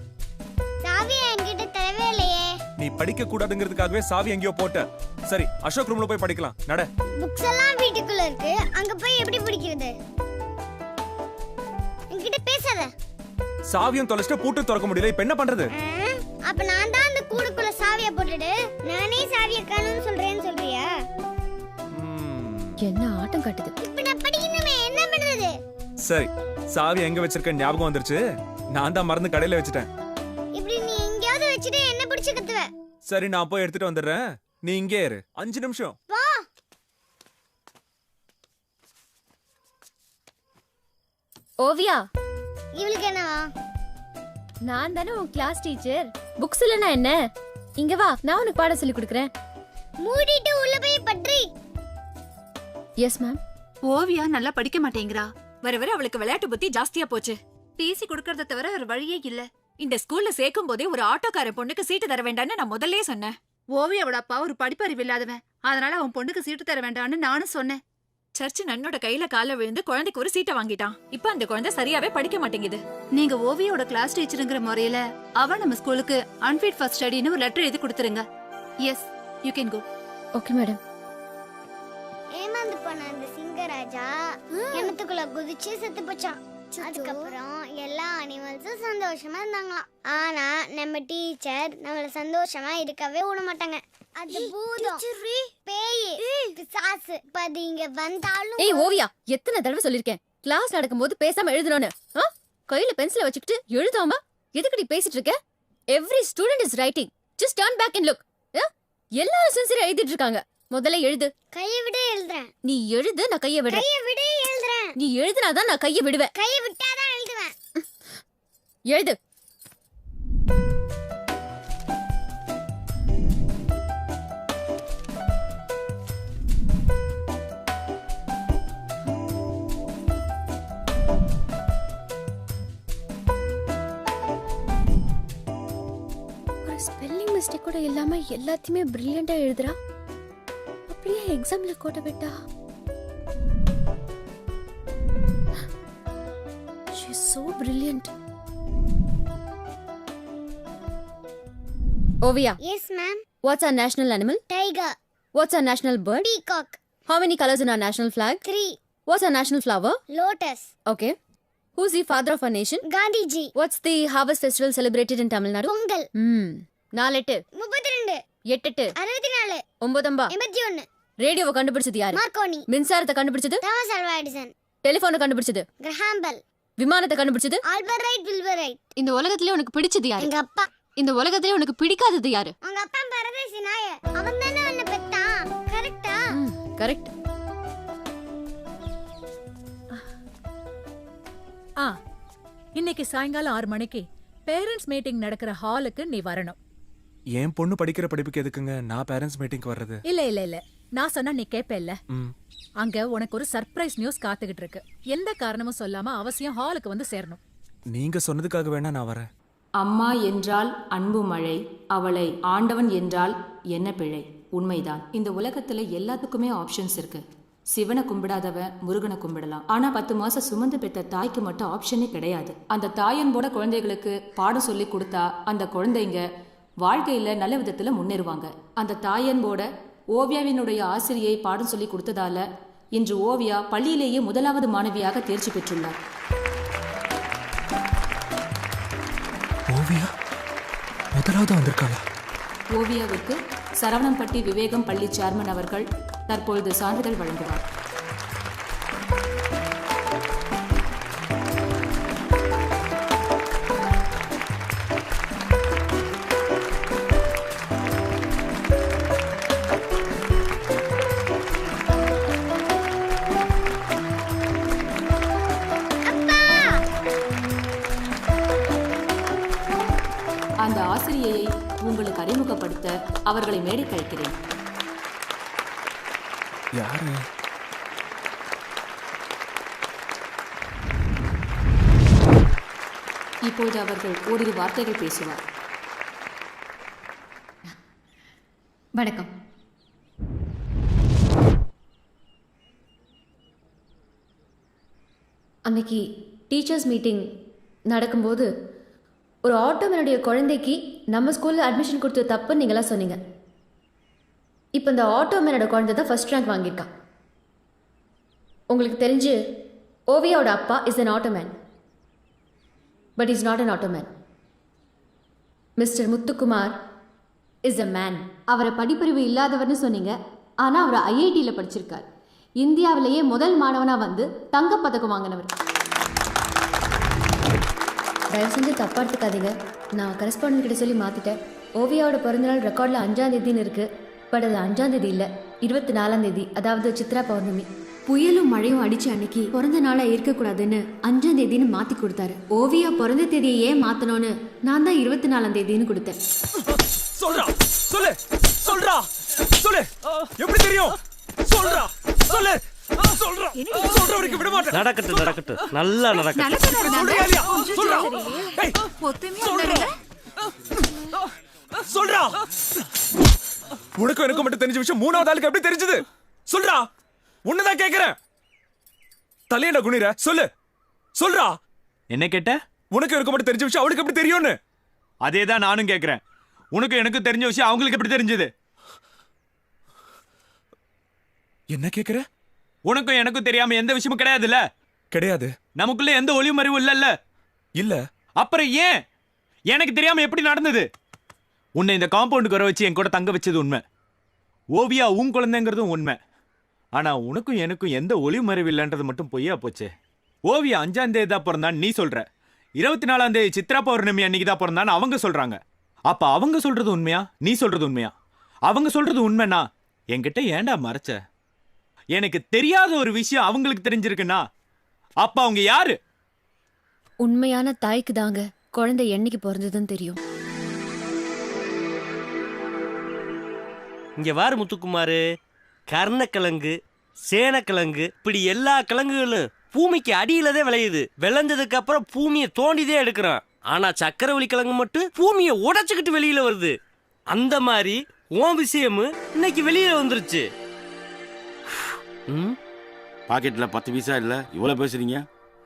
சாவி என்கிட்ட தேவையே இல்லையே. நீ படிக்க கூடாதுங்கிறதுக்காகவே சாவி எங்கேயோ போட்ட. சரி, அசோக் ரூம்ல போய் படிக்கலாம், நட. புக்ஸ் எல்லாம் வீட்டுக்குள்ள இருக்கு, அங்க போய் எப்படி படிக்கிறது? என்கிட்ட பேசாத. சாவியும் தொலைச்சிட்டு பூட்டு திறக்க முடியல, இப்ப என்ன பண்றது? அப்ப நான் தான் அந்த கூடுக்குள்ள சாவியை போட்டுட்டு நானே சாவியை காணும்னு சொல்றியா? என்ன ஆட்டம் காட்டுது? இப்ப நான் படிக்கணுமே, என்ன பண்றது? சரி, சாவி எங்க வச்சிருக்க ஞாபகம் வந்துருச்சு. நான் தான் மறந்து கடையில வச்சிட்டேன். இப்படி நீ எங்கயாவது வச்சிட்டு என்ன பிடிச்சு கத்துவ. சரி, நான் போய் எடுத்துட்டு வந்துடுறேன். நீ இங்கே இரு, 5 நிமிஷம். வா. ஓவியா, இவளுக்கு என்னவா? நான் தானே உன் கிளாஸ் டீச்சர். புக்ஸ் இல்லனா என்ன? இங்க வா, நான் உனக்கு பாடம் சொல்லி கொடுக்கறேன். மூடிட்டு உள்ள போய் பட்ரி. S ma'am. ஓவியா நல்லா படிக்க மாட்டேங்கிறா. வர வர அவளுக்கு விளையாட்டு புத்தி ஜாஸ்தியா போச்சு. டிசி கொடுக்கறத தவிர ஒரு வழியே இல்ல. இந்த ஸ்கூல்ல சேர்க்கும் போதே ஒரு ஆட்டோக்கார பொண்ணுக்கு சீட்டு தர வேண்டாம்னு நான் முதல்லயே சொன்னேன். ஓவியோட அப்பா ஒரு படிப்பறிவு இல்லாதவன், அதனால அவன் பொண்ணுக்கு சீட்டு தர வேண்டாம்னு நானும் சொன்னேன். சர்ச் நன்னோட கையில கால விழுந்து குழந்தைக்கு ஒரு சீட்டை வாங்கிட்டான். இப்ப அந்த குழந்தை சரியாவே படிக்க மாட்டேங்குது. நீங்க ஓவியோட கிளாஸ் டீச்சருங்கிற முறையில அவ நம்ம ஸ்கூலுக்கு அன்ஃபிட் ஃபார் ஸ்டடின்னு ஒரு லெட்டர் எழுதி கொடுத்துருங்க. Yes, you can go. Okay madam. ஏமாந்து போன அந்த சிங்கராஜா கிணத்துக்குள்ள குதிச்சு செத்து போச்சான். அதுக்கப்புறம் எல்லா அனிமல்ஸும் சந்தோஷமா இருந்தாங்களாம். ஆனா நம்ம டீச்சர் நம்மள சந்தோஷமா இருக்கவே விட மாட்டாங்க. அது பூதம், பேய், பிசாசு. அது இங்க வந்தாலும் ஏய் ஓவியா, எத்தனை தடவை சொல்லிருக்கேன் கிளாஸ் நடக்கும்போது பேசாம எழுதணும்னு. கையில பென்சிலை வச்சுக்கிட்டு எழுதாம எதுக்கடி பேசிட்டு இருக்க? Every student is writing, just turn back and look. எல்லாரும் சின்சியரா எழுதிட்டு இருக்காங்க. முதல்ல எழுது. கையை விட எழுதுறேன். நீ எழுது, நான் கையை விடுறேன். கையை விட எழுதுறேன். நீ எழுதுனாதான் நான் கையை விடுவேன். கையை விட்டாதான் எழுதுவேன். எழுது. ஒரு ஸ்பெல்லிங் மிஸ்டேக் கூட இல்லாம எல்லாத்தையுமே பிரில்லியண்டா எழுதுறா. அப்படியே எக்ஸாம்ல கோட்ட விட்டா. She is so brilliant. Ovia. Yes, ma'am. What's our national animal? Tiger. What's our national bird? Peacock. How many colors in our national flag? 3. What's our national flower? Lotus. Okay. Who's the father of our nation? Gandhiji. What's the harvest festival celebrated in Tamil Nadu? Pongal. 4 8 32 8 64 9 81. ரேடியோவை கண்டுபிடிச்சது யாரு? Marconi. மின்சாரத்தை கண்டுபிடிச்சது? Thomas Alva Edison. டெலிபோனை கண்டுபிடிச்சது? Graham Bell. விமானத்தை கண்டுபிடிச்சது? Albert Wright Wilbur Wright. இந்த உலகத்திலே உனக்கு பிடிச்சது யாரு? எங்க அப்பா. இந்த உலகத்திலே உனக்கு பிடிக்காதது யாரு? உங்க அப்பா பரதேசி நாய. அவன் தானே உன்னை பெத்தான். கரெக்ட்டா? கரெக்ட். இன்னைக்கு சாயங்காலம் 6 மணிக்கு பேரண்ட்ஸ் மீட்டிங் நடக்கிற ஹாலுக்கு நீ வரணும். என் பொண்ணு படிக்கிற படிப்புக்கு எதுக்குங்க நான் பேரண்ட்ஸ் மீட்டிங்க்கு வர்றது? இல்ல நான் சொன்னா நீ கேப்பேல்ல. அங்க உனக்கு ஒரு சர்ப்ரைஸ் நியூஸ் காத்துக்கிட்டு இருக்கு. எந்த காரணமும் சொல்லாம அவசியம் ஹாலுக்கு வந்து சேரணும். நீங்க சொன்னதுக்காக வேணா நான் வரேன். அம்மா என்றால் அன்பு மழை, அவளை ஆண்டவன் என்றால் என்ன பிழை? உண்மைதான். இந்த உலகத்துல எல்லாத்துக்குமே ஆப்ஷன்ஸ் இருக்கு. சிவனை கும்பிடாதவன் முருகனை கும்பிடலாம். ஆனா 10 மாசம் சுமந்து பெற்ற தாய்க்கு மட்டும் ஆப்ஷனே கிடையாது. அந்த தாயன்போட குழந்தைகளுக்கு பாடம் சொல்லி கொடுத்தா அந்த குழந்தைங்க வாழ்க்கையில நல்ல விதத்துல முன்னேறுவாங்க. அந்த தாயன்போட ஓவியாவினுடைய ஆசிரியை பாடம் சொல்லி கொடுத்ததால இன்று ஓவியா பள்ளியிலேயே 1வது மாணவியாக தேர்ச்சி பெற்றுள்ளார். ஓவியா 1வது வந்திருக்காளா? ஓவியாவுக்கு சரவணம்பட்டி விவேகம் பள்ளி சேர்மன் அவர்கள் தற்பொழுது சான்றிதழ் வழங்குவார். அந்த ஆசிரியையை உங்களுக்கு அறிமுகப்படுத்த அவர்களை மேடைக்கு அழைக்கிறேன். யாரு? இப்போது அவர்கள் ஓரிரு வார்த்தைகள் பேசுவார். வணக்கம். அன்னைக்கு டீச்சர்ஸ் மீட்டிங் நடக்கும்போது ஒரு ஆட்டோமேனுடைய குழந்தைக்கு நம்ம ஸ்கூலில் அட்மிஷன் கொடுத்த தப்புன்னு நீங்களாம் சொன்னீங்க. இப்போ இந்த ஆட்டோமேனோட குழந்தை தான் ஃபர்ஸ்ட் ரேங்க் வாங்கியிருக்கான். உங்களுக்கு தெரிஞ்சு ஓவியாவோட அப்பா is an auto man, but is not an auto man. Mister Muthukumar is a man. அவரை படிப்பறிவு இல்லாதவர்னு சொன்னீங்க, ஆனால் அவர் ஐஐடியில் படிச்சிருக்கார். இந்தியாவிலேயே முதல் மாணவனாக வந்து தங்கப்பதக்கம் வாங்கினவர். தயவு செஞ்சு தப்பா எடுத்துக்காதீங்க. நான் கரஸ்பாண்டன்ட் கிட்ட சொல்லி மாற்றிட்டேன். ஓவியாவோட பிறந்தநாள் ரெக்கார்டில் 5ஆம் தேதின்னு இருக்குது. பட் அது 5ஆம் தேதி இல்லை, 24ஆம் தேதி, அதாவது சித்ரா பௌர்ணமி. புயலும் மழையும் அடிச்சு அன்னைக்கு பிறந்த நாளா இருக்கக்கூடாதுன்னு 5ஆம் தேதின்னு மாற்றி கொடுத்தாரு. ஓவியா பிறந்த தேதியை ஏன் மாற்றணும்னு நான் தான் 24ஆம் தேதின்னு கொடுத்தேன். சொல்றா சொல்லு, சொல்றா சொல்லு, எப்படி தெரியும்? சொல்றா சொல்லு. நடக்கட்டும் நடக்கட்டும், நல்லா நடக்கட்டும். சொல்றா, உனக்கும் எனக்கு மட்டும் தெரிஞ்ச விஷயம் மூணாவது ஆளுக்கு எப்படி தெரிஞ்சது? சொல்றா, உன்னதான் கேக்குறேன். தலையண்ட குனிற சொல்லு, சொல்றா. என்ன கேட்ட? உனக்கு எனக்கு மட்டும் தெரிஞ்ச விஷயம் அவளுக்கு எப்படி தெரியும்னு. அதேதான் நானும் கேக்குறேன். உனக்கு எனக்கு தெரிஞ்ச விஷயம் அவங்களுக்கு எப்படி தெரிஞ்சது? என்ன கேக்குற? உனக்கும் எனக்கும் தெரியாம எந்த விஷயமும் கிடையாதுல்ல? கிடையாது. நமக்குள்ள எந்த ஒளிவு மறைவும் இல்லல்ல? இல்ல. அப்புறம் ஏன் எனக்கு தெரியாம எப்படி நடந்தது? உன்னை இந்த காம்பவுண்டுக்கு வர வச்சு என் கூட தங்க வச்சது உண்மை. ஓவியா உன் குழந்தைங்கிறதும் உண்மை. ஆனா உனக்கும் எனக்கும் எந்த ஒளிவு மறைவு இல்லைன்றது மட்டும் பொய்யா போச்சு. ஓவியா 5ஆம் தேதி தான் பிறந்தான் நீ சொல்ற. 24ஆம் தேதி சித்ரா பௌர்ணமி அன்னைக்கு தான் பிறந்தான்னு அவங்க சொல்றாங்க. அப்ப அவங்க சொல்றது உண்மையா, நீ சொல்றது உண்மையா? அவங்க சொல்றது உண்மைனா என்கிட்ட ஏன்டா மறைச்ச? எனக்கு தெரியாத ஒரு விஷயம் அவங்களுக்கு தெரிஞ்சிருக்குன்னா அப்ப அவங்க யாரு? உண்மையான தாய்க்கு தாங்க குழந்தை என்னைக்கு பிறந்ததுன்னு தெரியும். இங்க வாரு முத்துக்குமாரு, கர்ணக்கிழங்கு, சேனக்கிழங்கு, இப்படி எல்லா கிழங்குகளும் பூமிக்கு அடியிலதான் விளையுது. விளைஞ்சதுக்கு அப்புறம் பூமியை தோண்டிதே எடுக்கிறான். ஆனா சக்கரவள்ளி கிழங்கு மட்டும் பூமியை உடைச்சுக்கிட்டு வெளியில வருது. அந்த மாதிரி உன் விஷயமும் இன்னைக்கு வெளியில வந்துருச்சு. பாக்கெட்ல 10 பைசா இல்ல, இவ்வளவு பேசுறீங்க?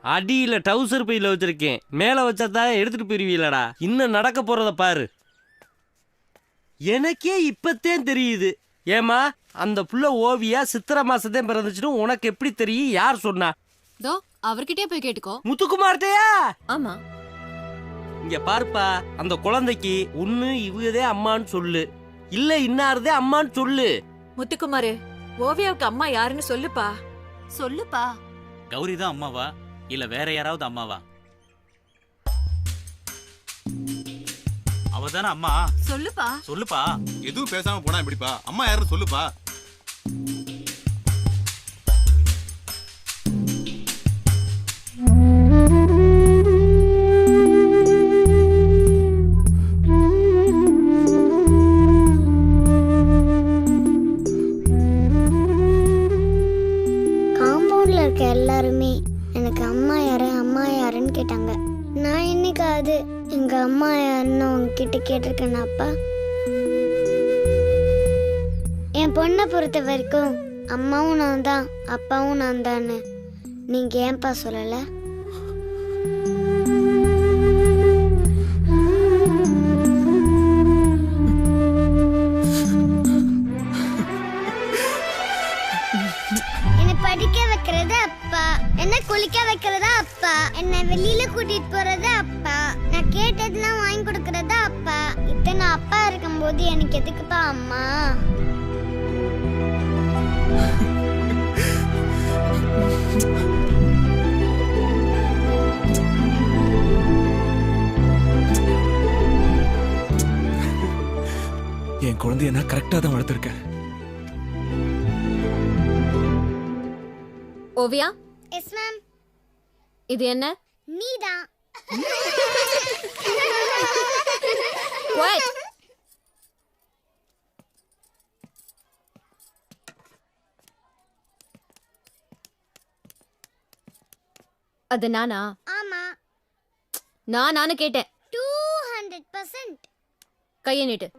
அடியில டவுசர் பையில வச்சிருக்கேன், மேல வச்சாதான் எடுத்துட்டு போயிருவீங்களடா. இன்னும் நடக்க போறத பாரு. எனக்கே இப்பத்தேன் தெரியுது. ஏமா அந்த புள்ள ஓவியா சித்திரை மாசத்தே பிறந்துச்சுன்னு உனக்கு எப்படி தெரியும்? யார் சொன்னா? தோ அவர்கிட்டயே போய் கேட்டுக்கோ. முத்துக்குமார்ட்டையா? ஆமா. இங்க பாருப்பா, அந்த குழந்தைக்கு ஒண்ணு இவதே அம்மான்னு சொல்லு, இல்ல இன்னாருதே அம்மான்னு சொல்லு. முத்துக்குமாரு, ஓவியாவுக்கு அம்மா யாருன்னு சொல்லுப்பா. சொல்லுப்பா. கௌரி தான் அம்மாவா இல்ல வேற யாராவது அம்மாவா? அவதானே அம்மா. சொல்லுப்பா. சொல்லுப்பா. எதுவும் பேசாம போனா எப்படிப்பா? அம்மா யாருன்னு சொல்லுப்பா. காம்பவுண்ட்ல இருக்க எல்லாருமே எனக்கு அம்மா யாருன்னு கேட்டாங்க. நான் என்னைக்காவது எங்க அம்மா யாருன்னு உங்ககிட்ட கேட்டிருக்கேனாப்பா? என் பொண்ணை பொறுத்த வரைக்கும் அம்மாவும் நான் தான், அப்பாவும் நான் தான்னு நீங்க ஏன்பா சொல்லல? என்னை படிக்க வைக்கிறது அப்பா, என்ன குளிக்க வைக்கிறதா அப்பா, என்ன வெளியில கூட்டிட்டு போறது அப்பா, நான் கேட்டதெல்லாம் வாங்கி கொடுக்கறது அப்பா. இத்தனை அப்பா இருக்கும்போது எனக்கு எதுக்குப்பா அம்மா? என் குழந்தைய நான் கரெக்டா தான் வளர்த்திருக்கேன். ஓவியா. Yes ma'am. இது என்ன? நீதான். What? அது நானா? ஆமா. நானு கேட்டேன். 200%. கையை நீட்டு.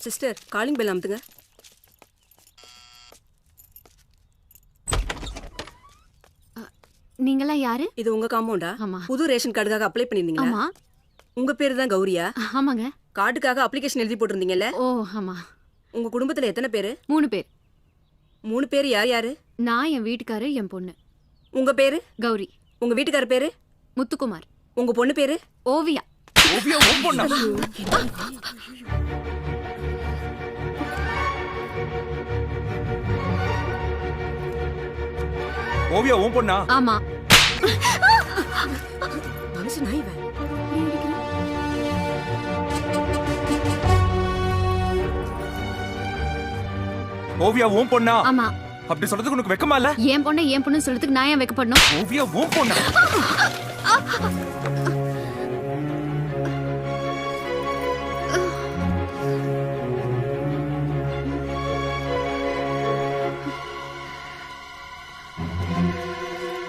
சிஸ்டர் காலிங் பெல் அமுத்துங்க. நீங்களாம் யாரு? இது உங்க காம்பவுண்டா? ஆமா. புது ரேஷன் கார்டுக்காக அப்ளை பண்ணிருந்தீங்களா? ஆமா. உங்க பேரு தான் கௌரியா? ஆமாங்க. கார்டுக்காக அப்ளிகேஷன் எழுதி போட்டிருந்தீங்கல்ல? ஓ ஆமா. உங்க குடும்பத்துல எத்தனை பேரு? 3 பேர். 3 பேர் யார் யாரு? நான், என் வீட்டுக்காரர், என் பொண்ணு. உங்க பேரு? கௌரி. உங்க வீட்டுக்காரர் பேரு? முத்துக்குமார். உங்க பொண்ணு பேரு? ஓவியா. ஓவியா உன் பொண்ணா? ஓவியா உன் பொண்ணா? ஆமா. மனுஷன் நாய் இவன். ஓவியா உன் பொண்ணா? ஆமா. அப்படி சொல்றதுக்கு உனக்கு வெக்கமா இல்ல? என் பொண்ணு சொல்றதுக்கு நான் ஏன் வெக்கப்படணும்? ஓவியா உன் பொண்ணா?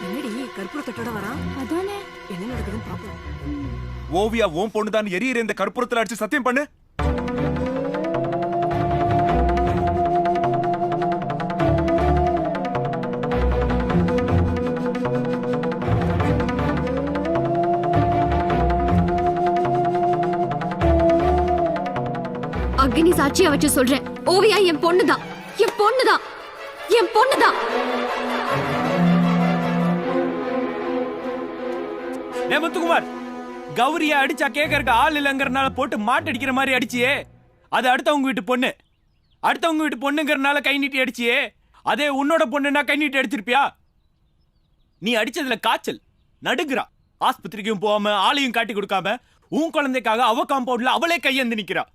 என்னடி கற்பூரத்தோட வரா? அதானே. என்ன நடக்குதுன்னு பாப்போம். ஓவியா உன் பொண்ணு தான் எரியிற இந்த கற்பூரத்துல அடிச்சு சத்தியம் பண்ணு. அக்னி சாட்சியா வச்சு சொல்றேன். ஓவியா என் பொண்ணுதான். என் பொண்ணுதான். என் பொண்ணுதான். முத்துக்குமார், கௌரியா அடிச்சா கேட்கறக்கு ஆள் இல்லைங்கிறனால போட்டு மாட்டடிக்கிற மாதிரி அடிச்சியே. அது அடுத்தவங்க வீட்டு பொண்ணு. அடுத்தவங்க வீட்டு பொண்ணுங்கிறனால கை நீட்டி அடிச்சியே. அதே உன்னோட பொண்ணுன்னா கை நீட்டி அடிச்சிருப்பியா? நீ அடிச்சதுல காய்ச்சல் நடுங்குறா. ஆஸ்பத்திரிக்கும் போகாம ஆளையும் காட்டி கொடுக்காம உன் குழந்தைக்காக அவ காம்பவுண்ட்ல அவளே கையேந்து நிக்கிறா.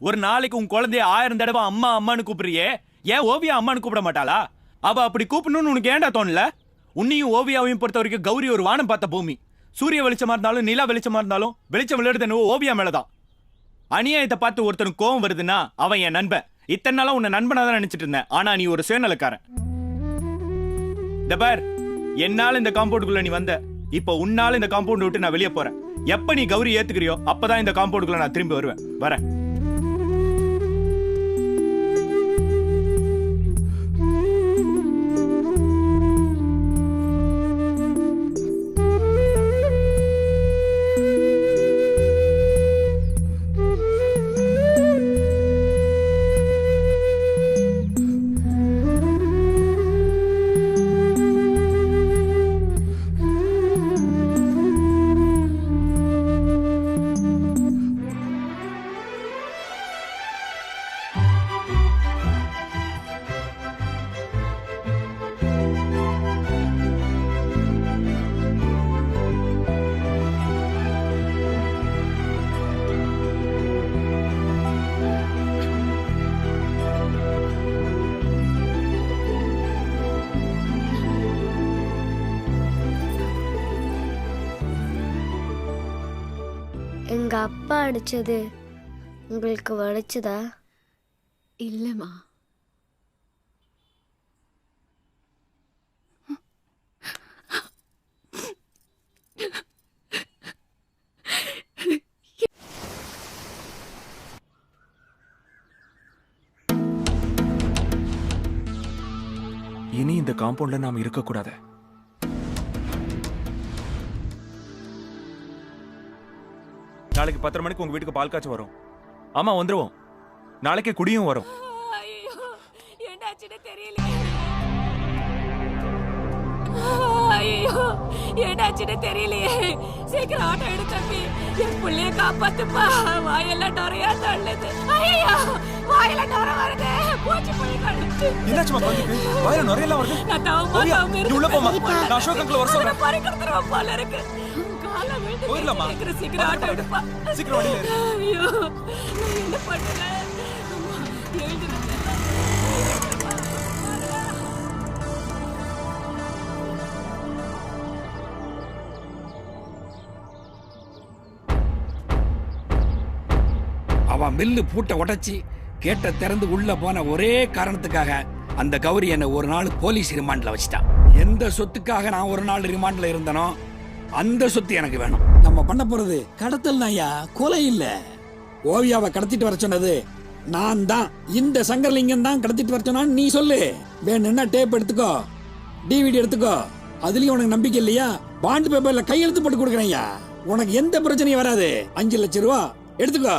ஒரு நாளைக்கு உன் குழந்தைய 1000 தடவை அம்மா அம்மான்னு கூப்பிடுறியே, ஏன் ஓவியா அம்மான்னு கூப்பிட மாட்டாளா? அவ அப்படி கூப்பிடணும்னு உனக்கு ஏன்டா தோணல? உன்னையும் ஓவியாவையும் பொறுத்த வரைக்கும் கௌரி ஒரு வானம் பார்த்த பூமி. சூரிய வெளிச்சமா இருந்தாலும் நிலா வெளிச்சமா இருந்தாலும் வெளிச்சம் விழுறது ஓவியா மேலதான். அநியாயத்தை பார்த்து ஒருத்தனுக்கு கோவம் வருதுன்னா அவன் என் நண்பன். இத்தனை நாளா உன்னை நண்பனா தான் நினைச்சிட்டு இருந்தேன். ஆனா நீ ஒரு சுயநலக்காரன். பார், என்னால இந்த காம்பவுண்டுக்குள்ள நீ வந்த. இப்ப உன்னால இந்த காம்பவுண்ட் விட்டு நான் வெளியே போறேன். எப்ப நீ கௌரி ஏத்துக்கிறியோ அப்பதான் இந்த காம்பவுண்டுக்குள்ள நான் திரும்பி வருவேன். வரேன். எங்க அப்பா அடிச்சது உங்களுக்கு வலிச்சதா? இல்லம்மா. இனி இந்த காம்பவுண்ட்ல நாம இருக்க கூடாது. நாளைக்கு 10:30 மணிக்கு உங்க வீட்டுக்கு பால் காய்ச்ச வரும். ஆமா வந்துருவோம். நாளைக்கு குடியும் வரும். ஐயோ ஏடாச்சுன்னு தெரியலையே. சீக்கிரம் ஆட்டோ எடு தம்பி. என் புள்ளைய காப்பாத்துப்பா. வாயெல்லாம் நுரையா தள்ளுது. ஐயோ வாயில நுரை வருது. பூச்சி புள்ளி கடிச்சு. என்னாச்சுமா பாத்துக்கு? வாயில நுரையெல்லாம் வருது. நான் தவமா நீ உள்ள போமா. நான் அசோக் அங்கிள் வர சொல்றேன். பறிக்கறதுல போல இருக்கு. கால விட்டு போயிடலாமா? சீக்கிரம் ஆட்டோ எடுப்பா. சீக்கிரம் வண்டியில ஏறு. ஐயோ நான் என்ன பண்ணுவேன்? எழுந்துருங்க. அவன் மில்லு பூட்டை உடைச்சி கேட்ட திறந்து உள்ள போன ஒரே காரணத்துக்காக அந்த கௌரி என்னை ஒரு நாள் போலீஸ் ரிமாண்ட்ல வச்சுட்டான். எந்த சொத்துக்காக நான் ஒரு நாள் ரிமாண்ட்ல இருந்தனோ அந்த சொத்து எனக்கு வேணும். நம்ம பண்ண போறது கடத்தல் ஐயா, கொலை இல்ல. ஓவியாவை கடத்திட்டு வர சொன்னது நான் தான். இந்த சங்கரலிங்கம் தான் கடத்திட்டு வர சொன்னான்னு நீ சொல்லு. வேணும்னா டேப் எடுத்துக்கோ, டிவிடி எடுத்துக்கோ. அதுலயும் உனக்கு நம்பிக்கை இல்லையா? பாண்ட் பேப்பர்ல கையெழுத்து போட்டு கொடுக்குறேன்யா. உனக்கு எந்த பிரச்சனையும் வராது. 5 லட்சம் ரூபா எடுத்துக்கோ.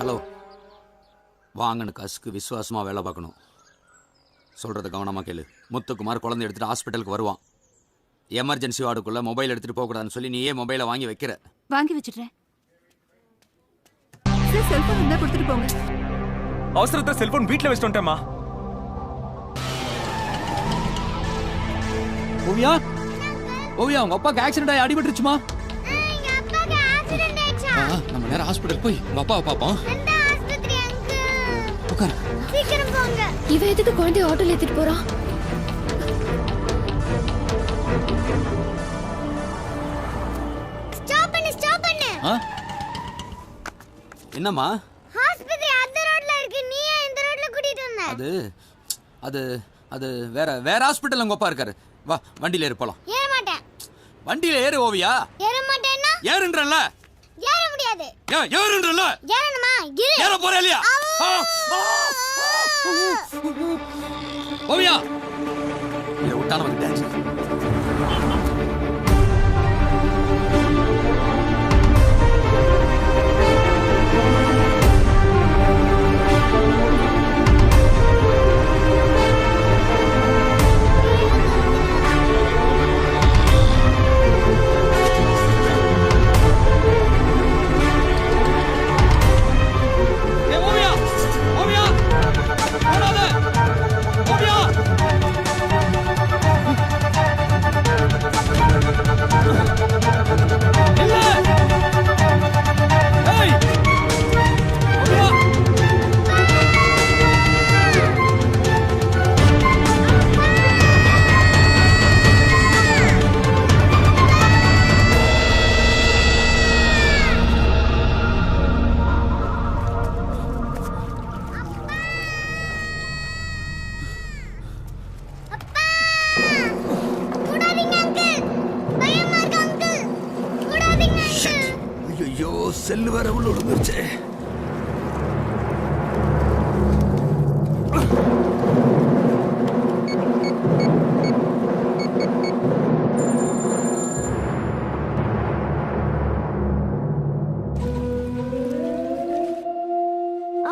ஹலோ, வாங்கன்னு காசுக்கு விசுவாசமா வேலை பார்க்கணும். சொல்றத கவனமா கேளு. முத்துக்குமார் குழந்தை எடுத்துட்டு ஹாஸ்பிட்டலுக்கு வருவான். எமர்ஜென்சி வார்டுக்குள்ள மொபைல் எடுத்துட்டு போக கூடாதுன்னு சொல்லி நீயே மொபைலை வாங்கி வைக்கிற. வாங்கி வச்சிடுறேன். சார், செல்போன் இருந்தா கொடுத்துட்டு போங்க. அவசரத்தை செல்போன் வீட்ல வச்சுட்டு வந்துட்டேம்மா. ஓவியா, ஓவியா, உங்க அப்பாக்கு ஆக்சிடென்ட் ஆகி அடிபட்டுருச்சுமா. எங்க அப்பாக்கு ஆக்சிடென்ட் ஆயிடுச்சா? நம்ம நேரா ஹாஸ்பிட்டல் போய் உங்க அப்பாவை பாப்போம். எந்த ஆஸ்பத்திரி அங்கிள்? உட்காரு. சீக்கிரம் போங்க. இவன் எதுக்கு குழந்தைய ஆட்டோல ஏத்திட்டு போறான்? ஸ்டாப் பண்ணு, ஸ்டாப் பண்ணு. என்னம்மா? ஆஸ்பத்திரி அந்த ரோட்ல இருக்கு. நீ ஏன் இந்த ரோட்ல கூட்டிட்டு வந்த? அது அது அது வேற வேற ஹாஸ்பிட்டல் உங்க அப்பா இருக்காரு. வா, வண்டியில ஏறு போலாம். ஏற மாட்டேன். வண்டியில ஏறு ஓவியா. ஏற மாட்டேன்னா? ஏறுன்றல்ல. ஏற முடியாது. ஏறுன்றல்ல. ஏறணுமா? இரு. ஏற போறே இல்லையா? ஓவியா, இத விட்டா நமக்கு டான்ஸ். ஐயோ, செல்லு வேற உள்ள விழுந்துருச்சு.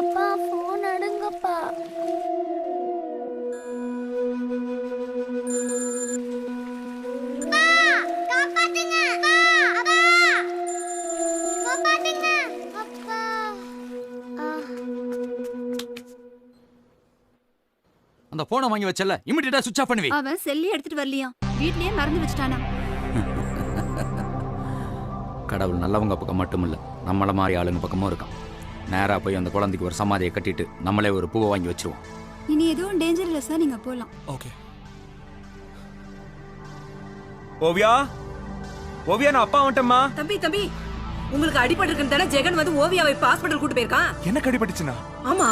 அப்பா, போன் எடுங்கப்பா. அந்த போனை வாங்கி வச்சல, இமிடியேட்டா சுவிட்ச் ஆஃப் பண்ணுவி. அவன் செல்லி எடுத்துட்டு வரலையா? வீட்லயே மறந்து வச்சிட்டானா? கடவுள் நல்லவங்க பக்கம் மட்டும் இல்ல, நம்மள மாதிரி ஆளுங்க பக்கமும் இருக்கான். நேரா போய் அந்த குழந்தைக்கு ஒரு சமாதியை கட்டிட்டு நம்மளே ஒரு பூவை வாங்கி வச்சிருவோம். இனி எதுவும் டேஞ்சர் இல்ல சார், நீங்க போலாம். ஓகே. ஓவியா, ஓவியா, நான் அப்பா வந்துட்டேம்மா. தம்பி, தம்பி, உங்களுக்கு அடிபட்டு இருக்குன்னு தானே ஜெகன் வந்து ஓவியாவை இப்ப ஹாஸ்பிட்டல் கூட்டு போயிருக்கான். என்ன அடிபட்டுச்சுன்னா? ஆமா.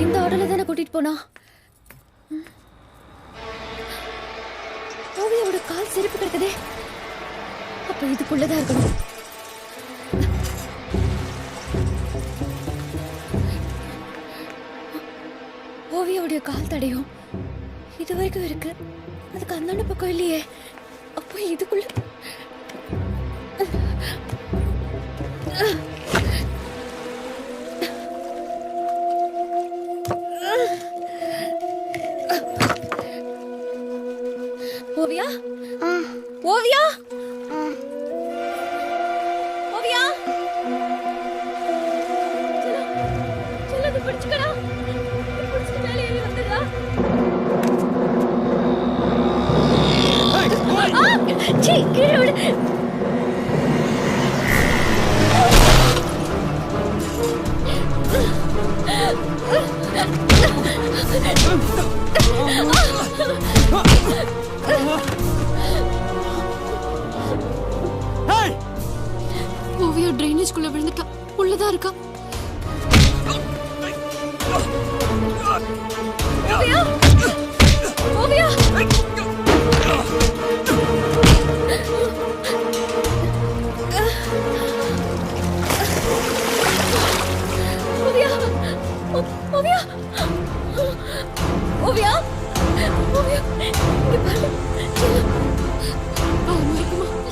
இந்த ஆட்டோல தானே கூட்டிட்டு போனா? ஓவியாவோட கால் செருப்பு கிடக்குதே. அப்ப இதுக்குள்ளதான் இருக்கணும். ஓவியாவுடைய கால் தடையும் இது வரைக்கும் இருக்கு. அதுக்கு அந்தாண்ட பக்கம் இல்லையே. அப்ப இதுக்குள்ள ஓவியா, ஓவியா, ஓவியா, சொல்லது பிடிச்சுக்கடா. பிடிச்சிட்டு மேலே ஏறி வந்துடா. சீ, கீழே விடு.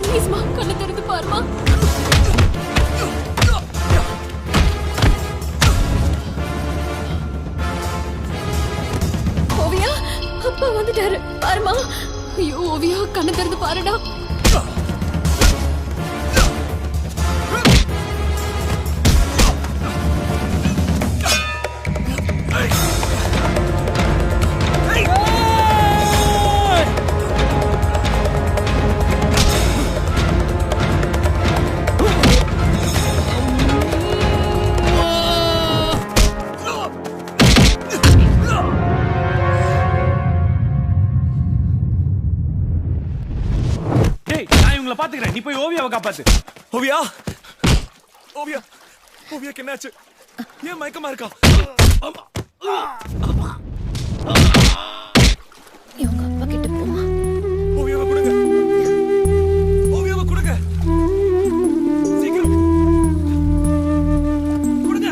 ப்ளீஸ்மா கண்ணை திறந்து பாருமா. ஓவியா அப்பா வந்துட்டாரு பாருமா. ஐயோ ஓவியா கண்ணை திறந்து பாருடா. பாத்துக்கிறேன், நீ போய் ஓவியாவை காப்பாத்து. ஓவியா ஓவியா ஓவியாக்கு என்னாச்சு? ஏன் மயக்கமா இருக்கா? இவங்க அப்பா கிட்ட போமா. ஓவியாவை கொடுங்க, ஓவியாவை கொடுங்க, சீக்கிரம் கொடுங்க.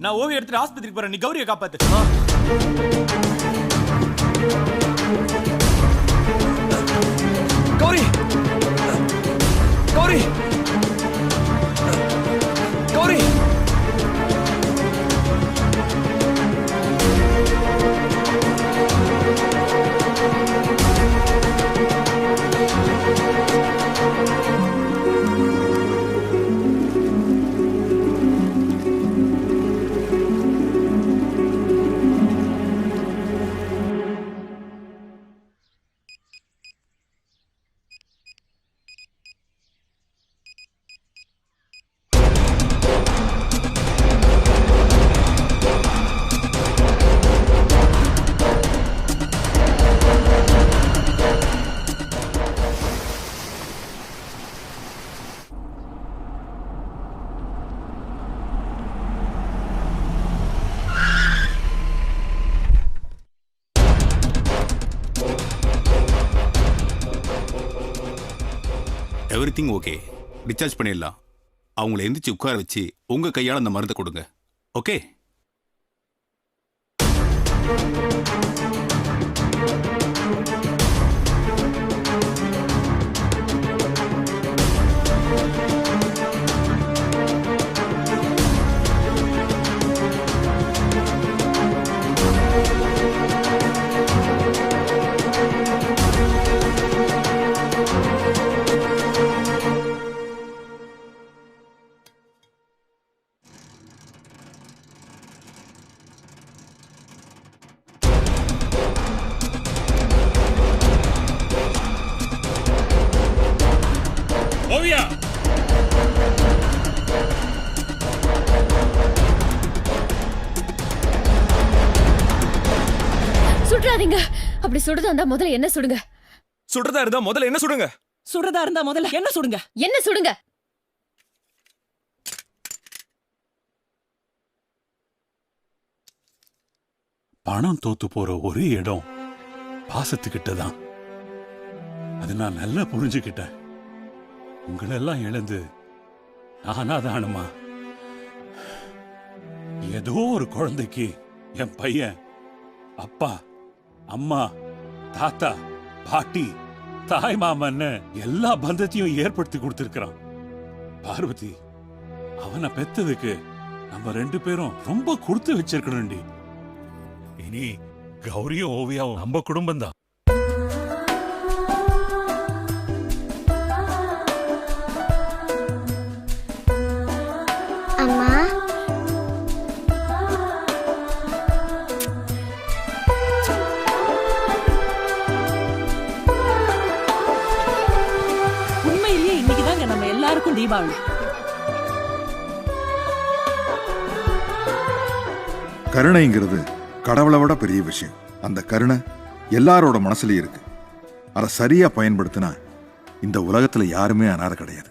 நான் ஓவிய எடுத்துட்டு ஆஸ்பத்திரிக்கு போறேன், நீ கௌரியை காப்பாத்து. Gauri Gauri Gauri everything okay, discharge பண்ணிடலாம். அவங்கள எந்திரிச்சு உட்கார வச்சு உங்க கையால் அந்த மருந்தை கொடுங்க. ஓகே? ஓவியா சுடுறாதீங்க. அப்படி சுடுறதா இருந்தா முதல்ல என்ன சுடுங்க. சுடுறதா இருந்தா முதல்ல என்ன சுடுங்க. சுடுறதா இருந்தா முதல்ல என்ன சுடுங்க. என்ன சுடுங்க. பணம் தோத்து போற ஒரே இடம் பாசத்துக்கிட்ட தான். அது நான் நல்லா புரிஞ்சுக்கிட்டேன். உங்களெல்லாம் இழந்து நானாதானுமா ஏதோ ஒரு குழந்தைக்கு என் பையன் அப்பா அம்மா தாத்தா பாட்டி தாய் மாமன்னு எல்லா பந்தத்தையும் ஏற்படுத்தி கொடுத்திருக்கிறான். பார்வதி அவனை பெத்ததுக்கு நம்ம 2 பேரும் ரொம்ப கொடுத்து வச்சிருக்கணும்டி. இனி கௌரியும் ஓவியாவும் நம்ம குடும்பம் தான். அம்மா உண்மையிலேயே இன்னைக்குதாங்க நம்ம எல்லாருக்கும் தீபாவளி. கருணைங்கிறது கடவுளை விட பெரிய விஷயம். அந்த கருணை எல்லாரோட மனசுலயும் இருக்கு. அதை சரியா பயன்படுத்தினா இந்த உலகத்துல யாருமே அனாதை கிடையாது.